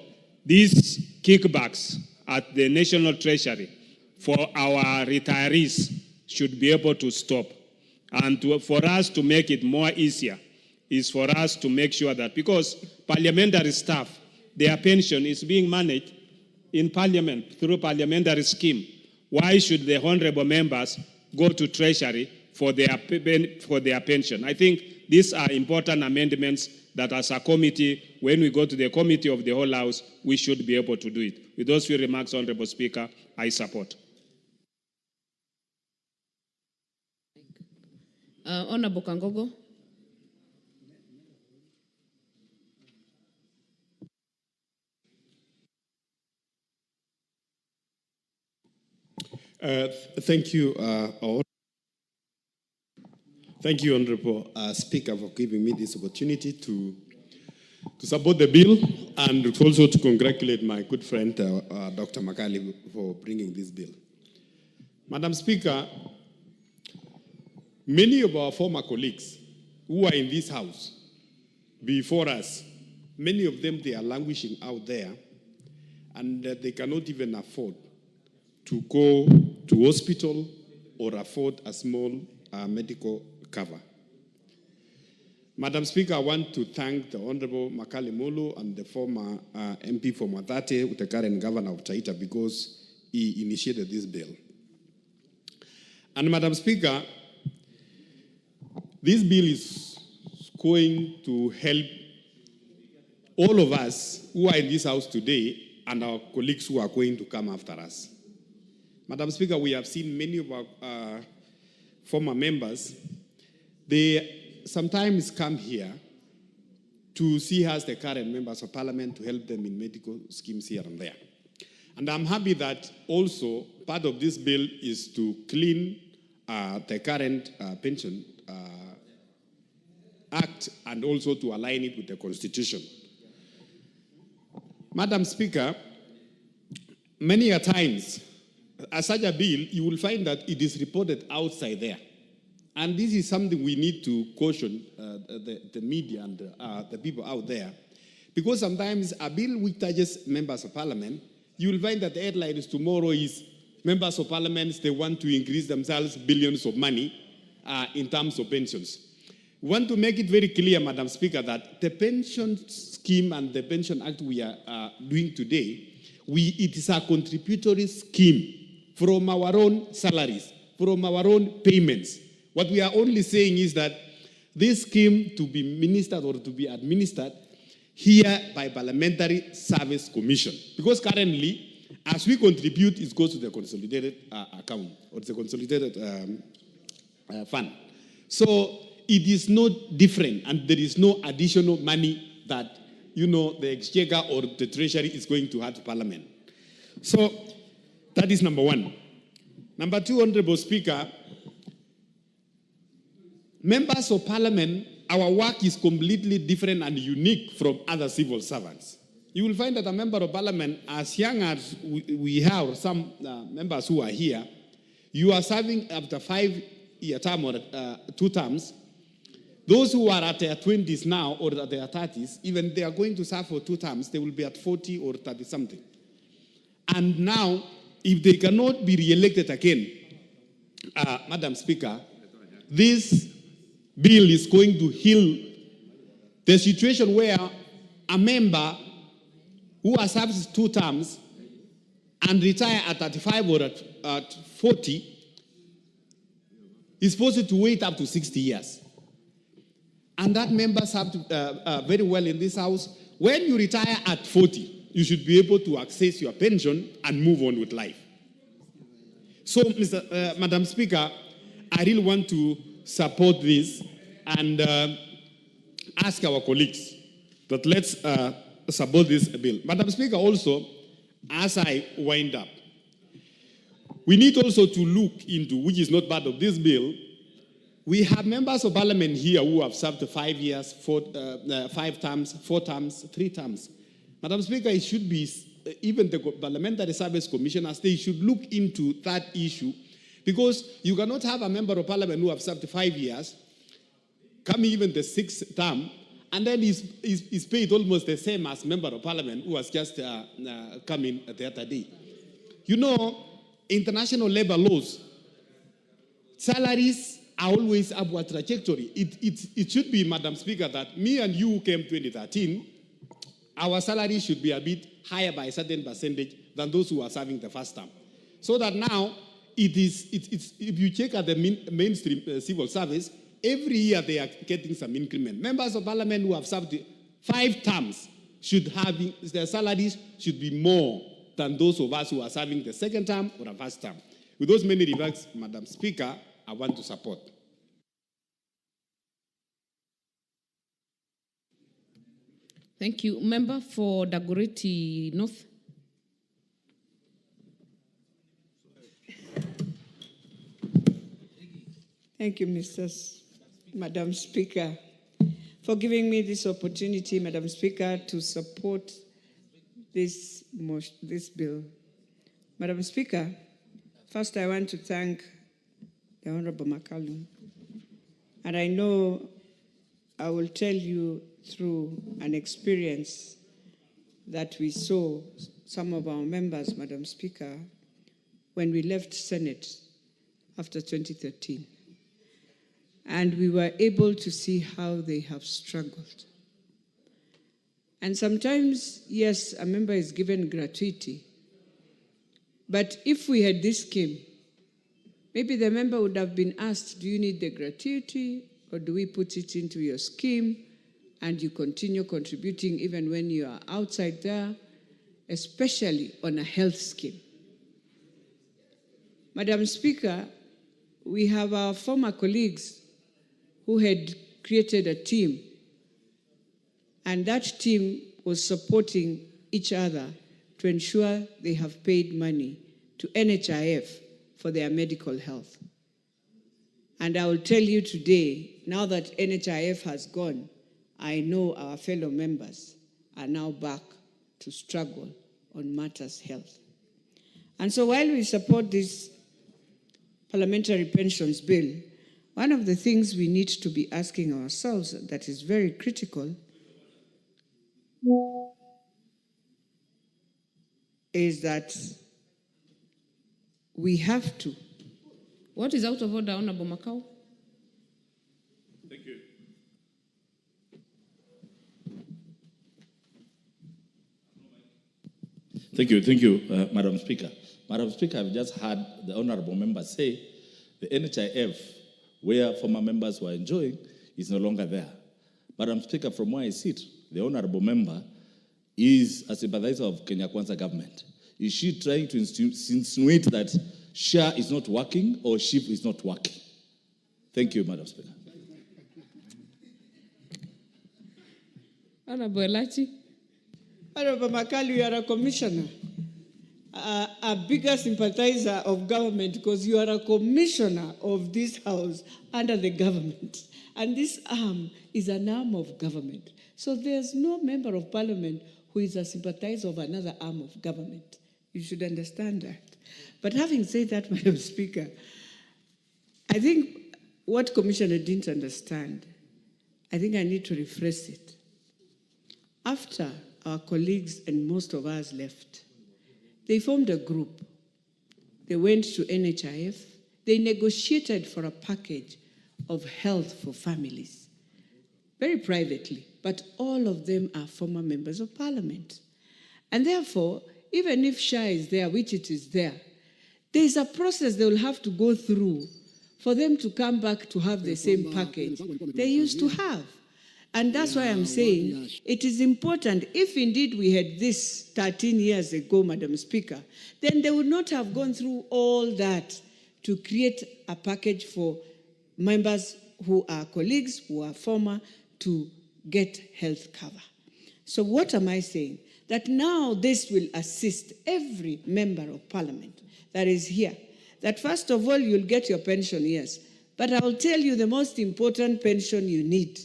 these kickbacks at the National Treasury for our retirees should be able to stop. And for us to make it more easier is for us to make sure that, because parliamentary staff, their pension is being managed in Parliament through parliamentary scheme. Why should the honorable members go to Treasury for their pension? I think these are important amendments that as a committee, when we go to the committee of the whole House, we should be able to do it. With those few remarks, Honorable Speaker, I support. Honorable Kangogo. Thank you, Thank you, Honorable Speaker, for giving me this opportunity to support the bill and also to congratulate my good friend, Dr. Makali, for bringing this bill. Madam Speaker, many of our former colleagues who are in this house before us, many of them, they are languishing out there, and they cannot even afford to go to hospital or afford a small medical cover. Madam Speaker, I want to thank the Honorable Makali Molo and the former MP for Mwatate, the current governor of Taita, because he initiated this bill. And Madam Speaker, this bill is going to help all of us who are in this house today and our colleagues who are going to come after us. Madam Speaker, we have seen many of our former members, they sometimes come here to see us, the current members of parliament, to help them in medical schemes here and there. And I'm happy that also part of this bill is to clean the current pension act and also to align it with the constitution. Madam Speaker, many a times, as such a bill, you will find that it is reported outside there. And this is something we need to caution the media and the people out there. Because sometimes a bill which touches members of parliament, you will find that the headline is tomorrow is members of parliament, they want to increase themselves billions of money in terms of pensions. We want to make it very clear, Madam Speaker, that the pension scheme and the pension act we are doing today, it is a contributory scheme from our own salaries, from our own payments. What we are only saying is that this scheme to be ministered or to be administered here by Parliamentary Service Commission. Because currently, as we contribute, it goes to the consolidated account or the consolidated fund. So it is not different and there is no additional money that, the exchequer or the treasury is going to add to Parliament. So that is number one. Number two, Honorable Speaker, members of parliament, our work is completely different and unique from other civil servants. You will find that a member of parliament, as young as we have some members who are here, you are serving after 5-year term or 2 terms. Those who are at their 20s now or at their 30s, even they are going to serve for 2 terms, they will be at 40 or 30 something. And now, if they cannot be re-elected again, Madam Speaker, this bill is going to heal the situation where a member who has served 2 terms and retire at 35 or at 40 is supposed to wait up to 60 years. And that member served very well in this house. When you retire at 40, you should be able to access your pension and move on with life. So, Madam Speaker, I really want to support this and ask our colleagues that let's support this bill. Madam Speaker, also, as I wind up, we need also to look into, which is not part of this bill, we have members of parliament here who have served 5 years, 5 terms, 4 terms, 3 terms. Madam Speaker, it should be, even the Parliamentary Service Commissioners, they should look into that issue, because you cannot have a member of parliament who have served 5 years, coming even the 6th term, and then is paid almost the same as member of parliament who has just come in the other day. International labor laws, salaries are always upward trajectory. It should be, Madam Speaker, that me and you who came 2013, our salary should be a bit higher by a certain percentage than those who are serving the first term. So that now, if you check at the mainstream civil service, every year they are getting some increment. Members of parliament who have served 5 terms should have, their salaries should be more than those of us who are serving the 2nd term or the 1st term. With those many remarks, Madam Speaker, I want to support. Thank you. Member for Dagoretti North. Thank you, Madam Speaker, for giving me this opportunity, Madam Speaker, to support this bill. Madam Speaker, first I want to thank the Honorable Makalu. And I know I will tell you through an experience that we saw some of our members, Madam Speaker, when we left Senate after 2013. And we were able to see how they have struggled. And sometimes, yes, a member is given gratuity. But if we had this scheme, maybe the member would have been asked, do you need the gratuity, or do we put it into your scheme and you continue contributing even when you are outside there, especially on a health scheme? Madam Speaker, we have our former colleagues who had created a team, and that team was supporting each other to ensure they have paid money to NHIF for their medical health. And I will tell you today, now that NHIF has gone, I know our fellow members are now back to struggle on matters health. And so while we support this parliamentary pensions bill, one of the things we need to be asking ourselves that is very critical is that we have to. What is out of order, Honorable Makau? Thank you. Thank you, Madam Speaker. Madam Speaker, I've just heard the honorable member say the NHIF, where former members were enjoying, is no longer there. Madam Speaker, from where I sit, the honorable member is a sympathizer of Kenya Kwanza government. Is she trying to insinuate that SHA is not working or SHIP is not working? Thank you, Madam Speaker. Honorable Elachi. Honorable Makalu, you are a commissioner, a bigger sympathizer of government because you are a commissioner of this house under the government. And this arm is an arm of government. So there's no member of parliament who is a sympathizer of another arm of government. You should understand that. But having said that, Madam Speaker, I think what Commissioner didn't understand, I think I need to rephrase it. After our colleagues and most of us left, they formed a group. They went to NHIF. They negotiated for a package of health for families, very privately, but all of them are former members of parliament. And therefore, even if SHA is there, which it is there is a process they will have to go through for them to come back to have the same package they used to have. And that's why I'm saying it is important, if indeed we had this 13 years ago, Madam Speaker, then they would not have gone through all that to create a package for members who are colleagues, who are former, to get health cover. So what am I saying? That now this will assist every member of parliament that is here. That first of all, you'll get your pension, yes. But I'll tell you the most important pension you need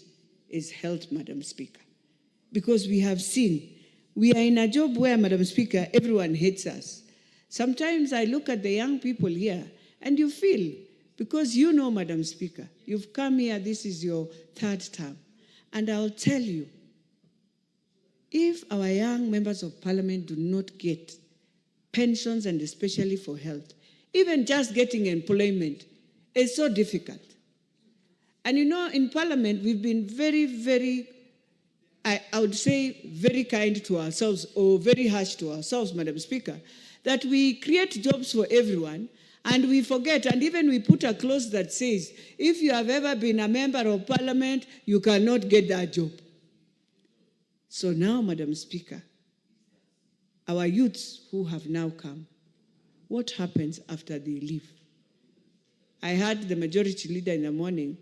is health, Madam Speaker. Because we have seen, we are in a job where, Madam Speaker, everyone hates us. Sometimes I look at the young people here and you feel, because you know, Madam Speaker, you've come here, this is your third term. And I'll tell you, if our young members of parliament do not get pensions, and especially for health, even just getting employment is so difficult. And you know, in parliament, we've been very, very, I would say, very kind to ourselves, or very harsh to ourselves, Madam Speaker, that we create jobs for everyone, and we forget, and even we put a clause that says, if you have ever been a member of parliament, you cannot get that job. So now, Madam Speaker, our youths who have now come, what happens after they leave? I heard the majority leader in the morning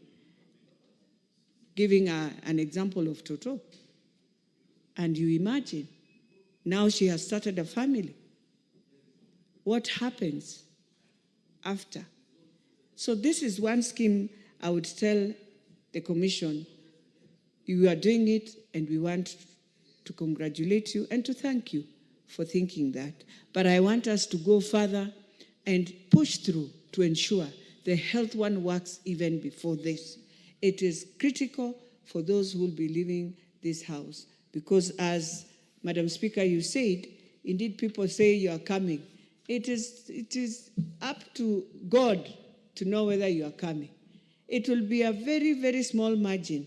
giving an example of Toto. And you imagine, now she has started a family. What happens after? So this is one scheme I would tell the Commission, you are doing it, and we want to congratulate you and to thank you for thinking that. But I want us to go further and push through to ensure the health one works even before this. It is critical for those who will be leaving this house, because as Madam Speaker, you said, indeed people say you are coming. It is up to God to know whether you are coming. It will be a very, very small margin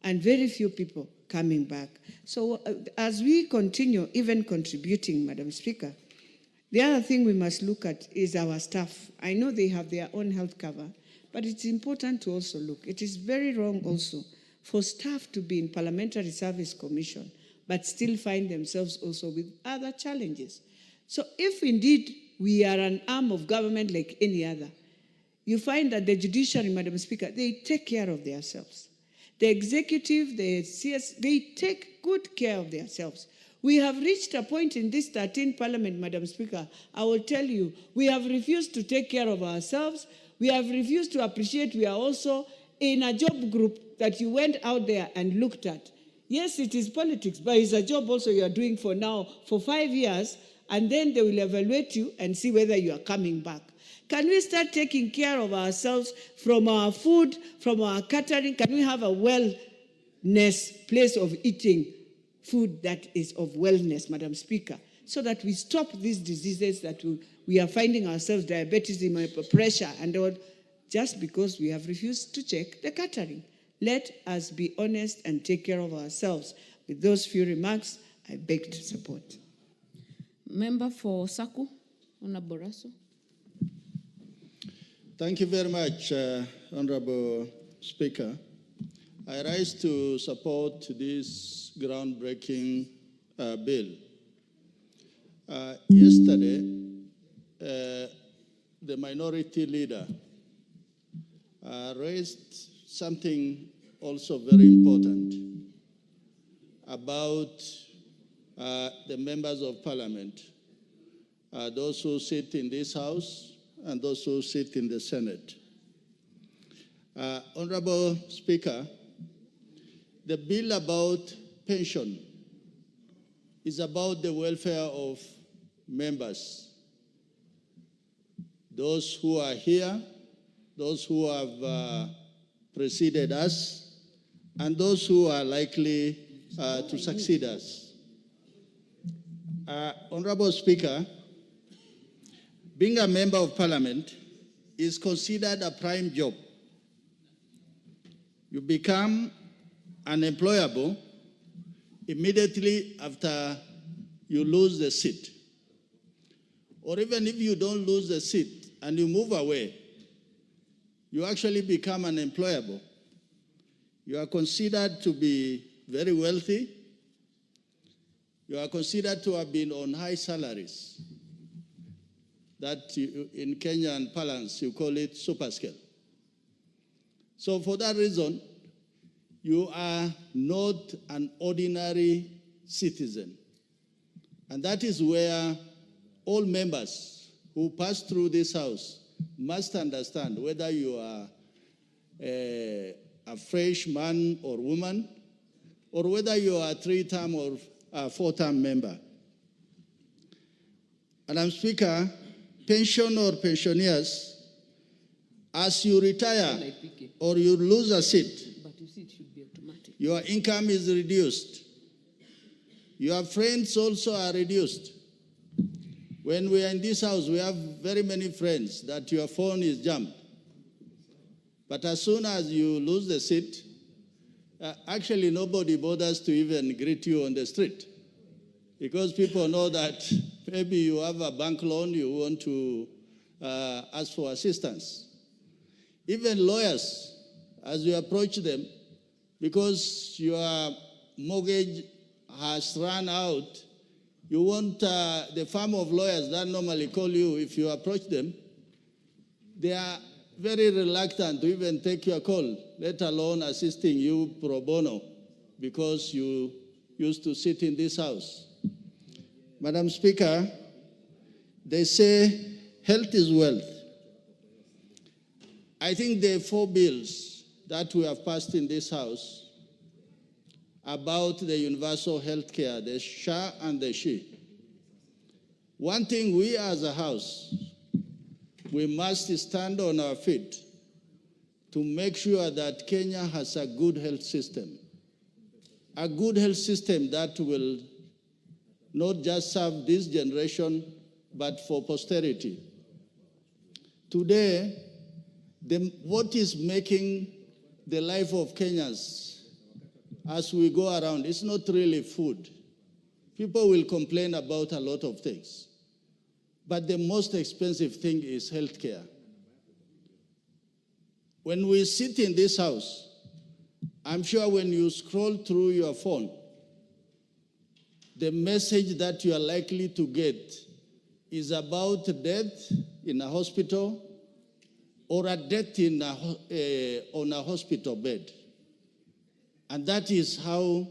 and very few people coming back. So as we continue even contributing, Madam Speaker, the other thing we must look at is our staff. I know they have their own health cover, but it's important to also look. It is very wrong also for staff to be in Parliamentary Service Commission, but still find themselves also with other challenges. So if indeed we are an arm of government like any other, you find that the judiciary, Madam Speaker, they take care of themselves. The executive, the CS, they take good care of themselves. We have reached a point in this 13th Parliament, Madam Speaker, I will tell you, we have refused to take care of ourselves. We have refused to appreciate we are also in a job group that you went out there and looked at. Yes, it is politics, but it's a job also you are doing for now, for 5 years, and then they will evaluate you and see whether you are coming back. Can we start taking care of ourselves from our food, from our catering? Can we have a wellness place of eating food that is of wellness, Madam Speaker, so that we stop these diseases that we are finding ourselves, diabetes, pressure, and all, just because we have refused to check the catering. Let us be honest and take care of ourselves. With those few remarks, I beg to support. Member for Saku, Honorable Raso. Thank you very much, Honorable Speaker. I rise to support this groundbreaking bill. Yesterday, the minority leader raised something also very important about the members of parliament, those who sit in this house and those who sit in the Senate. Honorable Speaker, the bill about pension is about the welfare of members, those who are here, those who have preceded us, and those who are likely to succeed us. Honorable Speaker, being a member of parliament is considered a prime job. You become unemployable immediately after you lose the seat. Or even if you don't lose the seat and you move away, you actually become unemployable. You are considered to be very wealthy. You are considered to have been on high salaries. That in Kenyan parlance, you call it superscale. So for that reason, you are not an ordinary citizen. And that is where all members who pass through this house must understand whether you are a fresh man or woman, or whether you are a 3-term or a 4-term member. Madam Speaker, pension or pensioners, as you retire or you lose a seat, your income is reduced. Your friends also are reduced. When we are in this house, we have very many friends that your phone is jammed. But as soon as you lose the seat, actually nobody bothers to even greet you on the street, because people know that maybe you have a bank loan, you want to ask for assistance. Even lawyers, as you approach them, because your mortgage has run out, you want the firm of lawyers that normally call you, if you approach them, they are very reluctant to even take your call, let alone assisting you pro bono, because you used to sit in this house. Madam Speaker, they say health is wealth. I think the 4 bills that we have passed in this House about the universal health care, the SHA and the SHE, one thing we as a House, we must stand on our feet to make sure that Kenya has a good health system that will not just serve this generation, but for posterity. Today, what is making the life of Kenyans as we go around, it's not really food. People will complain about a lot of things, but the most expensive thing is healthcare. When we sit in this House, I'm sure when you scroll through your phone, the message that you are likely to get is about death in a hospital or a death in on a hospital bed. And that is how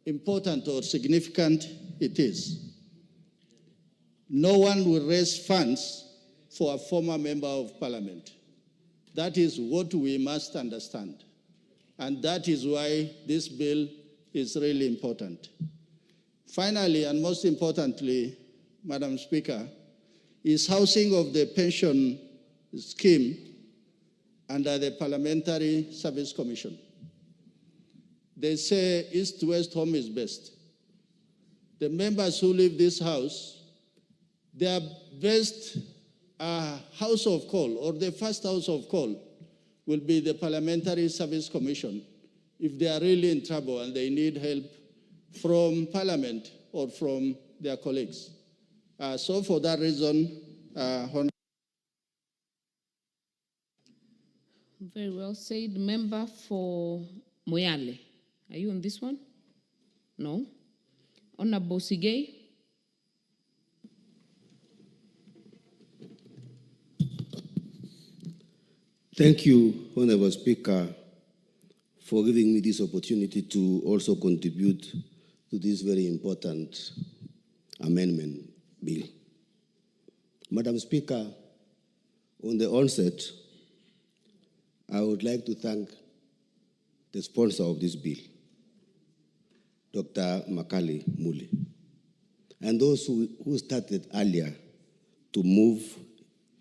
important or significant it is. No one will raise funds for a former member of parliament. That is what we must understand. And that is why this bill is really important. Finally, and most importantly, Madam Speaker, is housing of the pension scheme under the Parliamentary Service Commission. They say east-west home is best. The members who leave this House, their best house of call, or the first house of call, will be the Parliamentary Service Commission if they are really in trouble and they need help from Parliament or from their colleagues. So for that reason, Very well said. Member for Moyale. Are you on this one? No. Honorable Sigei. Thank you, Honorable Speaker, for giving me this opportunity to also contribute to this very important amendment bill. Madam Speaker, on the onset, I would like to thank the sponsor of this bill, Dr. Makali Muli, and those who started earlier to move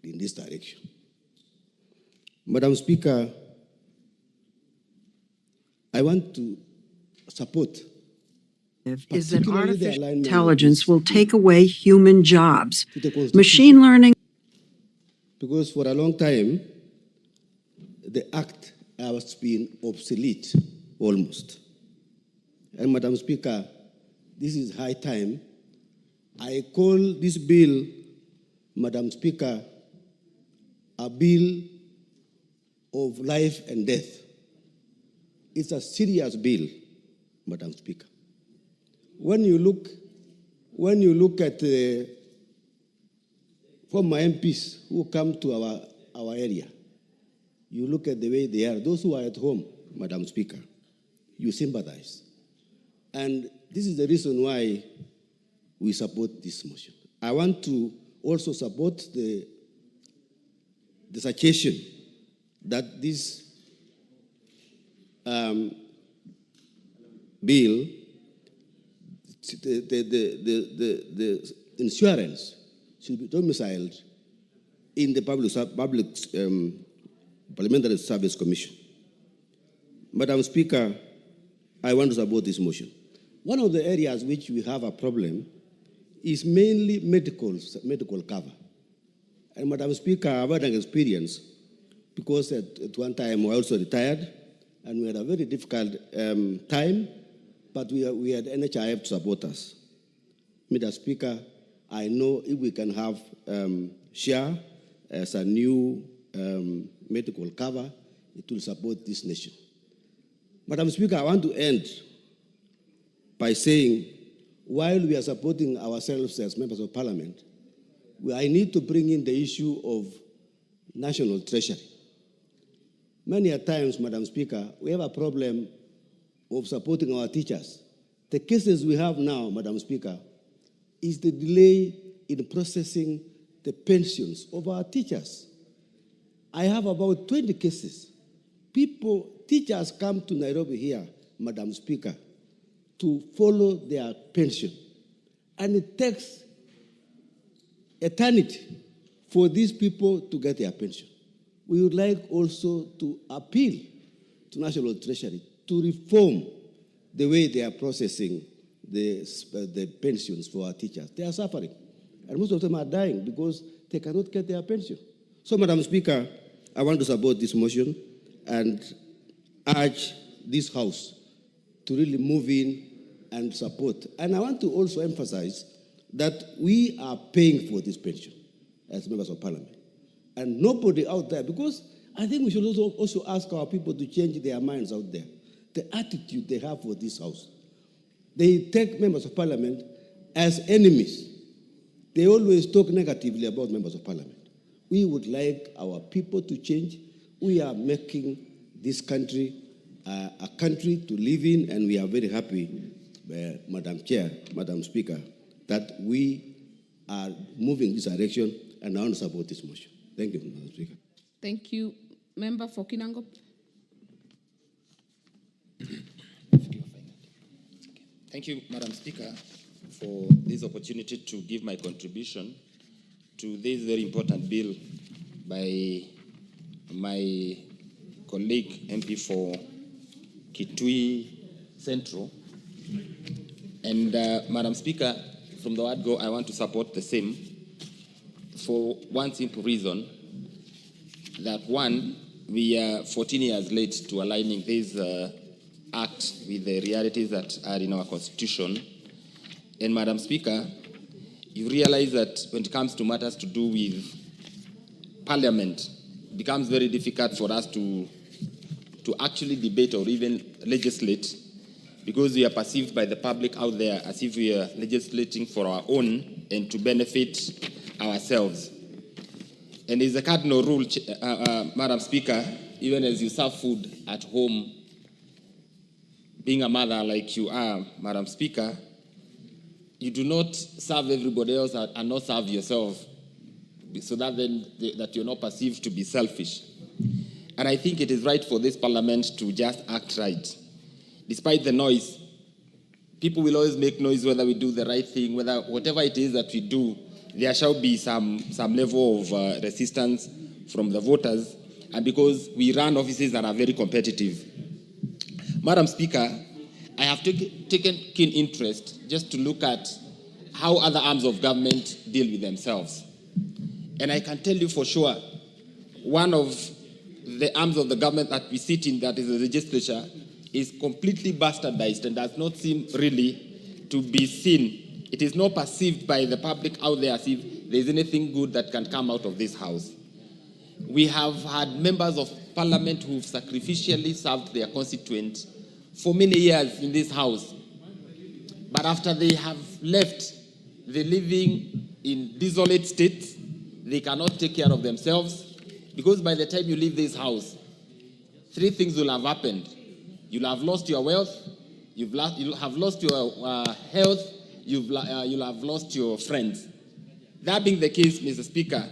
in this direction. Madam Speaker, I want to support is that artificial intelligence will take away human jobs. Machine learning. Because for a long time, the act has been obsolete almost. And Madam Speaker, this is high time. I call this bill, Madam Speaker, a bill of life and death. It's a serious bill, Madam Speaker. When you look at former MPs who come to our area, you look at the way they are, those who are at home, Madam Speaker, you sympathize. And this is the reason why we support this motion. I want to also support the suggestion that this bill, the insurance should be domiciled in the Parliamentary Service Commission. Madam Speaker, I want to support this motion. One of the areas which we have a problem is mainly medical cover. And Madam Speaker, I've had an experience because at one time we also retired and we had a very difficult time, but we had NHIF to support us. Madam Speaker, I know if we can have SHARE as a new medical cover, it will support this nation. Madam Speaker, I want to end by saying, while we are supporting ourselves as members of parliament, I need to bring in the issue of national treasury. Many a times, Madam Speaker, we have a problem of supporting our teachers. The cases we have now, Madam Speaker, is the delay in processing the pensions of our teachers. I have about 20 cases. Teachers come to Nairobi here, Madam Speaker, to follow their pension. And it takes eternity for these people to get their pension. We would like also to appeal to National Treasury to reform the way they are processing the pensions for our teachers. They are suffering. And most of them are dying because they cannot get their pension. So, Madam Speaker, I want to support this motion and urge this House to really move in and support. And I want to also emphasize that we are paying for this pension as members of Parliament. And nobody out there, because I think we should also ask our people to change their minds out there, the attitude they have for this House. They take members of Parliament as enemies. They always talk negatively about members of Parliament. We would like our people to change. We are making this country a country to live in, and we are very happy, Madam Chair, Madam Speaker, that we are moving this direction, and I want to support this motion. Thank you, Madam Speaker. Thank you. Member for Kinangop. Thank you, Madam Speaker, for this opportunity to give my contribution to this very important bill by my colleague MP for Kitui Central. And Madam Speaker, from the word go, I want to support the same for one simple reason, that one, we are 14 years late to aligning this act with the realities that are in our constitution. And Madam Speaker, you realize that when it comes to matters to do with Parliament, it becomes very difficult for us to actually debate or even legislate, because we are perceived by the public out there as if we are legislating for our own and to benefit ourselves. And it's a cardinal rule, Madam Speaker, even as you serve food at home, being a mother like you are, Madam Speaker, you do not serve everybody else and not serve yourself, so that then that you're not perceived to be selfish. And I think it is right for this Parliament to just act right. Despite the noise, people will always make noise whether we do the right thing, whatever it is that we do, there shall be some level of resistance from the voters, and because we run offices that are very competitive. Madam Speaker, I have taken keen interest just to look at how other arms of government deal with themselves. And I can tell you for sure, one of the arms of the government that we sit in, that is the legislature, is completely bastardized and does not seem really to be seen. It is not perceived by the public out there as if there is anything good that can come out of this House. We have had members of Parliament who've sacrificially served their constituents for many years in this House. But after they have left, they're living in desolate states. They cannot take care of themselves, because by the time you leave this House, three things will have happened. You'll have lost your wealth, you'll have lost your health, you'll have lost your friends. That being the case, Mr. Speaker,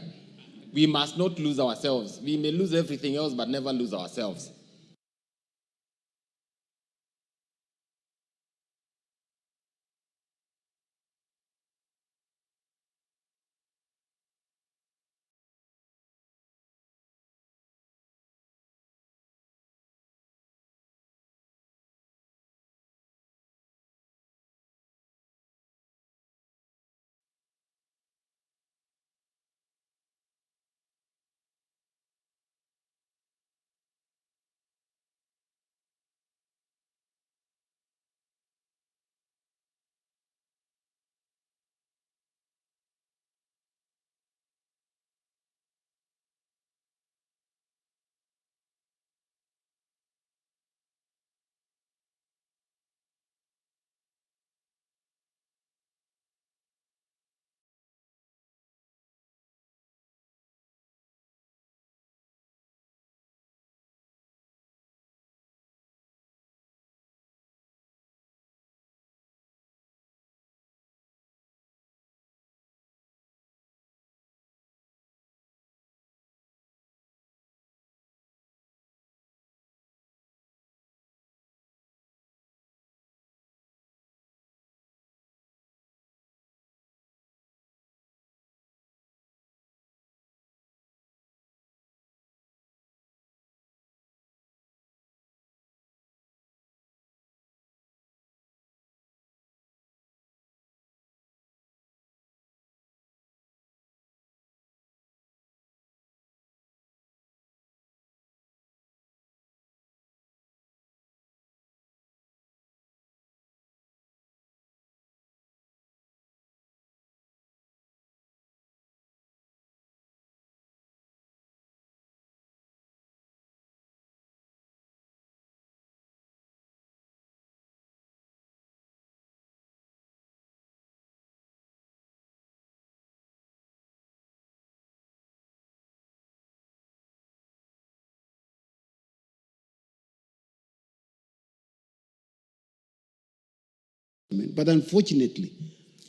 we must not lose ourselves. We may lose everything else, but never lose ourselves. But unfortunately,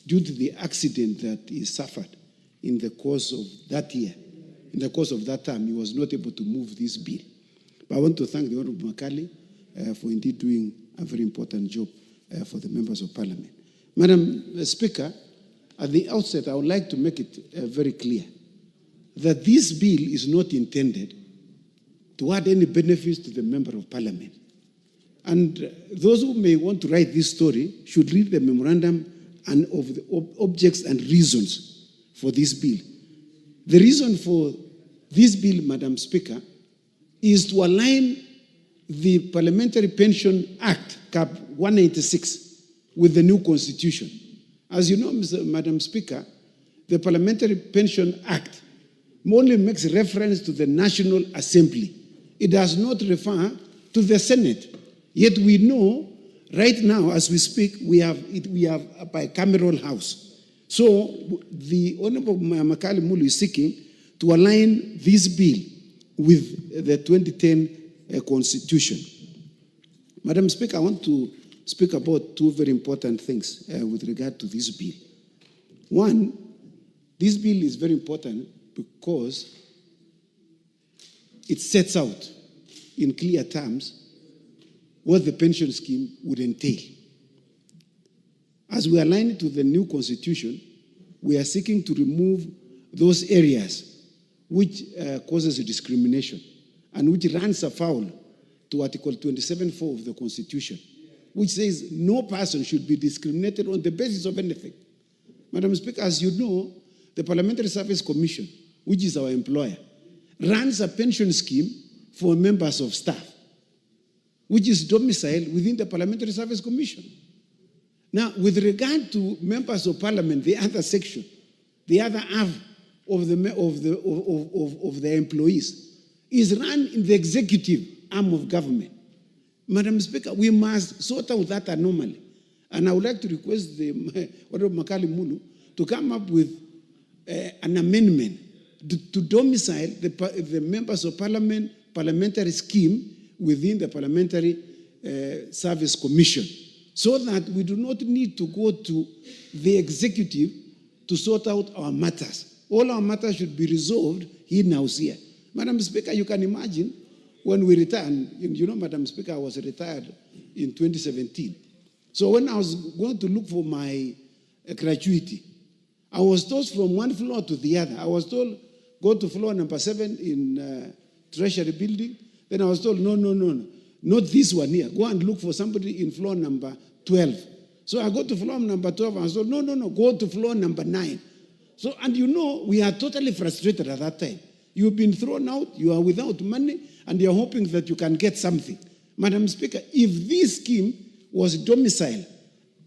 due to the accident that he suffered in the course of that year, in the course of that time, he was not able to move this bill. But I want to thank the Honorable Makali for indeed doing a very important job for the members of Parliament. Madam Speaker, at the outset, I would like to make it very clear that this bill is not intended to add any benefits to the member of Parliament. And those who may want to write this story should read the memorandum and of the objects and reasons for this bill. The reason for this bill, Madam Speaker, is to align the Parliamentary Pension Act, Cap 196, with the new constitution. As you know, Madam Speaker, the Parliamentary Pension Act only makes reference to the National Assembly. It does not refer to the Senate. Yet we know, right now, as we speak, we have a bicameral house. So the Honorable Makali Mulu is seeking to align this bill with the 2010 Constitution. Madam Speaker, I want to speak about two very important things with regard to this bill. One, this bill is very important because it sets out in clear terms what the pension scheme would entail. As we align it to the new constitution, we are seeking to remove those areas which causes discrimination and which runs afoul to Article 27(4) of the Constitution, which says no person should be discriminated on the basis of anything. Madam Speaker, as you know, the Parliamentary Service Commission, which is our employer, runs a pension scheme for members of staff, which is domiciled within the Parliamentary Service Commission. Now, with regard to members of Parliament, the other section, the other half of the employees is run in the executive arm of government. Madam Speaker, we must sort out that anomaly. And I would like to request the Honorable Makali Mulu to come up with an amendment to domicile the members of Parliament parliamentary scheme within the Parliamentary Service Commission, so that we do not need to go to the executive to sort out our matters. All our matters should be resolved in-house here. Madam Speaker, you can imagine when we returned, you know, Madam Speaker, I was retired in 2017. So when I was going to look for my gratuity, I was told from one floor to the other. I was told, go to floor number 7 in Treasury Building. Then I was told, no, not this one here. Go and look for somebody in floor number 12. So I go to floor number 12 and I was told, no, go to floor number 9. So, and you know, we are totally frustrated at that time. You've been thrown out, you are without money, and you're hoping that you can get something. Madam Speaker, if this scheme was domiciled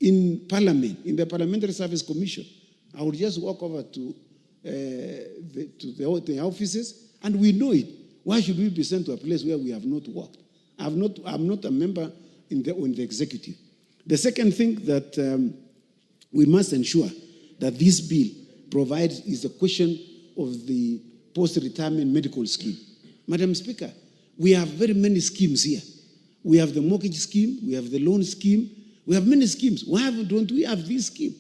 in Parliament, in the Parliamentary Service Commission, I would just walk over to the offices, and we know it. Why should we be sent to a place where we have not worked? I'm not a member in the executive. The second thing that we must ensure that this bill provides is the question of the post-retirement medical scheme. Madam Speaker, we have very many schemes here. We have the mortgage scheme, we have the loan scheme, we have many schemes. Why don't we have this scheme,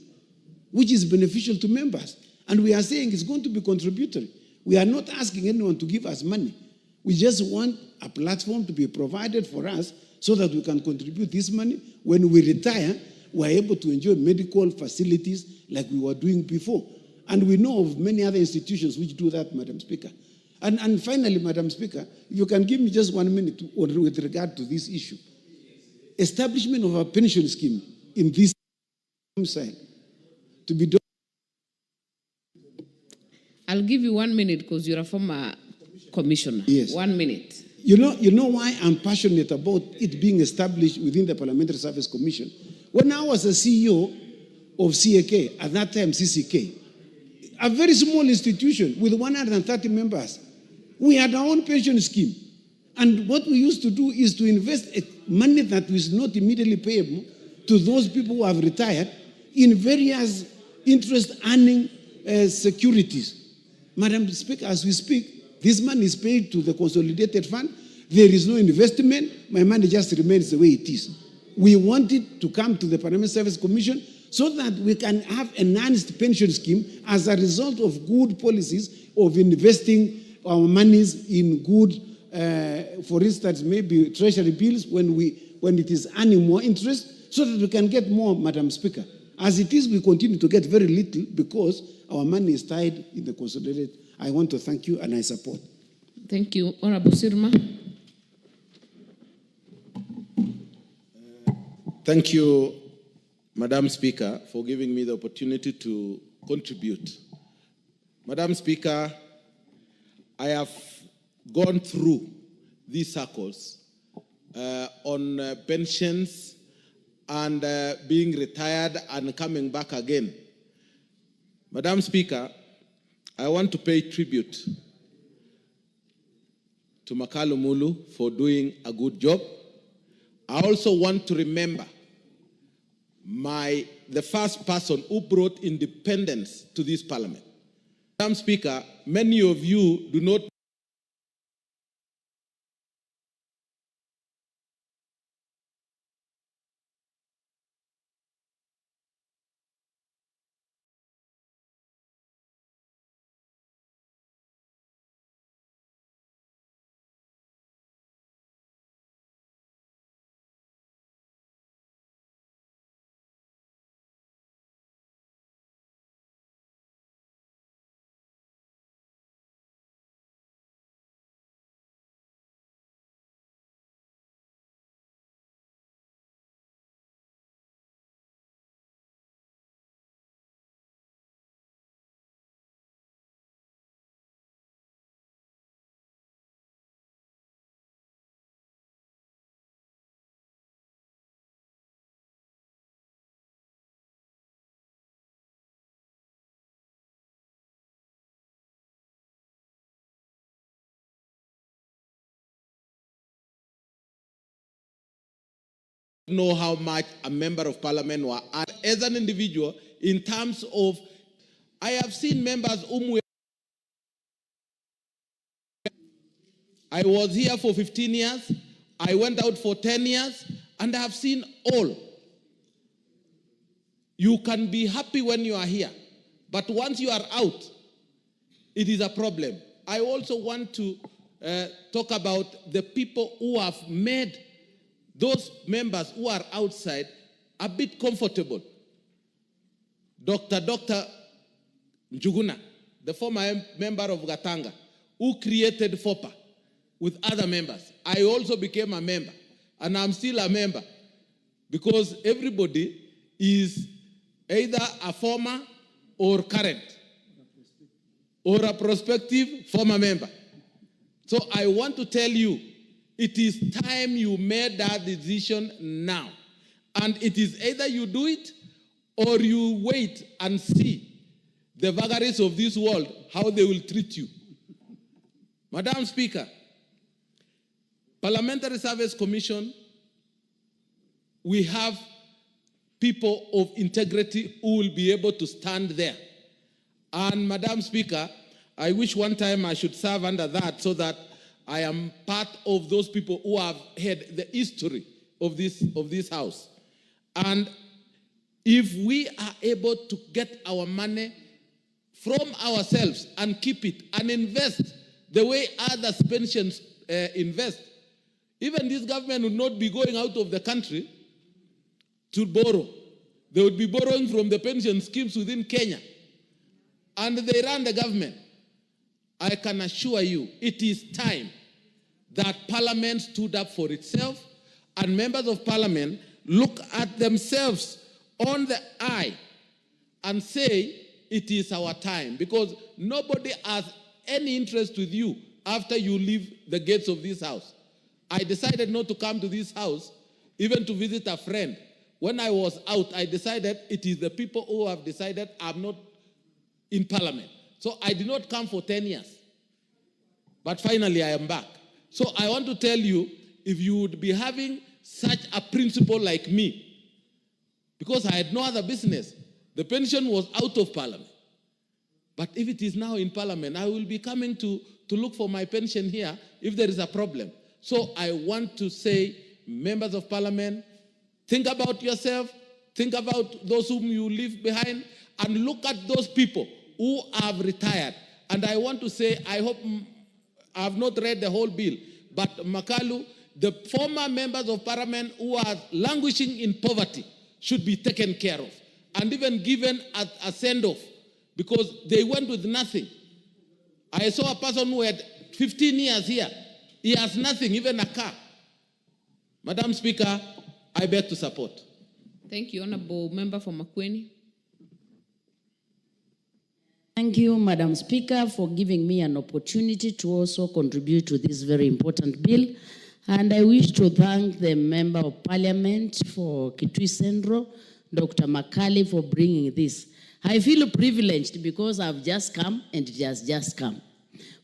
which is beneficial to members? And we are saying it's going to be contributory. We are not asking anyone to give us money. We just want a platform to be provided for us so that we can contribute this money. When we retire, we are able to enjoy medical facilities like we were doing before. And we know of many other institutions which do that, Madam Speaker. And finally, Madam Speaker, if you can give me just 1 minute with regard to this issue. Establishment of a pension scheme in this side to be done. I'll give you 1 minute because you're a former commissioner. Yes. 1 minute. You know why I'm passionate about it being established within the Parliamentary Service Commission? When I was a CEO of CAK, at that time CCK, a very small institution with 130 members, we had our own pension scheme. And what we used to do is to invest money that was not immediately payable to those people who have retired in various interest-earning securities. Madam Speaker, as we speak, this money is paid to the consolidated fund. There is no investment. My money just remains the way it is. We want it to come to the Parliamentary Service Commission so that we can have an enhanced pension scheme as a result of good policies of investing our monies in good, for instance, maybe treasury bills when it is earning more interest, so that we can get more, Madam Speaker. As it is, we continue to get very little because our money is tied in the consolidated. I want to thank you and I support. Thank you. Honorable Sirma. Thank you, Madam Speaker, for giving me the opportunity to contribute. Madam Speaker, I have gone through these circles on pensions and being retired and coming back again. Madam Speaker, I want to pay tribute to Makalo Mulu for doing a good job. I also want to remember the first person who brought independence to this parliament. Madam Speaker, many of you do not know how much a member of parliament was as an individual in terms of, I have seen members whom I was here for 15 years, I went out for 10 years, and I have seen all. You can be happy when you are here, but once you are out, it is a problem. I also want to talk about the people who have made those members who are outside a bit comfortable. Dr. Njuguna, the former member of Gatanga, who created FOPA with other members. I also became a member, and I'm still a member, because everybody is either a former or current, or a prospective former member. So I want to tell you, it is time you made that decision now. And it is either you do it or you wait and see the vagaries of this world, how they will treat you. Madam Speaker, Parliamentary Service Commission, we have people of integrity who will be able to stand there. And Madam Speaker, I wish one time I should serve under that so that I am part of those people who have had the history of this house. And if we are able to get our money from ourselves and keep it and invest the way other pensions invest, even this government would not be going out of the country to borrow. They would be borrowing from the pension schemes within Kenya. And they run the government. I can assure you, it is time that Parliament stood up for itself and members of Parliament look at themselves on the eye and say, it is our time. Because nobody has any interest with you after you leave the gates of this house. I decided not to come to this house, even to visit a friend. When I was out, I decided it is the people who have decided I'm not in Parliament. So I did not come for 10 years. But finally, I am back. So I want to tell you, if you would be having such a principle like me, because I had no other business, the pension was out of Parliament. But if it is now in Parliament, I will be coming to look for my pension here if there is a problem. So I want to say, members of Parliament, Think about yourself, think about those whom you leave behind, and look at those people who have retired. And I want to say, I hope, I have not read the whole bill, but Makalu, the former members of parliament who are languishing in poverty should be taken care of and even given a send-off because they went with nothing. I saw a person who had 15 years here. He has nothing, even a car. Madam Speaker, I beg to support. Thank you, Honorable Member for Makueni. Thank you, Madam Speaker, for giving me an opportunity to also contribute to this very important bill. And I wish to thank the Member of Parliament for Kitui Central, Dr. Makali, for bringing this. I feel privileged because I've just come and it has just come.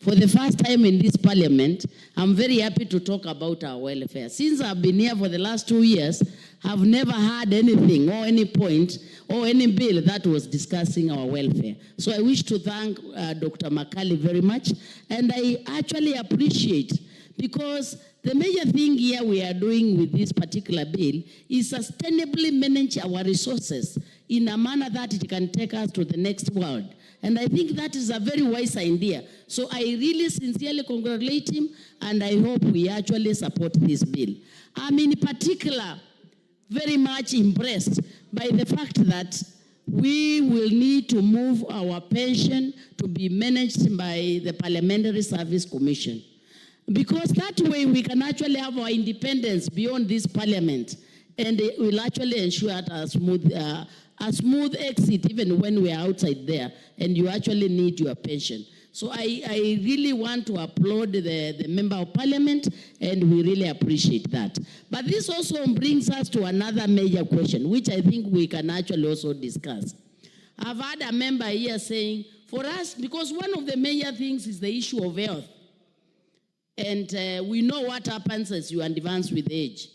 For the first time in this parliament, I'm very happy to talk about our welfare. Since I've been here for the last 2 years, I've never had anything or any point or any bill that was discussing our welfare. So I wish to thank Dr. Makali very much. And I actually appreciate, because the major thing here we are doing with this particular bill is sustainably manage our resources in a manner that it can take us to the next world. And I think that is a very wise idea. So I really sincerely congratulate him, and I hope we actually support this bill. I'm in particular very much impressed by the fact that we will need to move our pension to be managed by the Parliamentary Service Commission. Because that way we can actually have our independence beyond this parliament, and it will actually ensure a smooth exit even when we are outside there and you actually need your pension. So I really want to applaud the Member of Parliament, and we really appreciate that. But this also brings us to another major question, which I think we can actually also discuss. I've had a member here saying, for us, because one of the major things is the issue of health. And we know what happens as you advance with age.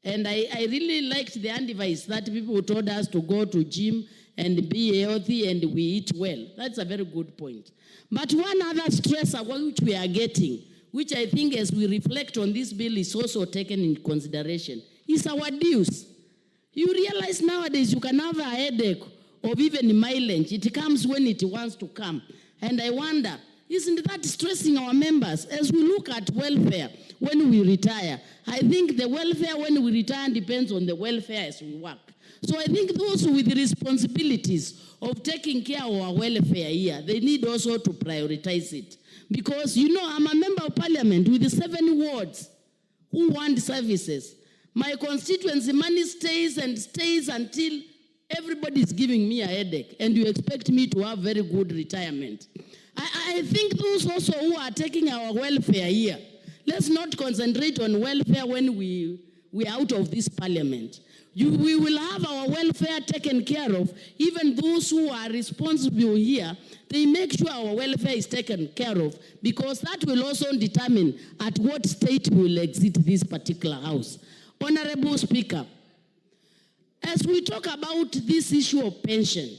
And I really liked the advice that people told us to go to gym and be healthy and we eat well. That's a very good point. But one other stressor which we are getting, which I think as we reflect on this bill is also taken in consideration, is our dues. You realize nowadays you can have a headache of even mileage. It comes when it wants to come. And I wonder, isn't that stressing our members? As we look at welfare when we retire, I think the welfare when we retire depends on the welfare as we work. So I think those with the responsibilities of taking care of our welfare here, they need also to prioritize it. Because, you know, I'm a member of parliament with the 7 wards who want services. My constituency money stays and stays until everybody is giving me a headache, and you expect me to have very good retirement. I think those also who are taking our welfare here, let's not concentrate on welfare when we're out of this parliament. We will have our welfare taken care of. Even those who are responsible here, they make sure our welfare is taken care of, because that will also determine at what state we will exit this particular house. Honorable Speaker, as we talk about this issue of pension,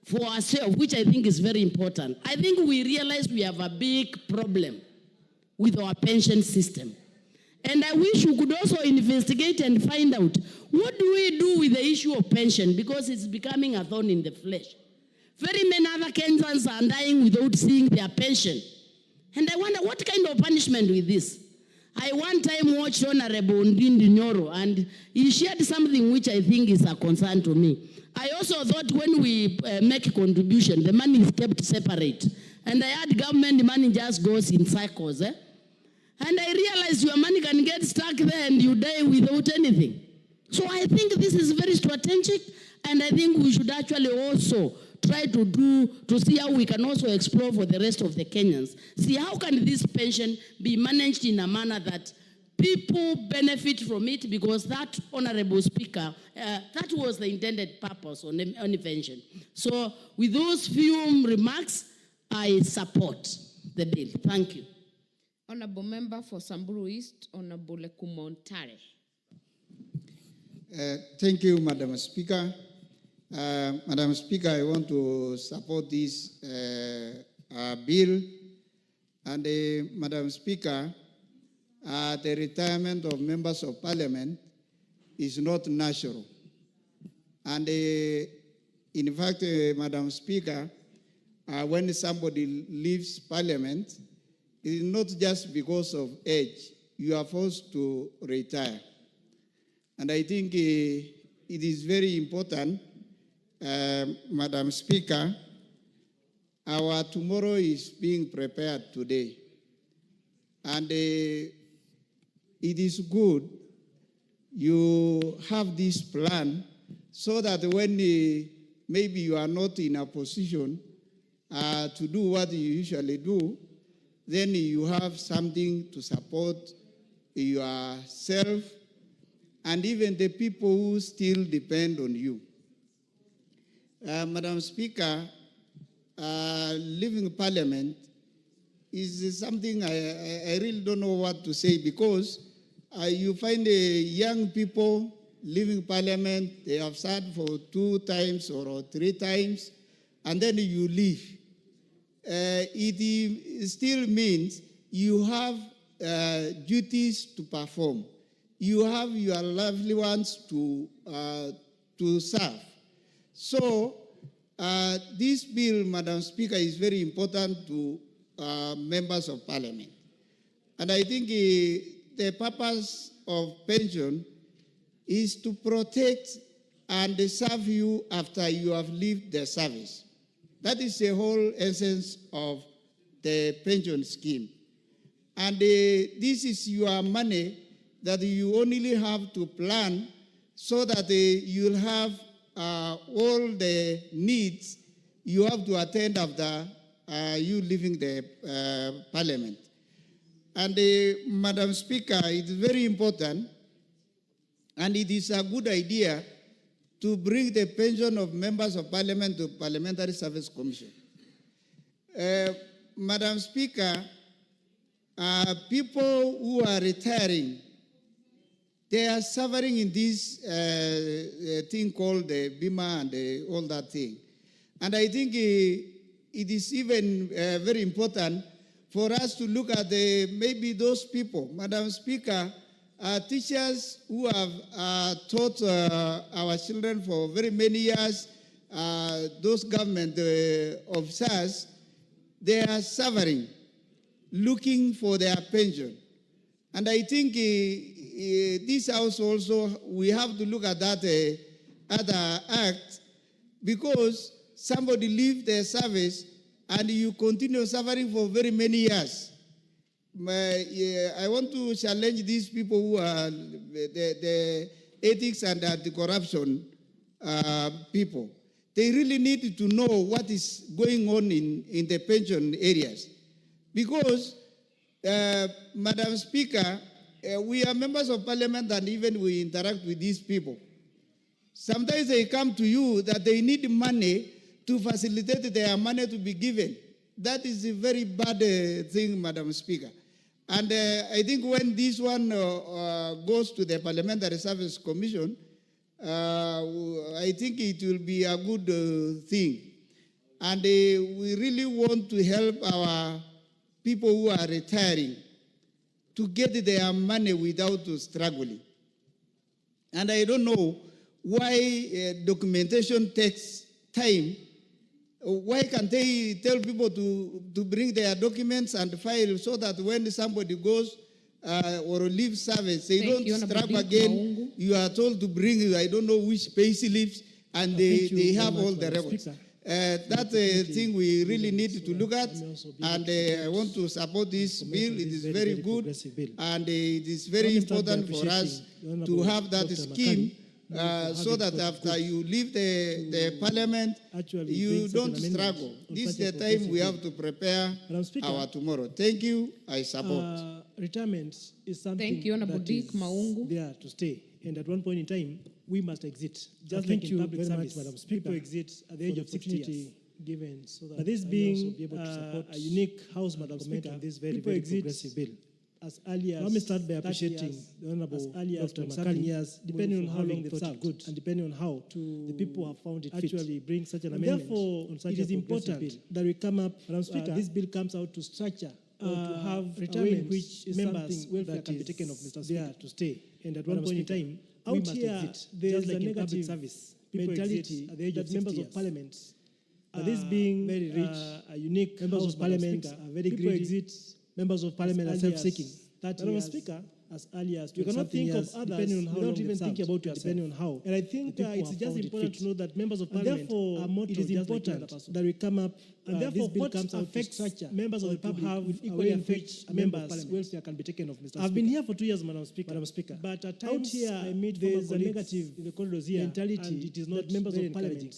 for ourselves, which I think is very important, I think we realize we have a big problem with our pension system. And I wish we could also investigate and find out, what do we do with the issue of pension, because it's becoming a thorn in the flesh. Very many other Kenyans are dying without seeing their pension. And I wonder, what kind of punishment with this? I one time watched Honorable Ndindi Nyoro, and he shared something which I think is a concern to me. I also thought when we make a contribution, the money is kept separate. And I had government money just goes in cycles. And I realized your money can get stuck there and you die without anything. So I think this is very strategic, and I think we should actually also try to see how we can also explore for the rest of the Kenyans. See, how can this pension be managed in a manner that people benefit from it, because that, Honorable Speaker, that was the intended purpose on the pension. So with those few remarks, I support the bill. Thank you. Honorable Member for Samburu East, Honorable Kumontare. Thank you, Madam Speaker. Madam Speaker, I want to support this bill. And Madam Speaker, the retirement of members of parliament is not natural. And in fact, Madam Speaker, when somebody leaves Parliament, it is not just because of age. You are forced to retire. And I think it is very important, Madam Speaker, our tomorrow is being prepared today. And it is good you have this plan so that when maybe you are not in a position to do what you usually do, then you have something to support yourself and even the people who still depend on you. Madam Speaker, leaving Parliament is something I really don't know what to say, because you find young people leaving Parliament, they have served for 2 times or 3 times, and then you leave. It still means you have duties to perform. You have your lovely ones to serve. So this bill, Madam Speaker, is very important to members of Parliament. And I think the purpose of pension is to protect and serve you after you have lived the service. That is the whole essence of the pension scheme. And this is your money that you only have to plan so that you'll have all the needs you have to attend after you leaving the Parliament. And Madam Speaker, it is very important, and it is a good idea to bring the pension of members of Parliament to Parliamentary Service Commission. Madam Speaker, people who are retiring, they are suffering in this thing called the Bima and all that thing. And I think it is even very important for us to look at maybe those people. Madam Speaker, teachers who have taught our children for very many years, those government officers, they are suffering, looking for their pension. And I think this house also, we have to look at that other act, because somebody leaves their service and you continue suffering for very many years. I want to challenge these people who are the ethics and anti-corruption people. They really need to know what is going on in the pension areas. Because, Madam Speaker, we are members of Parliament and even we interact with these people. Sometimes they come to you that they need money to facilitate their money to be given. That is a very bad thing, Madam Speaker. And I think when this one goes to the Parliamentary Service Commission, I think it will be a good thing. And we really want to help our people who are retiring to get their money without struggling. And I don't know why documentation takes time. Why can't they tell people to bring their documents and file so that when somebody goes or leaves service, they don't struggle again? You are told to bring, I don't know which payslips, and they have all the records. That's a thing we really need to look at, and I want to support this bill. It is very good, and it is very important for us to have that scheme. So that after you leave the Parliament, you don't struggle. This is the time we have to prepare our tomorrow. Thank you. I support. Retirement is something Thank you, that is there to stay. And at one point in time, we must exit. Just like in public service, Madam Speaker, people exit at the age of 60 years. Given so that this being a unique house, Madam Speaker, this very, very progressive bill. As early as let me start by appreciating the Honorable Dr. Makali years, depending on how long they thought good, and depending on how the people have found it actually bring such an amendment. Therefore, on such it is important that we come up. This bill comes out to structure or to have retirement which members welfare can be taken of, Mr. Speaker, to stay. And at one point in time, we must exit. There is a negative service mentality at the age of members of parliament. This being very rich, a unique members of parliament are very greedy. Exit. Members of parliament are self-seeking. Madam Speaker, as early as you cannot think of others depending on how without even thinking about yourself. Depending on how. And I think it's just important to know that members of parliament are more. It is important that we come up and therefore what comes out affects members of the public have equally affect members' welfare can be taken off. Mr. I've been here for 2 years, Madam Speaker. But at times here I meet there is a negative in the corridors here mentality, and it is not members of parliament.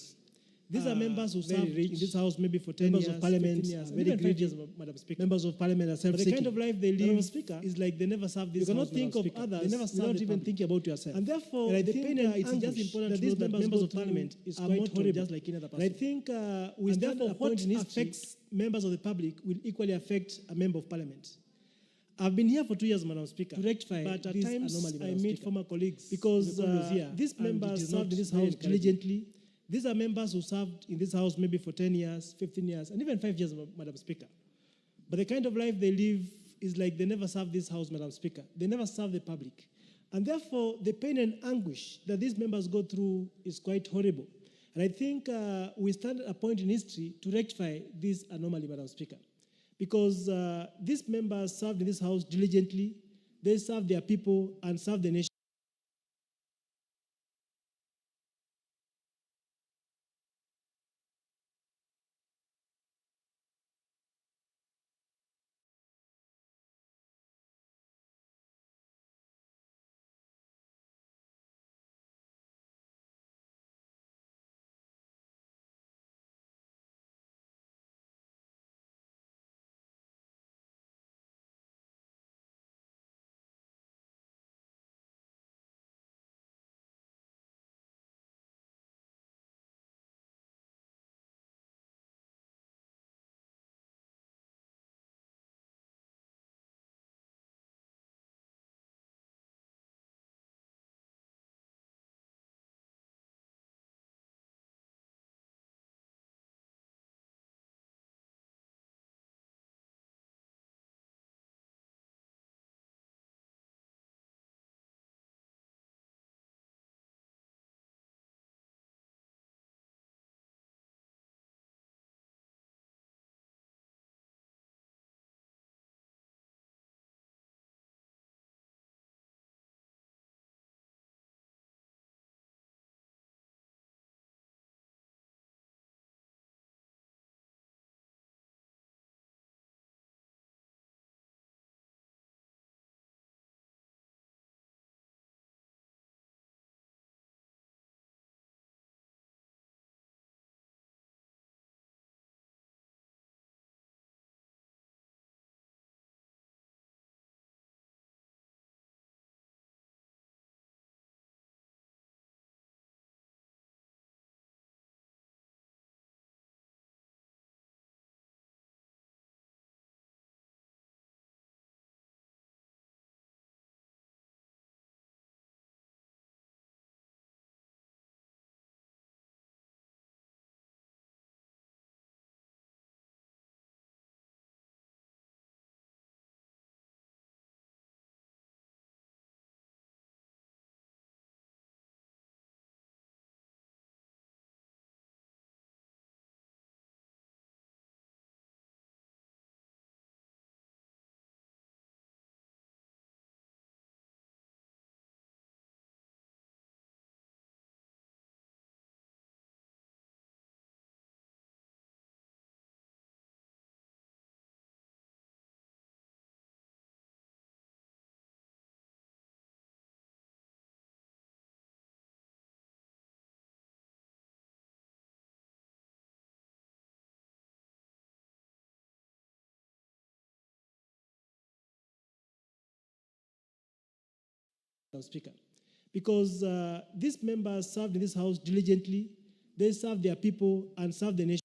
These are members who served in this house maybe for 10 years, of parliament, 15 years, very greedy, Madam Speaker. Members of parliament are self-seeking. But the kind of life they live is like they never serve this house. You cannot think of others they never without even thinking about yourself. And therefore, the pain and it's just important that these members of parliament is quite horrible, just like any other person. And I think we stand at a point in history affects members of the public will equally affect a member of parliament. I've been here for 2 years, Madam Speaker, to rectify but at times anomaly, I meet former colleagues because these members served in this house diligently. These are members who served in this house maybe for 10 years, 15 years, and even 5 years, Madam Speaker. But the kind of life they live is like they never serve this house, Madam Speaker. They never serve the public. And therefore, the pain and anguish that these members go through is quite horrible. And I think we stand at a point in history to rectify this anomaly, Madam Speaker. Because these members served in this house diligently. They serve their people and serve the nation. Speaker, because these members served in this house diligently. They serve their people and serve the nation.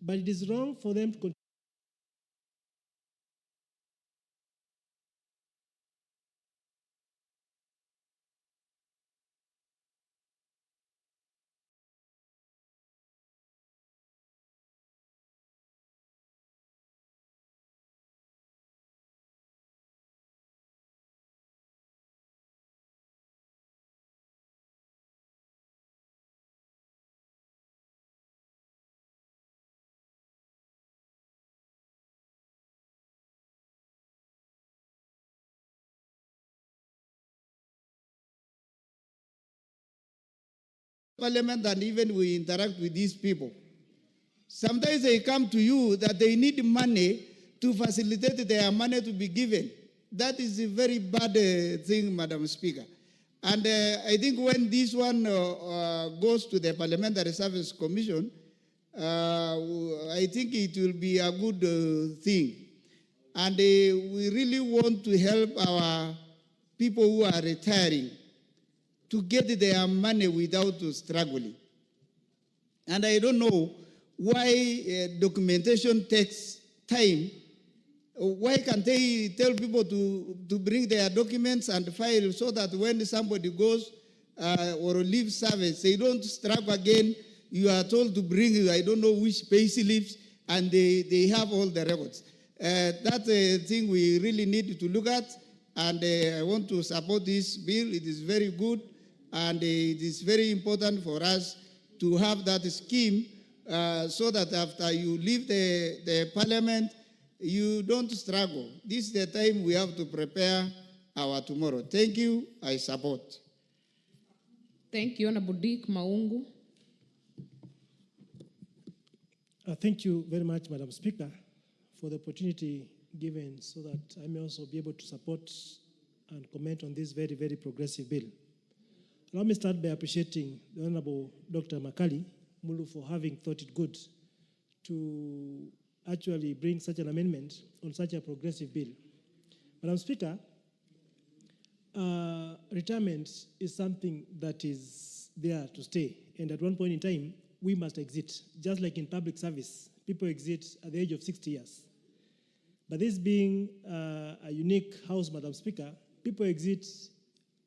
But it is wrong for them to Parliament, and even we interact with these people. Sometimes they come to you that they need money to facilitate their money to be given. That is a very bad thing, Madam Speaker. And I think when this one goes to the Parliamentary Service Commission, I think it will be a good thing. And we really want to help our people who are retiring to get their money without struggling. And I don't know why documentation takes time. Why can't they tell people to bring their documents and file so that when somebody goes or leaves service, they don't struggle again. You are told to bring, I don't know which pay slips, and they have all the records. That's a thing we really need to look at, and I want to support this bill. It is very good. And it is very important for us to have that scheme so that after you leave the parliament, you don't struggle. This is the time we have to prepare our tomorrow. Thank you. I support. Thank you, Honorable Dick Maungu. Thank you very much, Madam Speaker, for the opportunity given so that I may also be able to support and comment on this very, very progressive bill. Allow me to start by appreciating the Honorable Dr. Makali Mulu for having thought it good to actually bring such an amendment on such a progressive bill. Madam Speaker, retirement is something that is there to stay, and at one point in time, we must exit. Just like in public service, people exit at the age of 60 years. But this being a unique house, Madam Speaker, people exit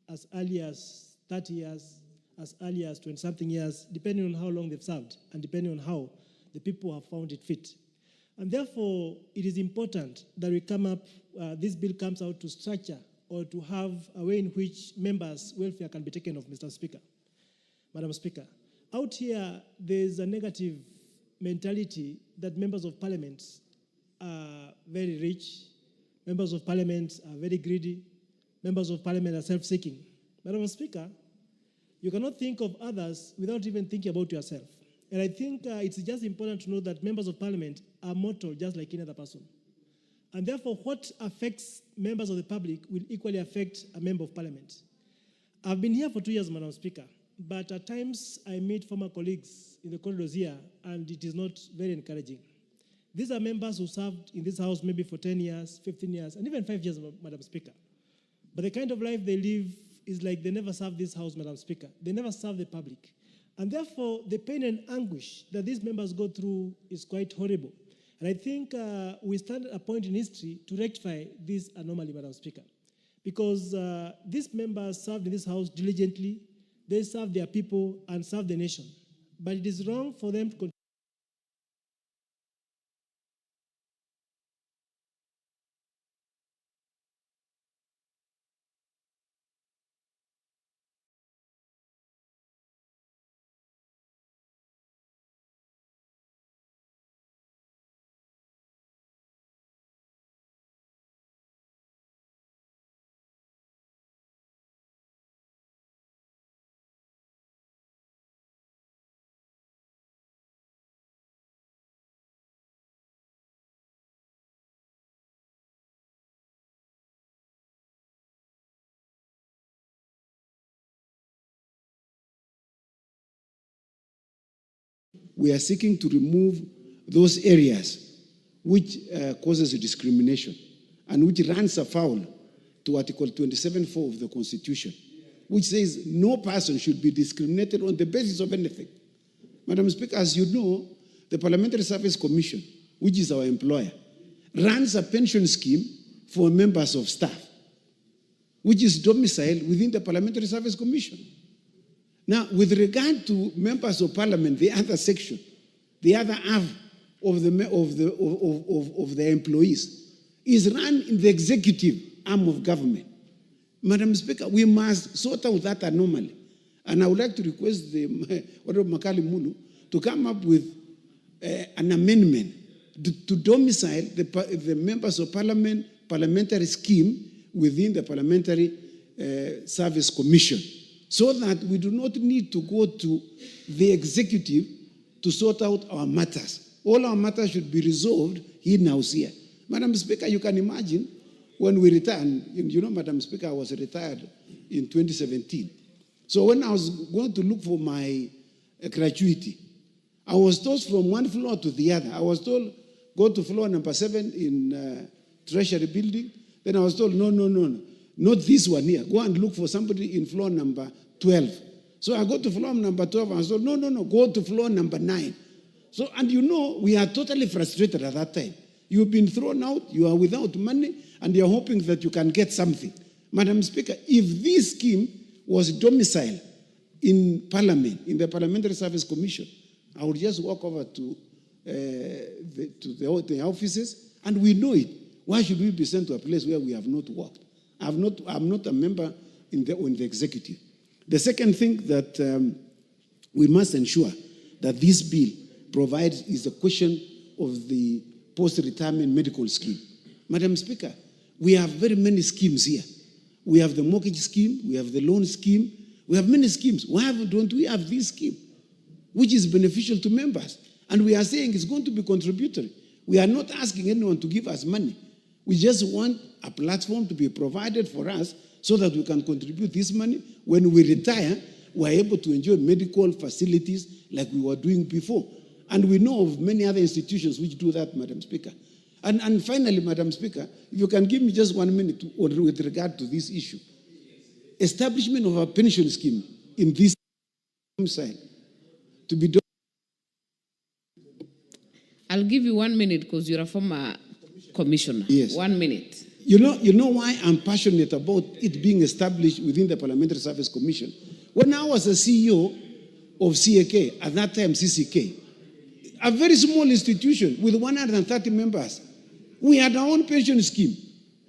as early as 30 years, as early as 20-something years, depending on how long they've served and depending on how the people have found it fit. And therefore, it is important that we come up, this bill comes out to structure or to have a way in which members' welfare can be taken of, Mr. Speaker. Madam Speaker, out here, there's a negative mentality that members of parliament are very rich, members of parliament are very greedy, members of parliament are self-seeking. Madam Speaker, you cannot think of others without even thinking about yourself. And I think it's just important to know that members of parliament are mortal just like any other person. And therefore, what affects members of the public will equally affect a member of parliament. I've been here for 2 years, Madam Speaker, but at times I meet former colleagues in the corridors here, and it is not very encouraging. These are members who served in this house maybe for 10 years, 15 years, and even 5 years, Madam Speaker. But the kind of life they live is like they never served this house, Madam Speaker. They never serve the public. And therefore, the pain and anguish that these members go through is quite horrible. And I think we stand at a point in history to rectify this anomaly, Madam Speaker. Because these members served in this house diligently, they serve their people and serve the nation. But it is wrong for them to continue. We are seeking to remove those areas which causes discrimination and which runs afoul to Article 27(4) of the Constitution, which says no person should be discriminated on the basis of anything. Madam Speaker, as you know, the Parliamentary Service Commission, which is our employer, runs a pension scheme for members of staff, which is domiciled within the Parliamentary Service Commission. Now, with regard to members of parliament, the other section, the other half of the employees is run in the executive arm of government. Madam Speaker, we must sort out that anomaly. And I would like to request the Honorable Makali Mulu to come up with an amendment to domicile the members of parliament parliamentary scheme within the Parliamentary Service Commission, so that we do not need to go to the executive to sort out our matters. All our matters should be resolved in-house here. Madam Speaker, you can imagine when we returned, you know, Madam Speaker, I was retired in 2017. So when I was going to look for my gratuity, I was told from one floor to the other. I was told, go to floor number 7 in Treasury Building. Then I was told, no, not this one here. Go and look for somebody in floor number 12. So I go to floor number 12 and I was told, no, go to floor number 9. So, and you know, we are totally frustrated at that time. You've been thrown out, you are without money, and you're hoping that you can get something. Madam Speaker, if this scheme was domiciled in Parliament, in the Parliamentary Service Commission, I would just walk over to the offices, and we know it. Why should we be sent to a place where we have not worked? I'm not a member in the executive. The second thing that we must ensure that this bill provides is the question of the post-retirement medical scheme. Madam Speaker, we have very many schemes here. We have the mortgage scheme, we have the loan scheme, we have many schemes. Why don't we have this scheme, which is beneficial to members? And we are saying it's going to be contributory. We are not asking anyone to give us money. We just want a platform to be provided for us so that we can contribute this money. When we retire, we're able to enjoy medical facilities like we were doing before. And we know of many other institutions which do that, Madam Speaker. And finally, Madam Speaker, if you can give me just 1 minute with regard to this issue. Establishment of a pension scheme in this side to be done. I'll give you 1 minute because you're a former commissioner. Yes. 1 minute. You know why I'm passionate about it being established within the Parliamentary Service Commission? When I was a CEO of CAK, at that time CCK, a very small institution with 130 members, we had our own pension scheme.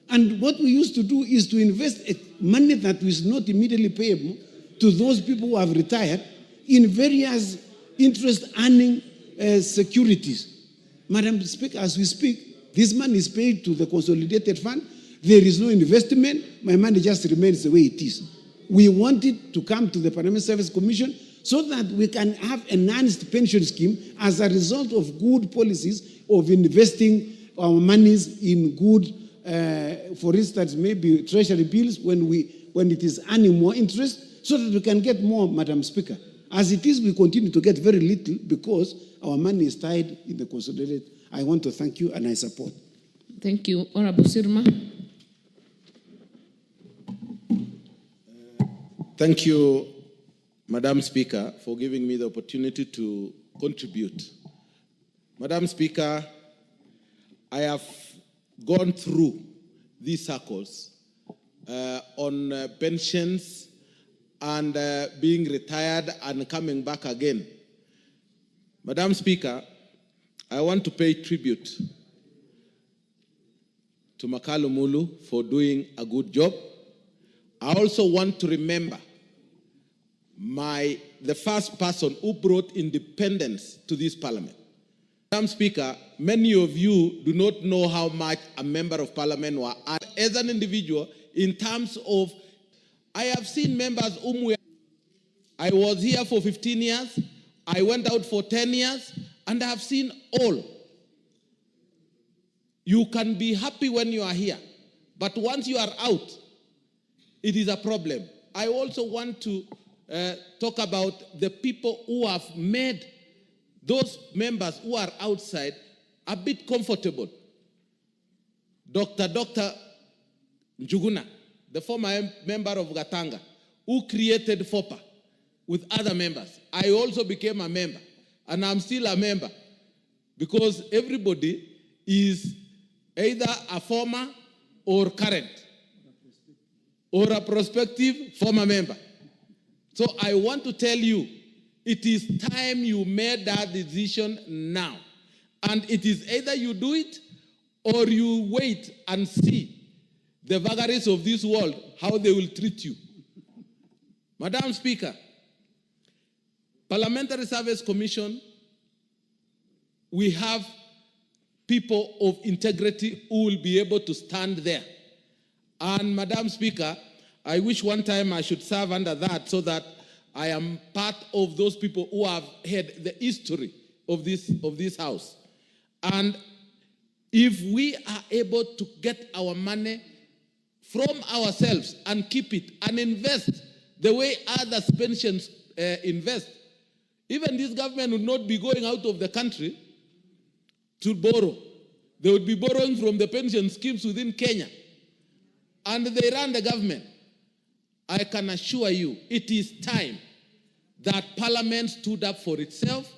And what we used to do is to invest money that was not immediately payable to those people who have retired in various interest-earning securities. Madam Speaker, as we speak, this money is paid to the consolidated fund. There is no investment. My money just remains the way it is. We want it to come to the Parliamentary Service Commission so that we can have an enhanced pension scheme as a result of good policies of investing our monies in good, for instance, maybe treasury bills when it is earning more interest, so that we can get more, Madam Speaker. As it is, we continue to get very little because our money is tied in the consolidated. I want to thank you and I support. Thank you. Honorable Sirma. Thank you, Madam Speaker, for giving me the opportunity to contribute. Madam Speaker, I have gone through these circles on pensions and being retired and coming back again. Madam Speaker, I want to pay tribute to Makalo Mulu for doing a good job. I also want to remember the first person who brought independence to this parliament. Madam Speaker, many of you do not know how much a member of parliament was as an individual in terms of, I have seen members whom I was here for 15 years, I went out for 10 years, and I have seen all. You can be happy when you are here, but once you are out, it is a problem. I also want to talk about the people who have made those members who are outside a bit comfortable. Dr. Njuguna, the former member of Gatanga, who created FOPA with other members. I also became a member, and I'm still a member. because everybody is either a former or current or a prospective former member. So I want to tell you, it is time you made that decision now. And it is either you do it or you wait and see the vagaries of this world, how they will treat you. Madam Speaker, Parliamentary Service Commission, we have people of integrity who will be able to stand there. And Madam Speaker, I wish one time I should serve under that so that I am part of those people who have had the history of this house. And if we are able to get our money from ourselves and keep it and invest the way other pensions invest, even this government would not be going out of the country to borrow. They would be borrowing from the pension schemes within Kenya. And they run the government. I can assure you, it is time that Parliament stood up for itself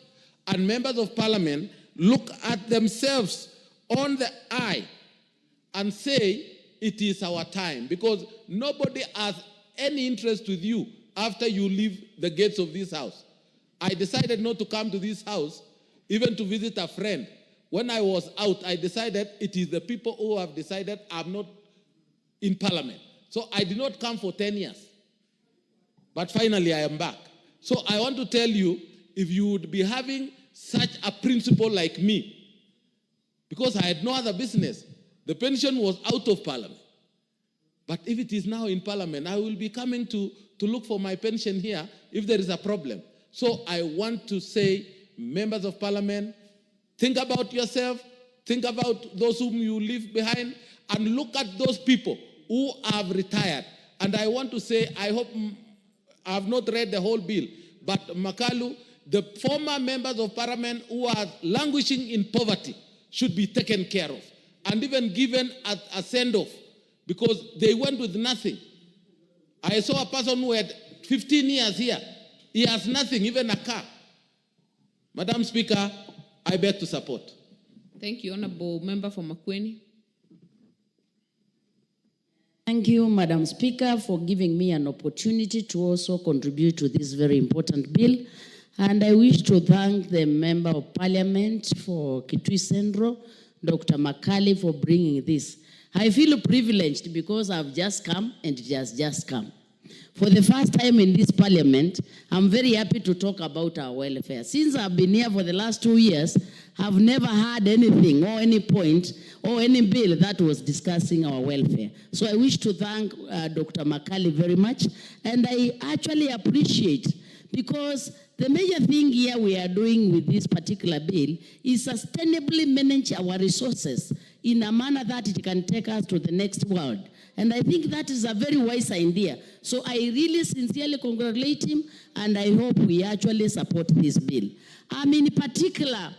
and members of Parliament look at themselves on the eye and say, it is our time. Because nobody has any interest with you after you leave the gates of this house. I decided not to come to this house, even to visit a friend. When I was out, I decided it is the people who have decided I'm not in Parliament. So I did not come for 10 years. But finally I am back. So I want to tell you, if you would be having such a principle like me, because I had no other business, the pension was out of Parliament. But if it is now in Parliament, I will be coming to look for my pension here if there is a problem. So I want to say, members of Parliament, think about yourself, think about those whom you leave behind, and look at those people who have retired. And I want to say, I hope, I have not read the whole bill, but Makalu, the former members of Parliament who are languishing in poverty should be taken care of and even given a send-off because they went with nothing. I saw a person who had 15 years here. He has nothing, even a car. Madam Speaker, I beg to support. Thank you, Honorable Member for Makueni. Thank you, Madam Speaker, for giving me an opportunity to also contribute to this very important bill. And I wish to thank the Member of Parliament for Kitui Central, Dr. Makali, for bringing this. I feel privileged because I've just come and it has just come. For the first time in this Parliament, I'm very happy to talk about our welfare. Since I've been here for the last 2 years, I've never had anything or any point or any bill that was discussing our welfare. So I wish to thank Dr. Makali very much. And I actually appreciate, because the major thing here we are doing with this particular bill is sustainably manage our resources in a manner that it can take us to the next world. And I think that is a very wise idea. So I really sincerely congratulate him, and I hope we actually support this bill. I'm in particular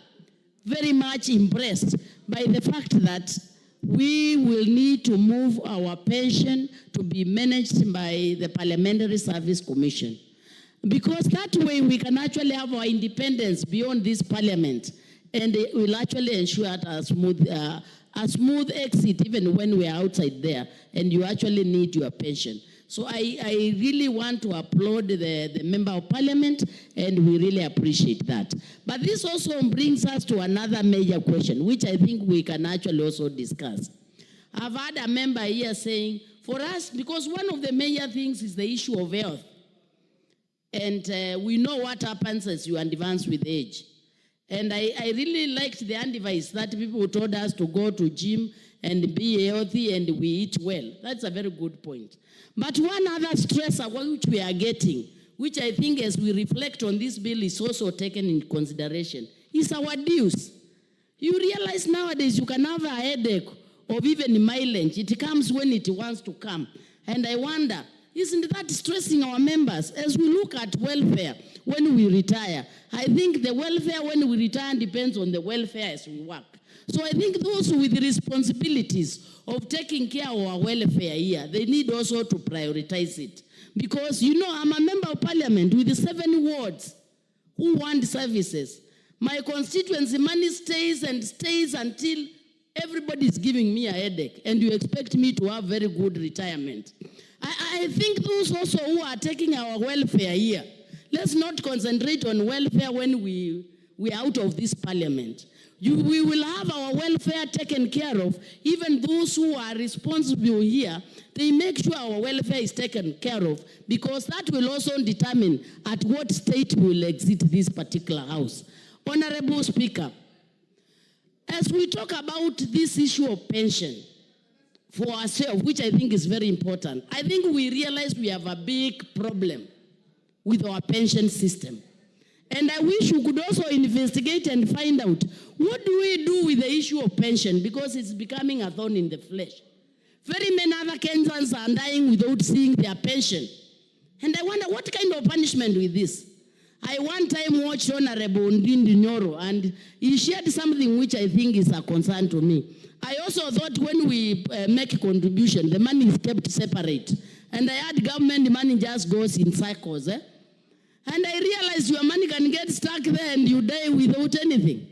very much impressed by the fact that we will need to move our pension to be managed by the Parliamentary Service Commission. Because that way we can actually have our independence beyond this Parliament, and it will actually ensure a smooth exit even when we are outside there and you actually need your pension. So I really want to applaud the Member of Parliament, and we really appreciate that. But this also brings us to another major question, which I think we can actually also discuss. I've had a member here saying, for us, because one of the major things is the issue of health. And we know what happens as you advance with age. And I really liked the advice that people told us to go to gym and be healthy and we eat well. That's a very good point. But one other stressor which we are getting, which I think as we reflect on this bill is also taken in consideration, is our dues. You realize nowadays you can have a headache of even mileage. It comes when it wants to come. And I wonder, isn't that stressing our members? As we look at welfare when we retire, I think the welfare when we retire depends on the welfare as we work. So I think those with the responsibilities of taking care of our welfare here, they need also to prioritize it. Because, you know, I'm a member of Parliament with the 7 wards who want services. My constituency money stays and stays until everybody is giving me a headache, and you expect me to have very good retirement. I think those also who are taking our welfare here, let's not concentrate on welfare when we're out of this parliament. We will have our welfare taken care of. Even those who are responsible here, they make sure our welfare is taken care of, because that will also determine at what state we will exit this particular house. Honorable Speaker, as we talk about this issue of pension for ourselves, which I think is very important, I think we realize we have a big problem with our pension system. And I wish we could also investigate and find out, what do we do with the issue of pension, because it's becoming a thorn in the flesh. Very many other Kenyans are dying without seeing their pension. And I wonder, what kind of punishment with this? I one time watched Honorable Ndindi Nyoro, and he shared something which I think is a concern to me. I also thought when we make a contribution, the money is kept separate. And I had government money just goes in cycles. And I realized your money can get stuck there and you die without anything.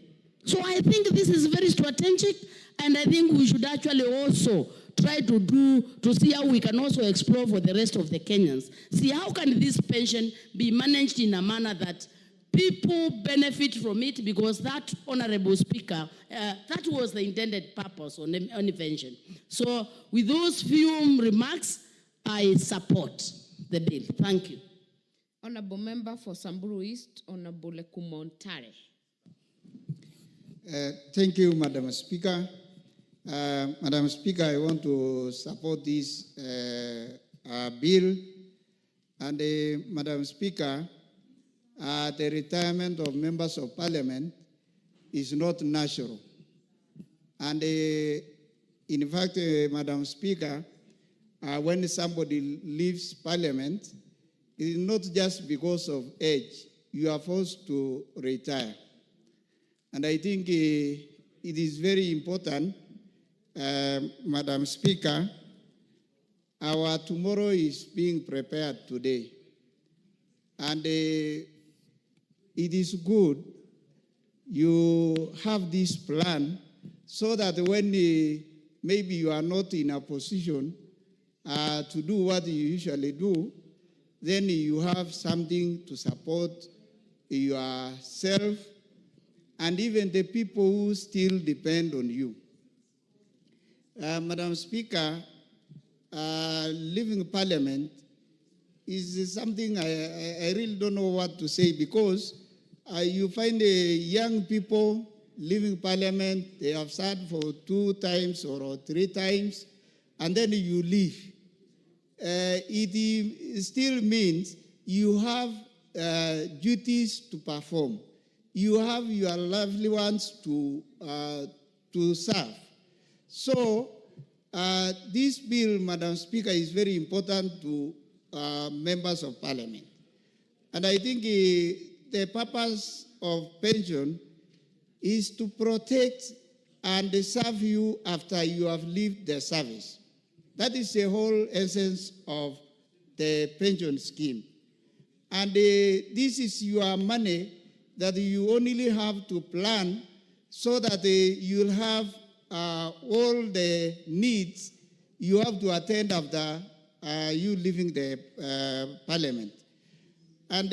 So I think this is very strategic, and I think we should actually also try to see how we can also explore for the rest of the Kenyans. See, how can this pension be managed in a manner that people benefit from it, because that, Honorable Speaker, that was the intended purpose on the pension. So with those few remarks, I support the bill. Thank you. Honorable Member for Samburu East, Honorable Kumontare. Thank you, Madam Speaker. Madam Speaker, I want to support this bill. And Madam Speaker, the retirement of members of parliament is not natural. And in fact, Madam Speaker, when somebody leaves parliament, it is not just because of age. You are forced to retire. And I think it is very important, Madam Speaker, our tomorrow is being prepared today. And it is good you have this plan so that when maybe you are not in a position to do what you usually do, then you have something to support yourself and even the people who still depend on you. Madam Speaker, leaving Parliament is something I really don't know what to say, because you find young people leaving Parliament, they have served for 2 times or 3 times, and then you leave. It still means you have duties to perform. You have your lovely ones to serve. So this bill, Madam Speaker, is very important to members of Parliament. And I think the purpose of pension is to protect and serve you after you have lived the service. That is the whole essence of the pension scheme. And this is your money that you only have to plan so that you'll have all the needs you have to attend after you leaving the Parliament. And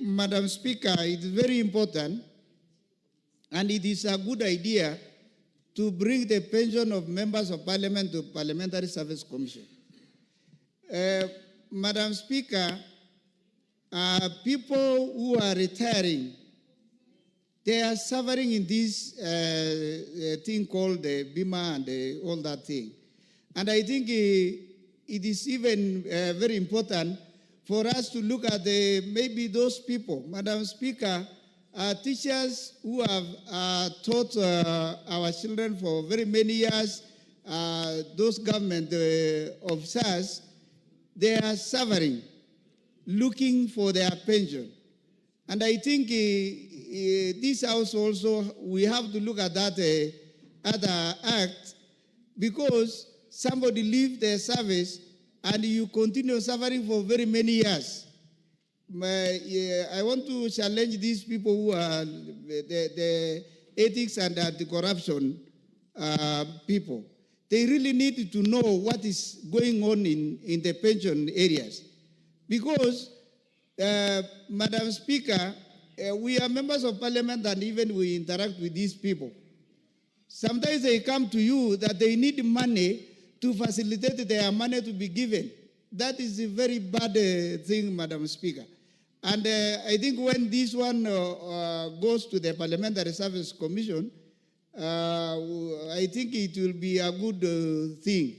Madam Speaker, it's very important, and it is a good idea to bring the pension of members of Parliament to Parliamentary Service Commission. Madam Speaker, people who are retiring, they are suffering in this thing called the Bima and all that thing. And I think it is even very important for us to look at maybe those people. Madam Speaker, teachers who have taught our children for very many years, those government officers, they are suffering, looking for their pension. And I think this house also, we have to look at that other act, because somebody leaves their service and you continue suffering for very many years. I want to challenge these people who are the ethics and anti-corruption people. They really need to know what is going on in the pension areas. Because, Madam Speaker, we are members of parliament and even we interact with these people. Sometimes they come to you that they need money to facilitate their money to be given. That is a very bad thing, Madam Speaker. And I think when this one goes to the Parliamentary Service Commission, I think it will be a good thing.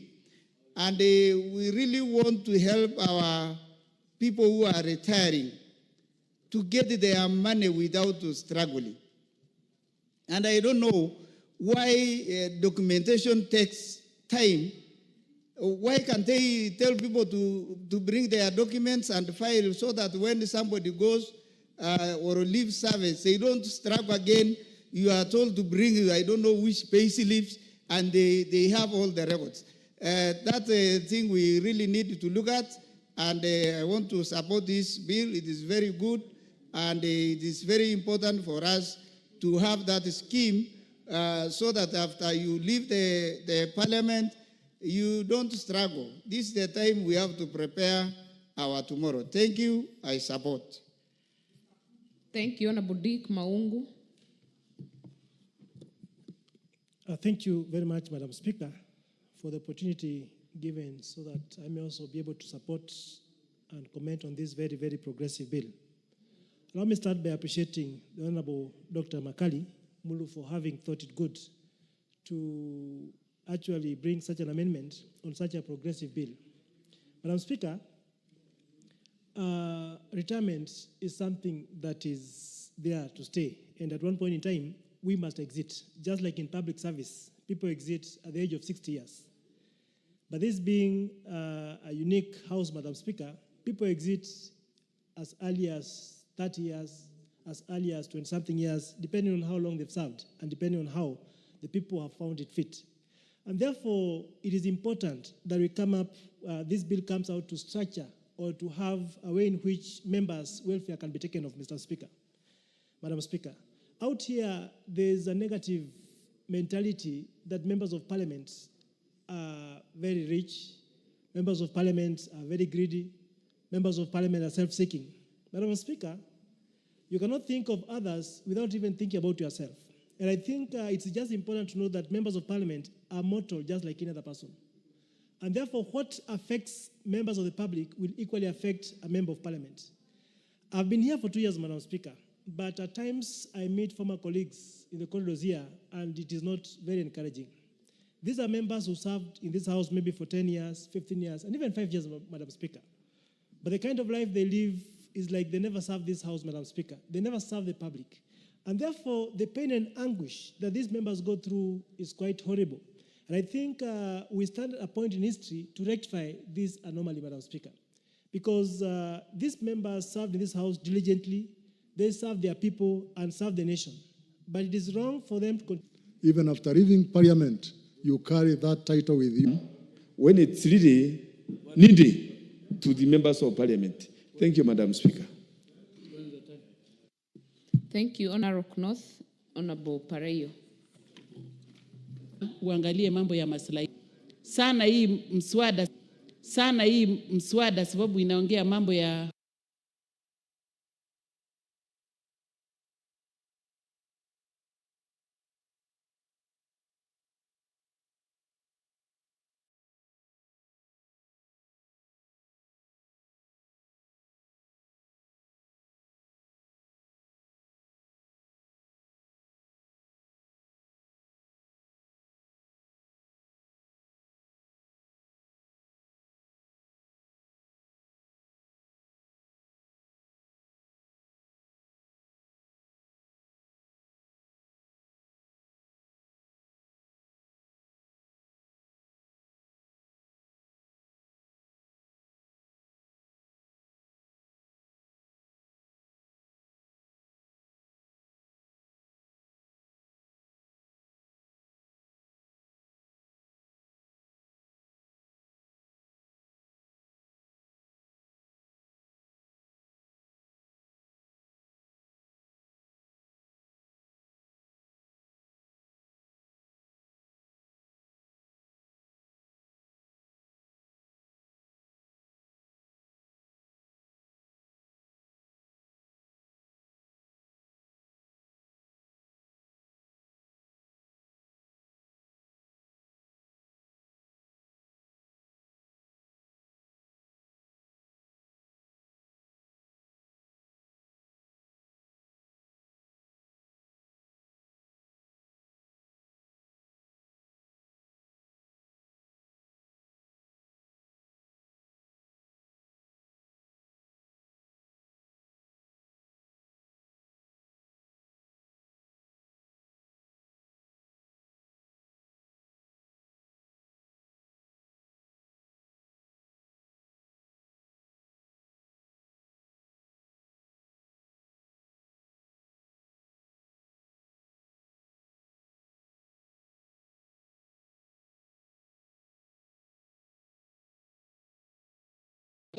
And we really want to help our people who are retiring to get their money without struggling. And I don't know why documentation takes time. Why can't they tell people to bring their documents and file so that when somebody goes or leaves service, they don't struggle again. You are told to bring, I don't know which pay slips, and they have all the records. That's a thing we really need to look at, and I want to support this bill. It is very good, and it is very important for us to have that scheme so that after you leave the parliament, you don't struggle. This is the time we have to prepare our tomorrow. Thank you. I support. Thank you, Honorable Dick Maungu. Thank you very much, Madam Speaker, for the opportunity given so that I may also be able to support and comment on this very, very progressive bill. Allow me to start by appreciating the Honorable Dr. Makali Mulu for having thought it good to actually bring such an amendment on such a progressive bill. Madam Speaker, retirement is something that is there to stay, and at one point in time, we must exit. Just like in public service, people exit at the age of 60 years. But this being a unique house, Madam Speaker, people exit as early as 30 years, as early as 20-something years, depending on how long they've served and depending on how the people have found it fit. And therefore, it is important that we come up, this bill comes out to structure or to have a way in which members' welfare can be taken of, Mr. Speaker. Madam Speaker, out here, there's a negative mentality that members of parliament are very rich, members of parliament are very greedy, members of parliament are self-seeking. Madam Speaker, you cannot think of others without even thinking about yourself. And I think it's just important to know that members of parliament are mortal just like any other person. And therefore, what affects members of the public will equally affect a member of parliament. I've been here for 2 years, Madam Speaker, but at times I meet former colleagues in the corridors here, and it is not very encouraging. These are members who served in this house maybe for 10 years, 15 years, and even 5 years, Madam Speaker. But the kind of life they live is like they never served this house, Madam Speaker. They never serve the public. And therefore, the pain and anguish that these members go through is quite horrible. And I think we stand at a point in history to rectify this anomaly, Madam Speaker. Because these members served in this house diligently, they serve their people and serve the nation. But it is wrong for them to continue. Even after leaving parliament, you carry that title with you. When it's really needed to the members of parliament. Thank you, Madam Speaker. Thank you, Honorable North, Honorable Pareyo. Uangalie mambo ya maslahi. Sana hii mswada sababu inaongea mambo ya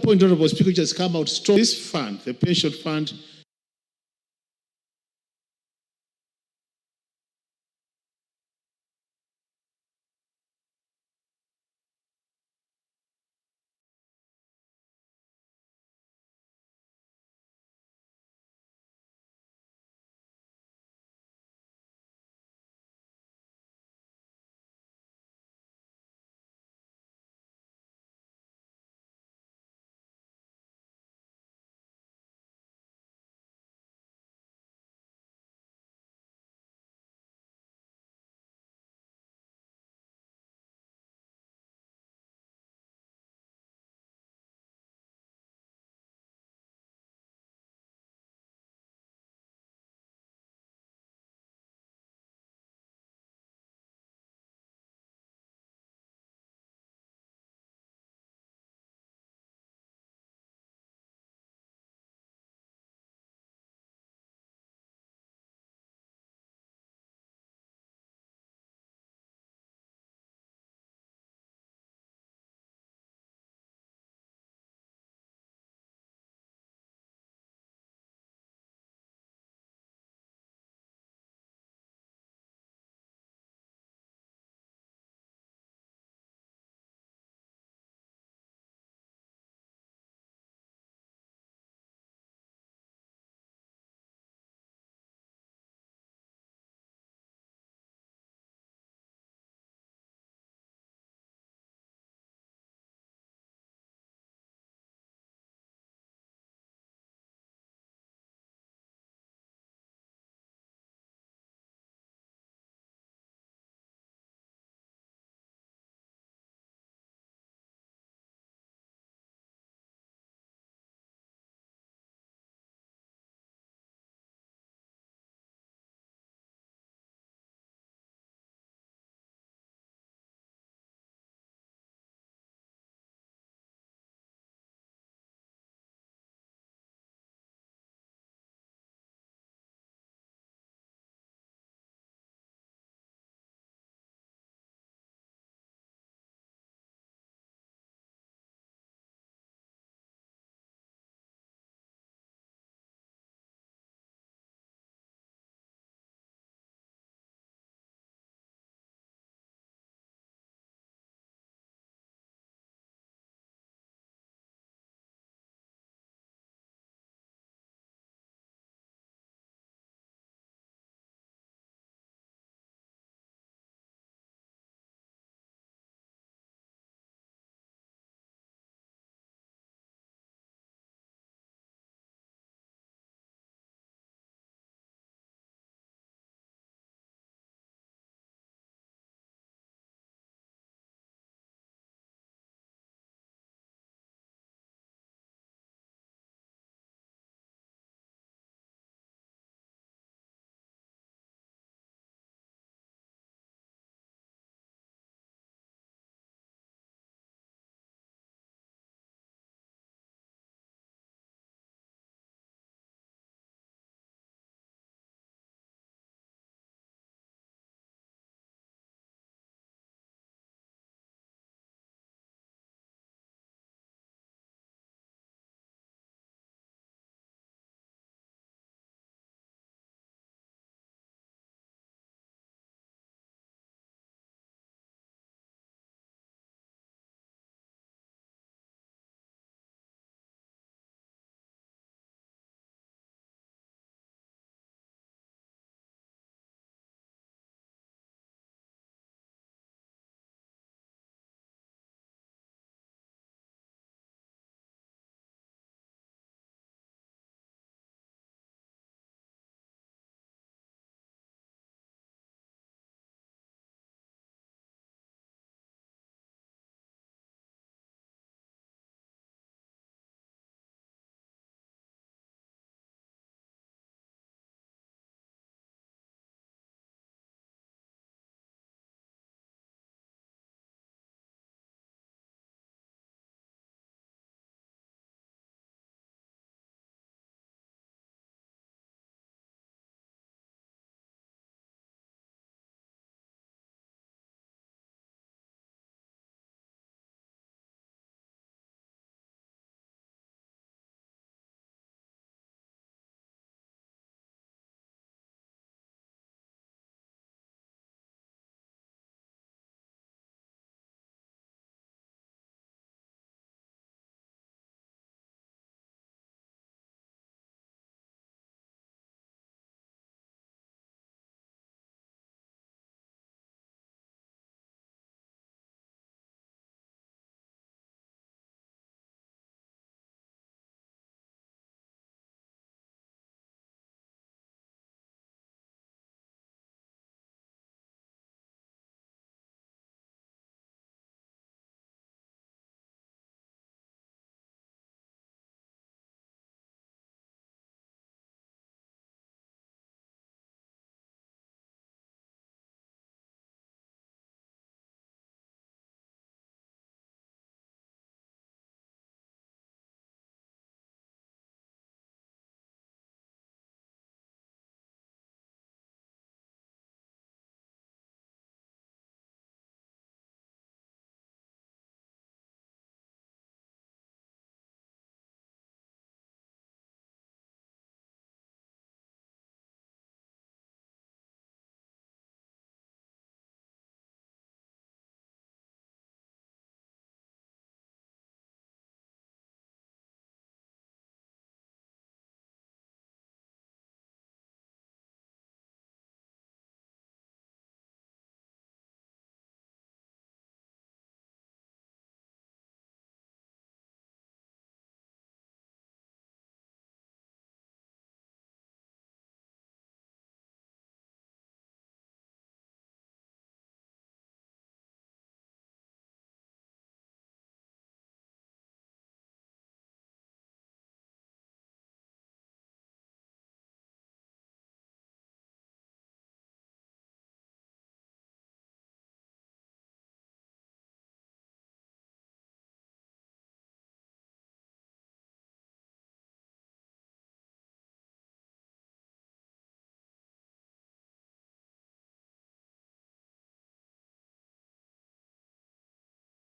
point, Honorable Speaker, which has come out strong. This fund, the pension fund,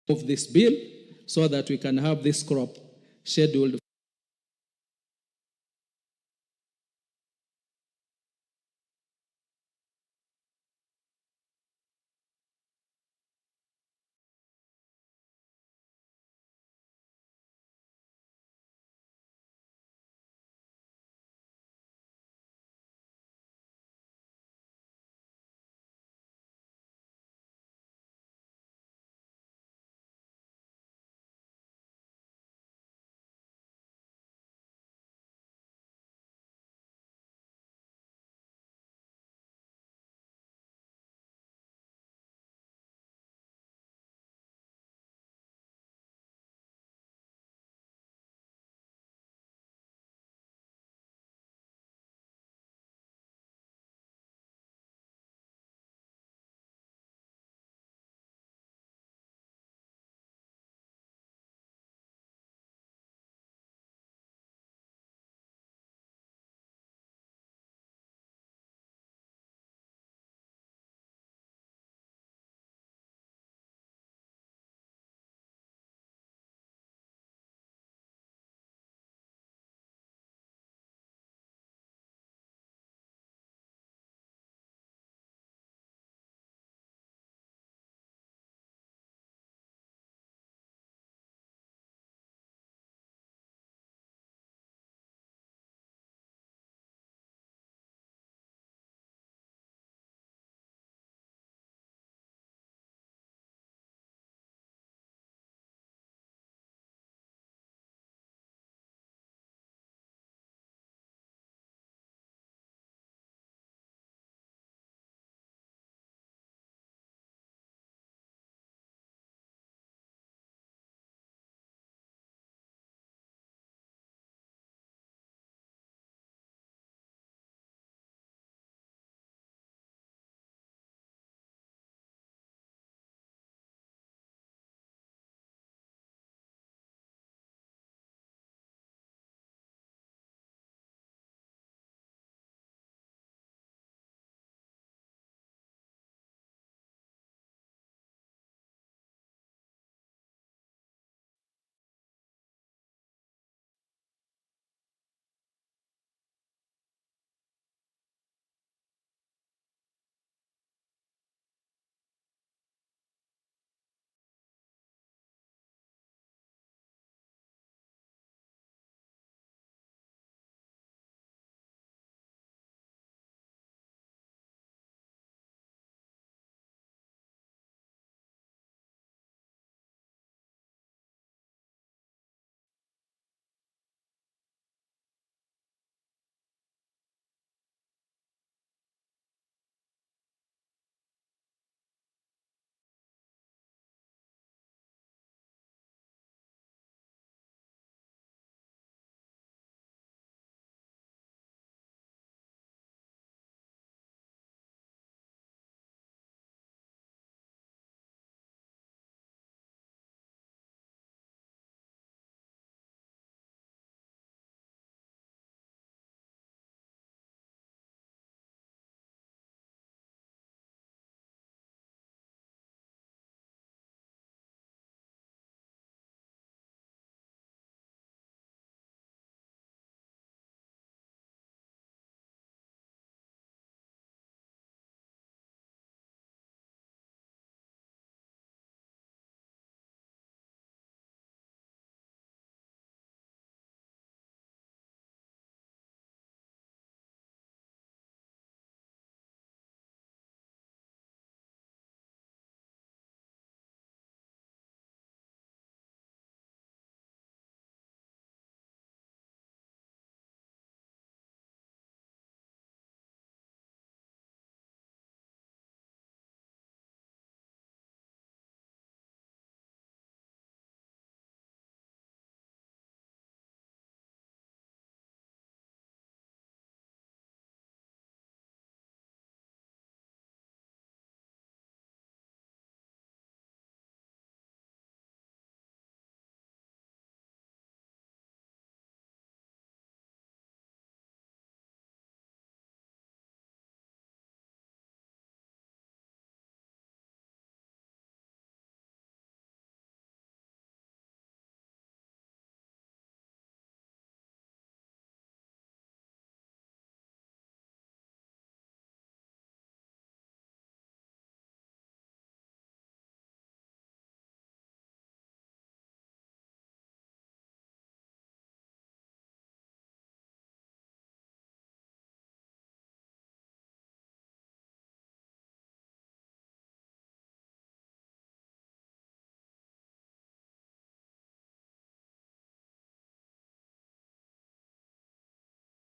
of this bill so that we can have this crop scheduled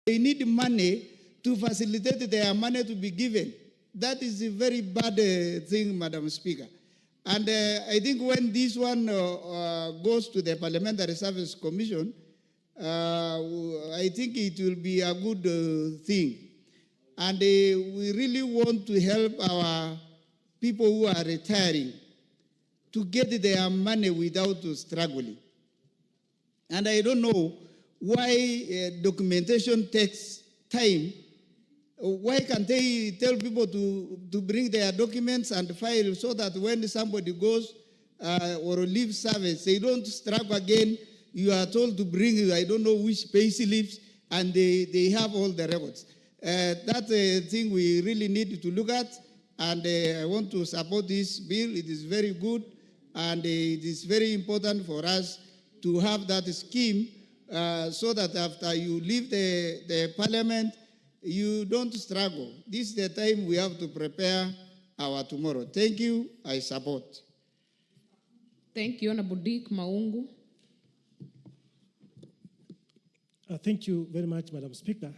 They need money to facilitate their money to be given. That is a very bad thing, Madam Speaker. And I think when this one goes to the Parliamentary Service Commission, I think it will be a good thing. And we really want to help our people who are retiring to get their money without struggling. And I don't know why documentation takes time. Why can't they tell people to bring their documents and file so that when somebody goes or leaves service, they don't struggle again. You are told to bring, I don't know which pay slips, and they have all the records. That's a thing we really need to look at, and I want to support this bill. It is very good, and it is very important for us to have that scheme so that after you leave the parliament, you don't struggle. This is the time we have to prepare our tomorrow. Thank you. I support. Thank you, Honorable Dick Maungu. Thank you very much, Madam Speaker,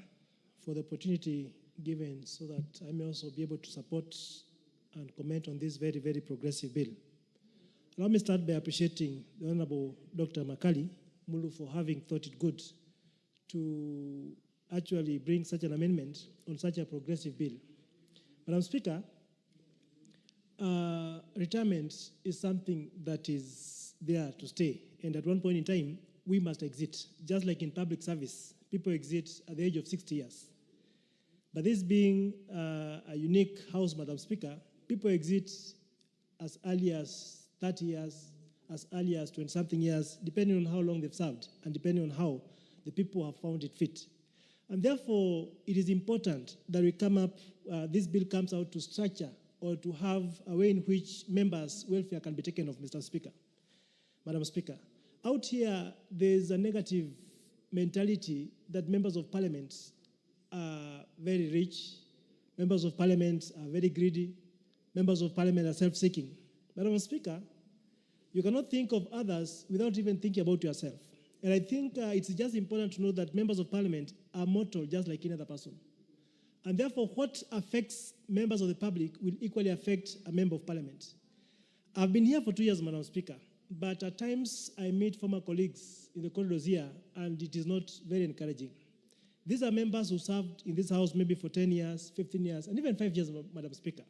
for the opportunity given so that I may also be able to support and comment on this very, very progressive bill. Allow me to start by appreciating the Honorable Dr. Makali Mulu for having thought it good to actually bring such an amendment on such a progressive bill. Madam Speaker, retirement is something that is there to stay, and at one point in time, we must exit. Just like in public service, people exit at the age of 60 years. But this being a unique house, Madam Speaker, people exit as early as 30 years, as early as 20-something years, depending on how long they've served and depending on how the people have found it fit. And therefore, it is important that we come up, this bill comes out to structure or to have a way in which members' welfare can be taken of, Mr. Speaker. Madam Speaker, out here, there's a negative mentality that members of parliament are very rich, members of parliament are very greedy, members of parliament are self-seeking. Madam Speaker, you cannot think of others without even thinking about yourself. And I think it's just important to know that members of parliament are mortal just like any other person. And therefore, what affects members of the public will equally affect a member of parliament. I've been here for 2 years, Madam Speaker, but at times I meet former colleagues in the corridors here, and it is not very encouraging. These are members who served in this house maybe for 10 years, 15 years, and even 5 years, Madam Speaker.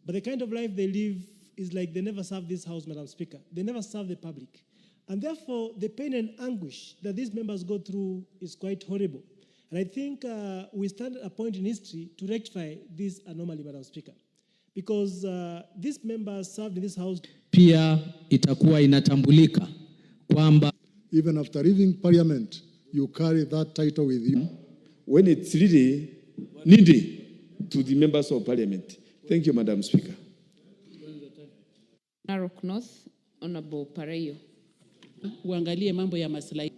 But the kind of life they live is like they never served this house, Madam Speaker. They never serve the public. And therefore, the pain and anguish that these members go through is quite horrible. And I think we stand at a point in history to rectify this anomaly, Madam Speaker. Because these members served in this house. Pia itakuwa inatambulika kwamba even after leaving parliament, you carry that title with you. When it's really needed to the members of parliament. Thank you, Madam Speaker. Narok North, Honorable Pareyo. Uangalie mambo ya maslahi.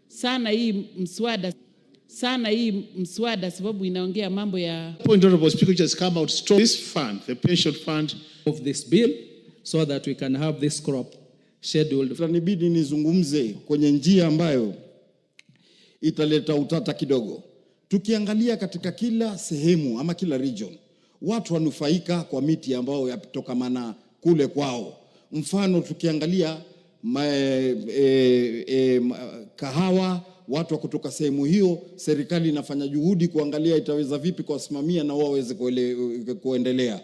Sana hii mswada sababu inaongea mambo ya point, Honorable Speaker, just come out strong. This fund, the pension fund of this bill so that we can have this crop scheduled. Inabidi nizungumze kwenye njia ambayo italeta utata kidogo. Tukiangalia katika kila sehemu ama kila region, watu wanufaika kwa miti ambao yatokamana kule kwao. Mfano tukiangalia kahawa, watu wa kutoka sehemu hiyo, serikali inafanya juhudi kuangalia itaweza vipi kuwasimamia na wao waweze kuendelea.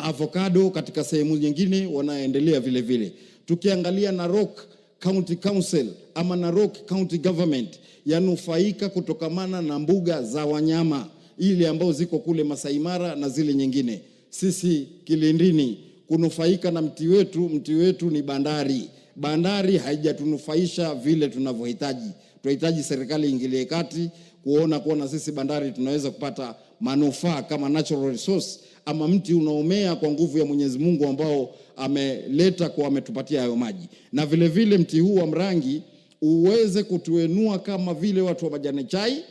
Avocado katika sehemu nyingine wanaendelea vile vile. Tukiangalia Narok County Council ama Narok County Government yanufaika kutokamana na mbuga za wanyama ile ambao ziko kule Masai Mara na zile nyingine. Sisi Kilindini kunufaika na mti wetu ni bandari. Bandari haijatunufaisha vile tunavyohitaji. Tunahitaji serikali ingilie kati kuona sisi bandari tunaweza kupata manufaa kama natural resource ama mti unaomea kwa nguvu ya Mwenyezi Mungu ambao ametupatia hayo maji. Na vile vile mti huu wa mrangi uweze kutuenua kama vile watu wa majani chai,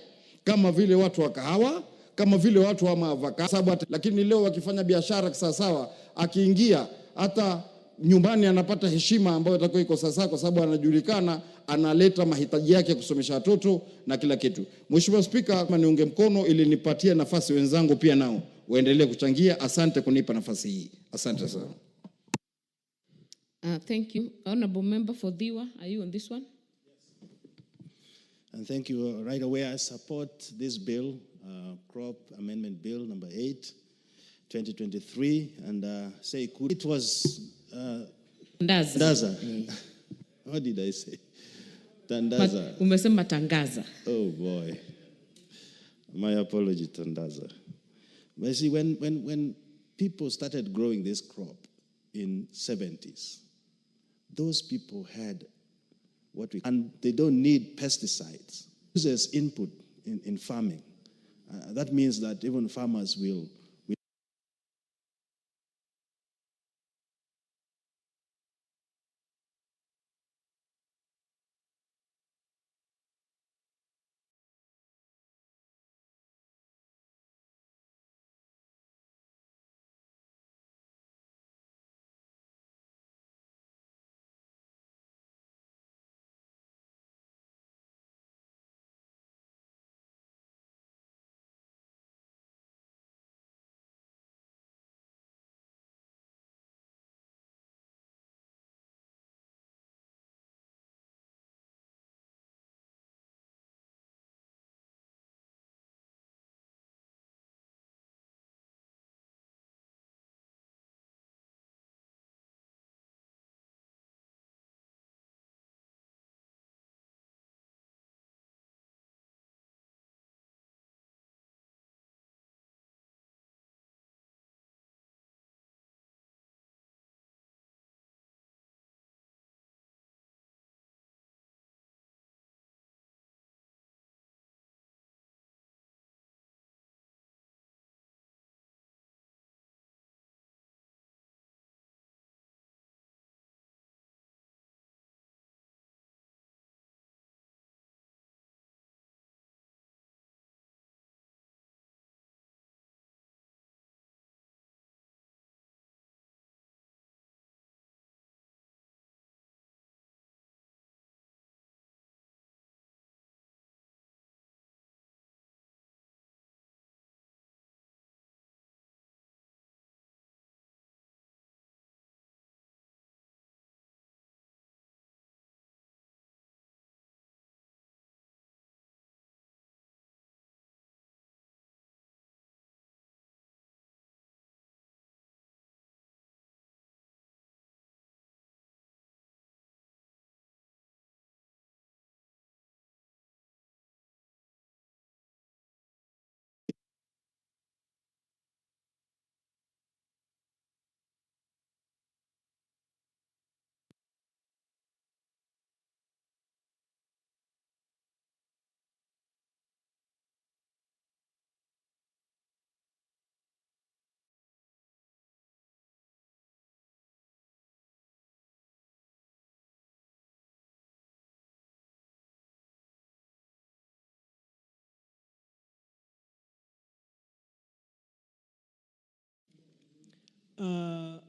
kama vile watu wa kahawa, kama vile watu wa avocado. Lakini leo wakifanya biashara kisawasawa, akiingia hata nyumbani anapata heshima ambayo itakuwa iko sasa, kwa sababu anajulikana, analeta mahitaji yake kusomesha watoto na kila kitu. Mheshimiwa Spika, kama niunge mkono ili nipatie nafasi wenzangu pia nao waendelee kuchangia. Asante kunipa nafasi hii. Asante sana. Thank you. Honorable Member for Diwa, are you on this one? And thank you. Right away, I support this bill, Crop Amendment Bill number 8, 2023, and say it was Tandaza. What did I say? Tandaza. Umesema tangaza. Oh boy. My apology, Tandaza. But see, when people started growing this crop in 70s, those people had and they don't need pesticides. Uses input in farming. That means that even farmers will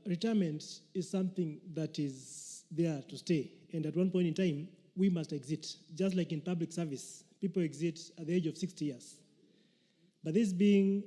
retirement is something that is there to stay. And at one point in time, we must exit. Just like in public service, people exit at the age of 60 years. But this being